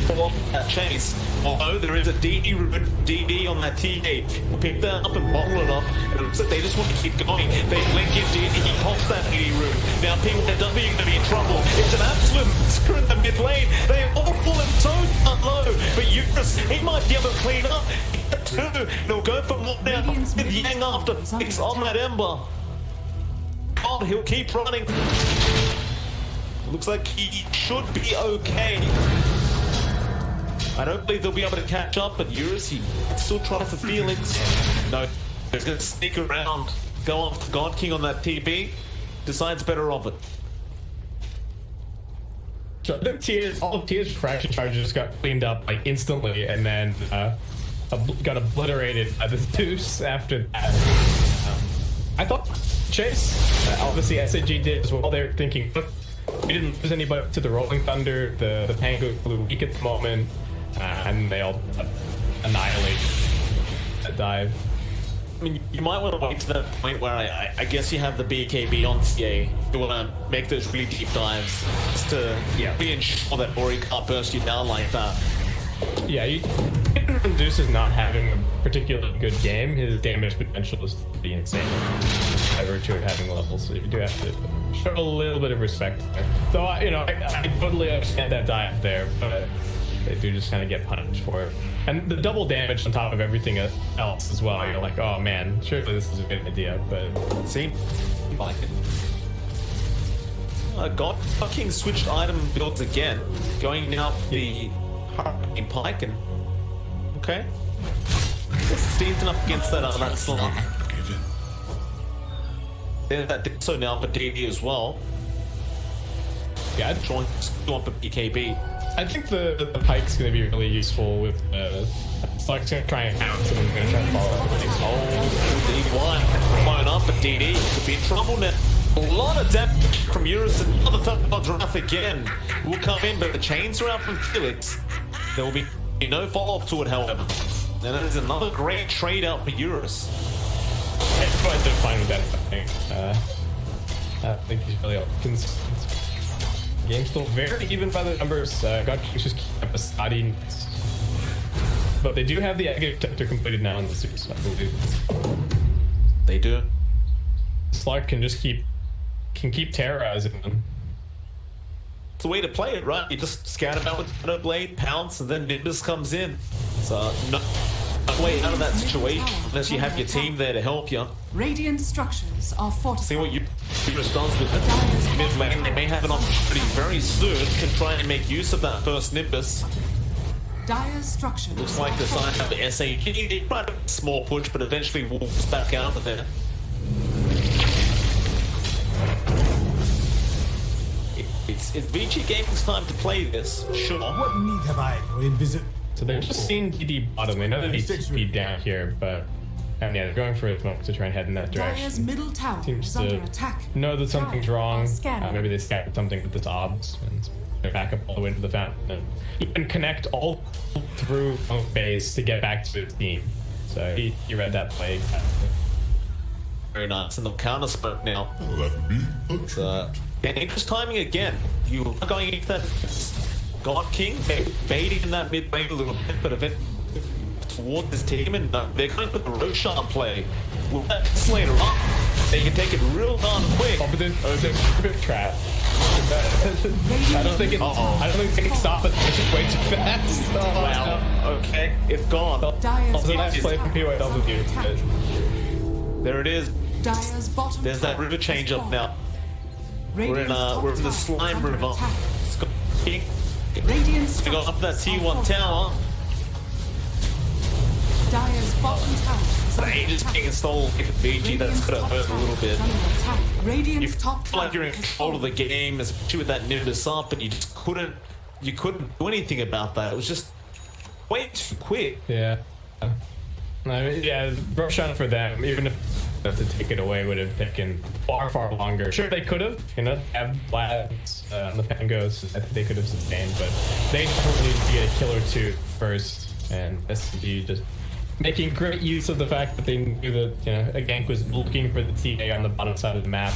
pull off that chase. Although there is a DD on that TA. Pick that up and bottle it up. And it looks like they just want to keep going. They blink in DD, he pops that DD room. Now people at W are going to be in trouble. It's an absolute screw in the mid lane. They all pull him so low. But Eurus, he might be able to clean up. Two. They'll go for more now. With Yang after fix on that Ember. God, he'll keep running. Looks like he should be okay. I don't believe they'll be able to catch up, but Eurus, he still trying for feelings. No, he's going to sneak around, go after God King on that TP, decides better of it. So the all of Tia's fraction charges got cleaned up like instantly, and then got obliterated by the Zeus after that. I thought Chase, obviously SAG did as well. They're thinking, look, we didn't lose anybody to the Rolling Thunder, the Pango blew weak at the moment, and they all annihilate that dive. I mean, you might want to wait to that point where I guess you have the BKB on CA. You want to make those really deep dives just to really ensure that Ori can't burst you down like that. Yeah, Zeus is not having a particularly good game. His damage potential is pretty insane by virtue of having levels, so you do have to show a little bit of respect there. Though, I totally understand that dive there, but they do just kind of get punished for it. And the double damage on top of everything else as well, you're like, oh man, surely this is a good idea, but... See? Like it. God fucking switched item builds again. Going now for the in Pike and okay. Steam's up against that slot. There's that so now for DD as well. Yeah, Trying to up a BKB. I think the Pike's going to be really useful with Slark's going to try and pounce and then going to try and follow up. D1 blown up at DD. Could be in trouble now. A lot of depth from Eurus and another third draft again will come in, but the chains are out from Felix. There will be no follow-up to it, however. And that is another great trade out for Eurus. I'm quite fine with that, I think he's really consistent. Game's still very even by the numbers. God just keep up a steady. But they do have the Agate Detector completed now in the series, I believe. They do. Slark can just keep terrorizing them. It's the way to play it, right? You just scout about with Shadow Blade, pounce, and then Nimbus comes in. So no way out of that situation unless you have your team there to help you. Radiant structures are fortified. See what Eurus does with it. Mid lane, they may have an opportunity very soon to try and make use of that first Nimbus. Dire's structures. Looks like the sign of the SAG. They tried a small push, but eventually Wolves back out of there. It's VG Gaming's time to play this, sure. What need have I to visit? So they're just seeing DD bottom. They know they need to be down here, but yeah, they're going for it to try and head in that direction. Dire's middle tower Seems is to under attack. know that something's wrong. Scanning. Maybe they scattered something with this obs and they're back up all the way to the fountain. And he can connect all through base to get back to his team. So he read that play. Very nice. And the counter spoke now. Let me Dangerous timing again. You are going into that God King, baiting in that mid lane a little bit, but eventually toward this team, and they're going to put the RuHub play. With that Slater up, they can take it real darn quick. Oh, but there's a bit trap. I don't think they can stop it. It's just way too fast. Oh, wow. Okay, it's gone. Also, nice play from PYW. There it is. Dire's bottom There's that tower river change is up now. We're in Radiant's the top slime tower is river. under attack. It's got Radiant's to go up that structures T1 are tower. Dire's bottom tower is The under Aegis attack. being installed like a BG, that's gonna hurt a little bit. You Radiant's top feel like tower you're in is control of the game, especially with that Nimbus up, but you just couldn't do anything about that. It was just way too quick. Yeah. Yeah, Roshan for them, even if to take it away would have taken far longer. Sure, they could have, have Blads on the Pangos. I think they could have sustained, but they definitely need to get a kill or two first. And SAG just making great use of the fact that they knew that a gank was looking for the TA on the bottom side of the map.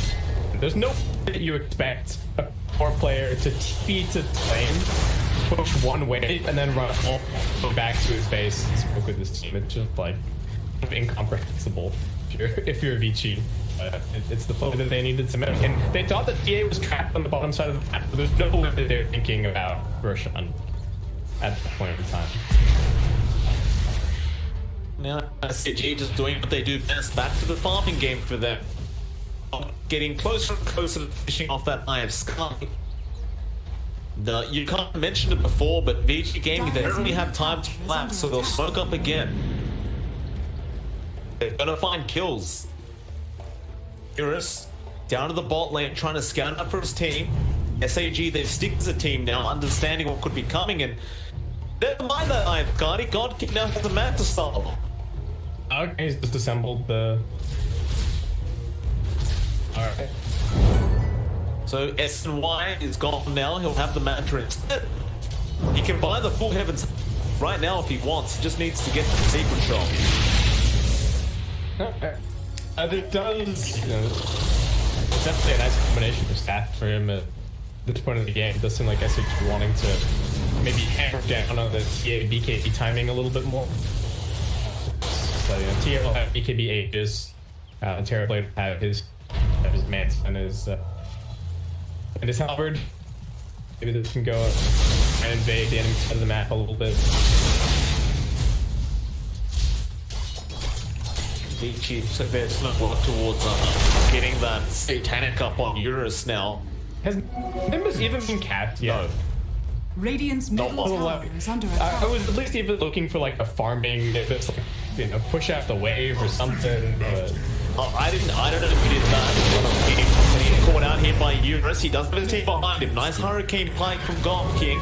There's no way that you expect a core player to TP to lane, push one way, and then run all go back to his base and smoke with his team. It's just like incomprehensible if you're a VG. It's the play that they needed to make. And they thought that TA was trapped on the bottom side of the map, but there's no way that they're thinking about Roshan at that point in time. Now SAG just doing what they do best, back to the farming game for them. Getting closer and closer to finishing off that Eye of Sky. You can't mention it before, but VG Gaming, they don't really have time to relax, so they'll smoke up again. They're gonna find kills. Eurus down to the bot lane, trying to scout up for his team. SAG, they've stick as a team now, understanding what could be coming, and never mind that Eye of Sky. God now has a man to solve. Okay, he's just assembled the... Alright. So S and Y is gone now. He'll have the mantra instead. He can buy the full heavens right now if he wants. He just needs to get to the secret shop. It does, it's definitely a nice combination of stats for him at this point of the game. It does seem like SAG wanting to maybe hammer down on the TA BKB timing a little bit more. So TA will have BKB Aegis, Terrorblade will have his Mance and his halberd. Maybe this can go and invade the enemy side of the map a little bit. VG, so there's no work towards getting that satanic up on Eurus now. Has Nimbus even been capped yet? No. Radiant's Not middle one tower left. is under attack. I was at least even looking for like a farming, that's like, you know, push out the wave or something. But I don't know if he did that. He's caught out here by Eurus. He does have a team behind him. Nice hurricane pike from Golf King.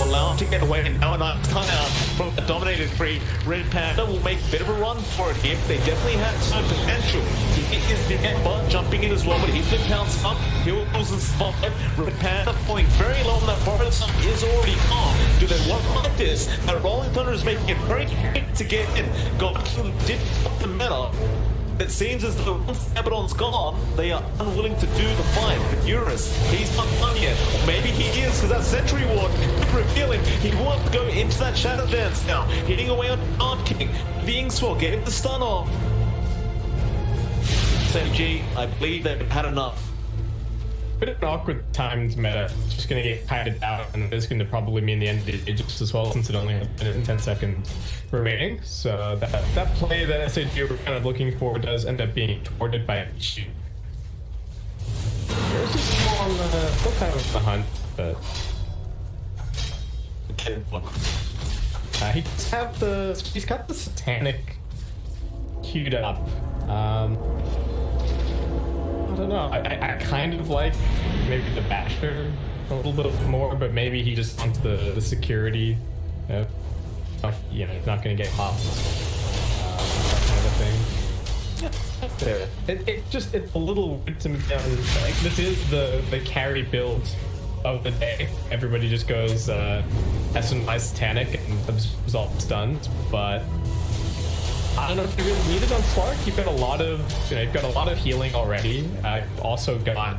Allow him to get away, and now a nice timeout from the dominated free. Red Panda will make a bit of a run for it here. They definitely have some potential. He is the Ember jumping in as well, but he's been pounced up. He'll lose the spot. Red Panda falling very low on that forward side is already on. Do they want like this? The Rolling Thunder is making it very quick to get in. God King did put the meta. It seems as though once Abaddon's gone, they are unwilling to do the fight. But Eurus, he's not done yet. Or maybe he is, because that Sentry Ward could reveal him. He wants to go into that Shadow Dance now. Hitting away on God King. Being Swell, getting the stun off. SAG, I believe they've had enough. bit of an awkward timed meta. It's just going to get kited out, and it's going to probably mean the end of the Aegis as well, since it only has a minute and 10 seconds remaining. So that play that SAG were kind of looking for does end up being thwarted by a shoot. There's just still on the, still kind of on the hunt, but he's got the Satanic queued up. I don't know. I kind of like maybe the Basher a little bit more, but maybe he just wants the security. You know, he's not going to get popped. That kind of a thing. It's a little weird to me. Like, this is the carry build of the day. Everybody just goes S&Y Satanic and absorbs all stuns, but I don't know if you really need it on Slark. You've got a lot of, you've got a lot of healing already. I've also got,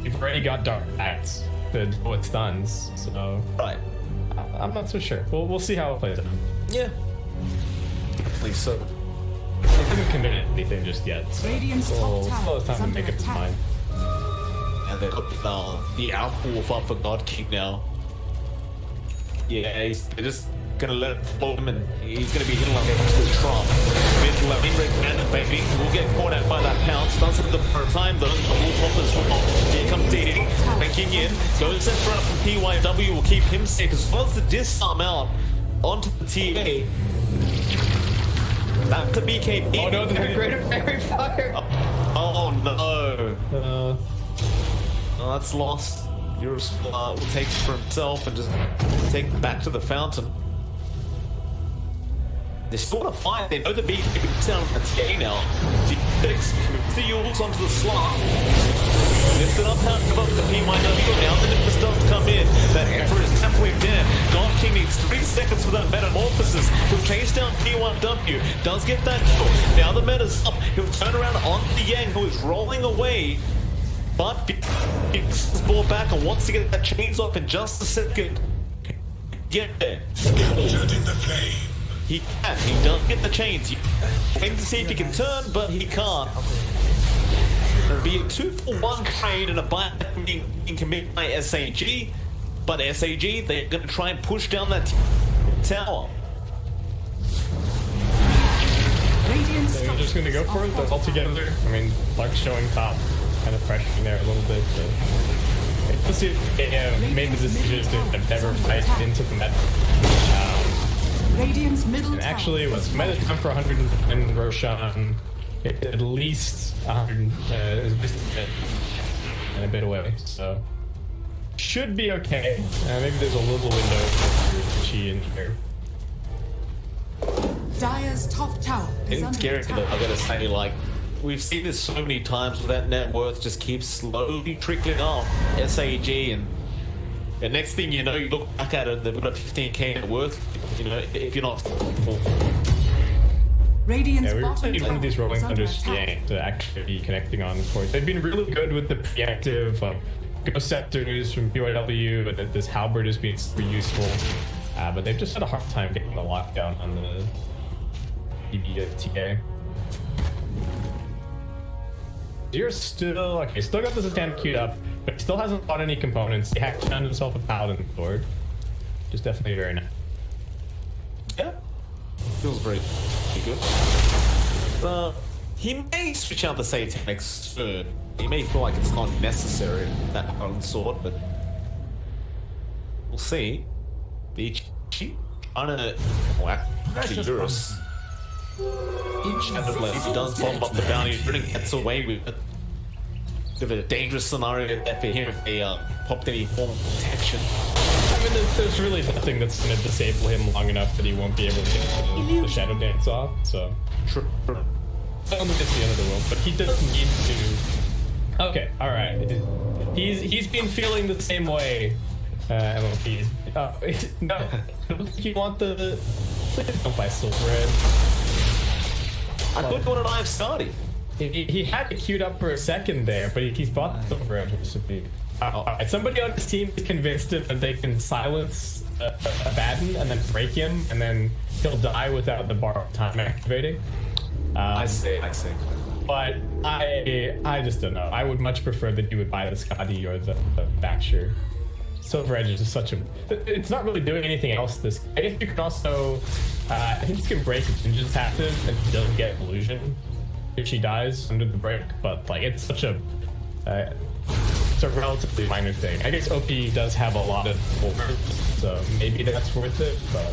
you've already got Dark Acts to deal with stuns, so right. I'm not so sure. We'll see how it plays out. Yeah. Definitely so. I haven't committed anything just yet, so still has time to make up his mind. And they've got the Outwolf up for God King now. Yeah, they're just gonna let it float him, and he's gonna be hitting like a trump. Mid-lane red man, baby. We'll get caught out by that pounce. Does it the first time though. The whole top as well. Here comes DD, banking in. Goes in front from PYW. Will keep him safe as well as the disarm out onto the TA. Back to BKB. Oh no, they're greater fairy fire. Oh no. Oh, that's lost. Eurus will take it for himself and just take it back to the fountain. They're still gonna fight. They know the BKB down on the TA now. The Yules onto the slot. Lift it up, above the PYW. Now the Nimbus does come in. That Emperor is definitely dead. God King needs 3 seconds for that Metamorphosis. He'll chase down P1W. Does get that kill. Now the meta's up. He'll turn around on the Yang, who is rolling away. But he's ball back and wants to get that chains off in just a second. Get there. Captured in the flame. He can. He does get the chains. He aims to see if he can turn, but he can't. There'll be a 2-for-1 trade and a buy being committed by SAG. But SAG, they're going to try and push down that tower. So you're just going to go for it? That's all together? I mean, Lark's showing top. Kind of pressuring there a little bit, but let's see if they made the decision to never fight into the meta. And actually, it was meta time for 110 Roshan. At least 100 and a bit away, so should be okay. Maybe there's a little window for Chi in here. Dire's top tower is It's scary, I gotta say, like, we've seen this so many times where that net worth just keeps slowly trickling off SAG, and the next thing you know, you look back at it, they've got a 15k net worth, if you're not... Radiant's we really need one of these Rolling Thunder Thunders to actually be connecting on the court. They've been really good with the preactive Ghost Scepters from BYW, but this Halberd has been super useful. But they've just had a hard time getting the lockdown on the BBTA. You're still okay. Still got the Satanic queued up, but he still hasn't bought any components. He hacked down himself a Paladin sword, which is definitely very nice. Yeah, feels very good. He may switch out the Satanic soon. He may feel like it's not necessary, that own sword, but we'll see. Vici trying to whack Eurus. He does bomb up the bounty, really gets away with it. Bit of a dangerous scenario there for him if they popped any form of protection. I mean, there's really nothing that's going to disable him long enough that he won't be able to get the Shadow Dance off, so... True. I don't think it's the end of the world, but he does need to... Okay, alright. He's been feeling the same way, MLP. No, you want the... Please don't buy Silver Red. I thought what an I have started. He had it queued up for a second there, but he's bought the Silver Red, which would be... Alright, somebody on his team is convinced him that they can silence a Baden and then break him, and then he'll die without the borrowed time activating. I see. But I just don't know. I would much prefer that you would buy the Skadi or the Baxter. Silver Edge is just such a... It's not really doing anything else. I guess you can also... I think you can break if Ninja's active and he doesn't get illusion if she dies under the break, but like it's such a... it's a relatively minor thing. I guess OP does have a lot of overs, so maybe that's worth it, but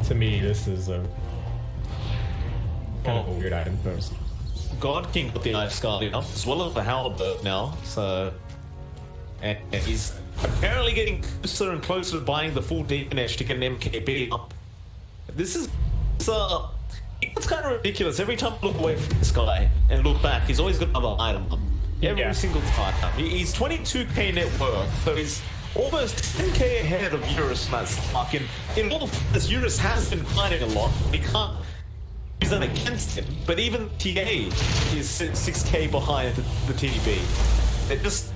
to me this is a kind of a weird item first. God King got the Ice Guardian up, as well as the Halberd now, so... And he's apparently getting closer and closer to buying the full Demon Edge to get an MKB up. This is... it's kind of ridiculous. Every time I look away from this guy and look back, he's always got another item up. Every single time. He's 22k net worth, so he's almost 10k ahead of Eurus in that stock. And in all of this, Eurus has been fighting a lot. We can't use that against him, but even TA is 6k behind the TB. They're just...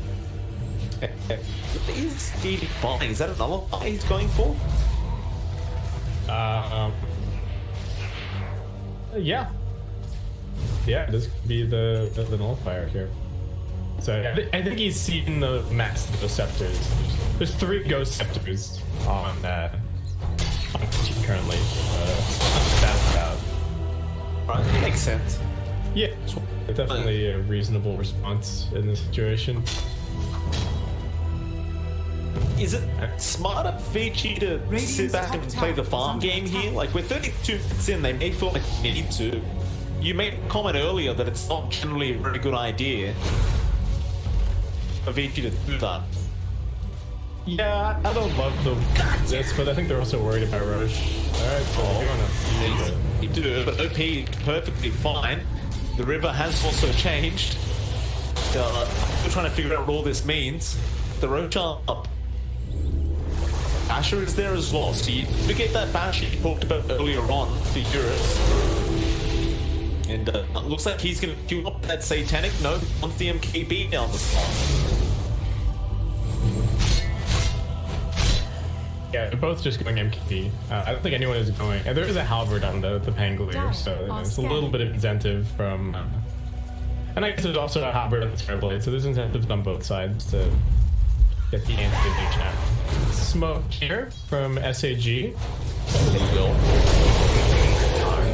Is Stevie buying? Is that another buy he's going for? Yeah. Yeah, this could be the nullifier here. So I think he's seen the max of the scepters. There's 3 ghost scepters on the team currently. That's about. Right, that makes sense. Yeah, definitely a reasonable response in this situation. Is it smart of Vici to sit back and play the farm game here? Like, we're 32 minutes in, they may feel like they need to. You made a comment earlier that it's not generally a very good idea for Vici to do that. Yeah, I don't love this, but I think they're also worried about Roche. Alright, so you do, but OP perfectly fine. The river has also changed. We're trying to figure out what all this means. The Roche are up. Basher is there as well, so you forget that Basher you talked about earlier on for Eurus. And looks like he's going to queue up that Satanic. No, wants the MKB down the slot. Yeah, they're both just going MKB. I don't think anyone is going... there is a halberd on the Pangolier, so it's a little bit of incentive from... and I guess there's also a halberd on the Skyblade, so there's incentives on both sides to get the anti-damage now. Smoke here from SAG. They will.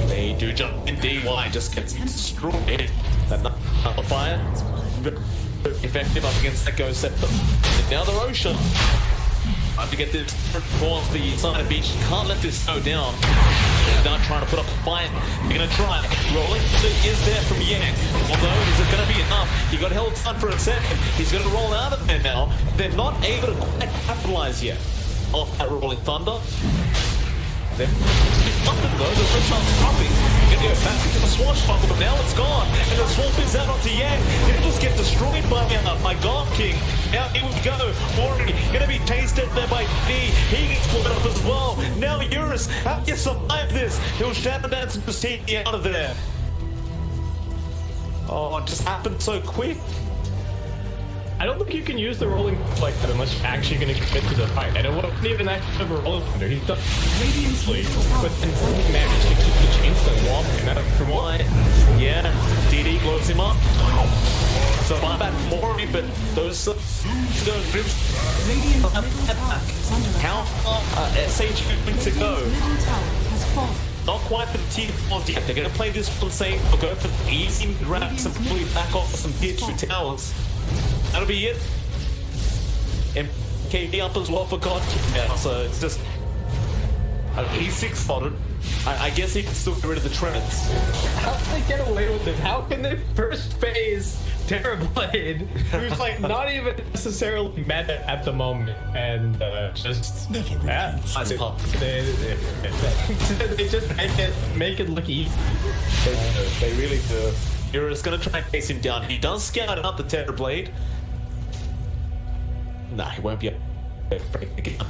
They do jump in. DY just gets destroyed. That nullifier effective up against that Ghost Scepter. And now the Ocean. Trying to get this towards the side of beach. Can't let this go down. They're not trying to put up a fight. They're going to try. Rolling is there from Yang. Although, is it going to be enough? He got held on for a second. He's going to roll out of there now. They're not able to quite capitalize yet off that Rolling Thunder. They're though, the first chance dropping. Gonna go back into the swashbuckle, but now it's gone. And the swamp is out onto Yang. He'll just get destroyed by God King. Now here we go. Ori gonna be tasted there by D. He gets caught up as well. Now Eurus, how do you survive this? He'll shadow dance and just take you out of there. Oh, it just happened so quick. I don't think you can use the rolling like that unless you're actually going to commit to the fight. And it won't even actually have a rolling thunder. He's done previously, but he managed to keep the chainstone walking. That from what? Yeah, DD blows him up. So my bad for me, but those grips. How SAG going to go? Not quite for the tier 4s yet. They're going to play this one safe. They'll go for the easy racks and probably back off some tier 2 towers. That'll be it. MKB up as well for God. Yeah, so it's just... he's 6 spotted. I guess he can still get rid of the treads. How do they get away with it? How can they first phase Terrorblade, who's like not even necessarily meta at the moment, and just they just make it look easy. They really do. Eurus gonna try and chase him down. He does scout out the Terrorblade. Nah, he won't be able to break again.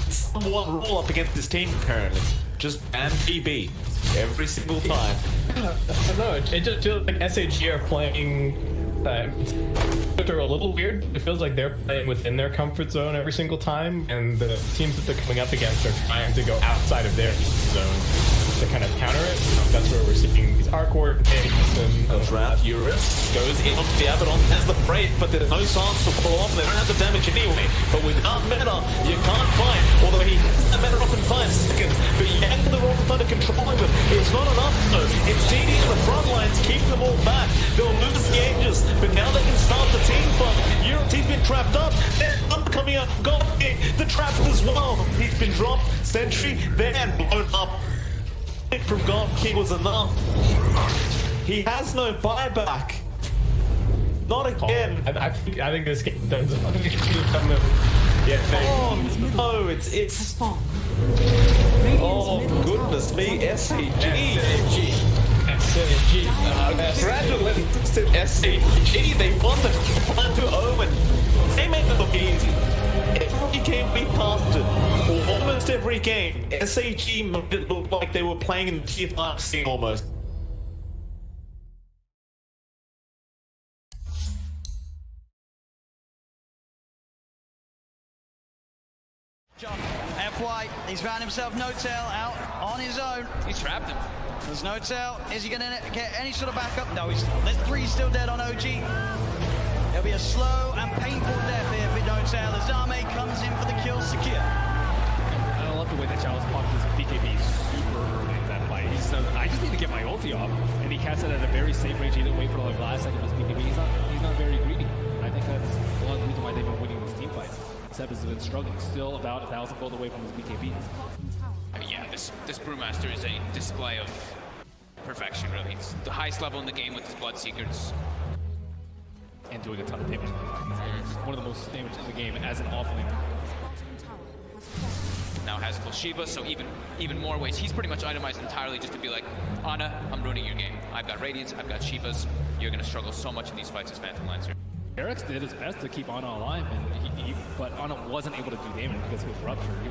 It's one roll up against this team currently. Just ban PB every single time. I don't know, it just feels like SAG are playing they're a little weird. It feels like they're playing within their comfort zone every single time, and the teams that they're coming up against are trying to go outside of their zone to kind of counter it. That's where we're seeing these arc ward things and draft. Eurus goes in on the Abaddon, has the break, but there's no chance to pull off. They don't have the damage anyway. But without meta, you can't fight. Although he has the meta up in 5 seconds, but Yang and the Roll under control of him. It's not enough though. It's GD on the front lines, keep them all back. They'll lose the Aegis, but now they can start the team fight. Eurus been trapped up. There's one coming out. God King, the trapped as well. He's been dropped. Sentry there and blown up. From God King was enough. He has no buyback. Not again. I think this game does. Oh no, it's. Oh goodness me, SAG. SAG. They won the 1-0 and they make it look easy. Every game we passed it, or almost every game, SAG made it look like they were playing in the tier 5 scene almost. FY, he's found himself No-Tail out on his own. He's trapped him. There's No-Tail. Is he going to get any sort of backup? No, there's 3 still dead on OG. It'll be a slow and painful death here for No-Tail as Zame comes in for the kill secure. I love the way that Chalice popped his BKB super early in that fight. He said, I just need to get my ulti off. And he cast it at a very safe range. He didn't wait for the last second of his BKB. He's not very greedy. And I think that's a lot of the reason why they've been winning these team fights. Seb has been struggling, still about 1,000 gold away from his BKB. Yeah, this Brewmaster is a display of perfection, really. It's the highest level in the game with his Bloodseekers. And doing a ton of damage. One of the most damage in the game as an offlaner. Now has full Shiva, so even more ways. He's pretty much itemized entirely just to be like, Ana, I'm ruining your game. I've got Radiance, I've got Shivas. You're gonna struggle so much in these fights as Phantom Lancer. Eric's did his best to keep Ana alive, and but Ana wasn't able to do damage because he was ruptured. He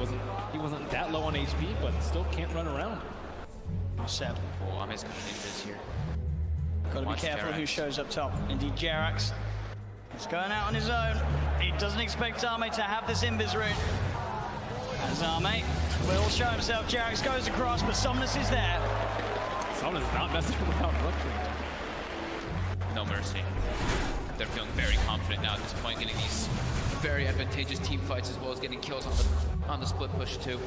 wasn't that low on HP, but still can't run around. Seb. Oh, I'm his ninjas here. Got to be careful who shows up top. Indeed, Jerax. He's going out on his own. He doesn't expect Zame to have this invis route. And Zame will show himself. Jerax goes across, but Somnus is there. Somnus is not messing without rupturing. No mercy. They're feeling very confident now at this point, getting these very advantageous team fights as well as getting kills on the split push too.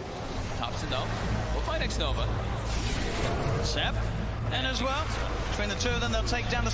Thompson though, we'll find X-Nova. Seb, and as well, between the two of them, they'll take down the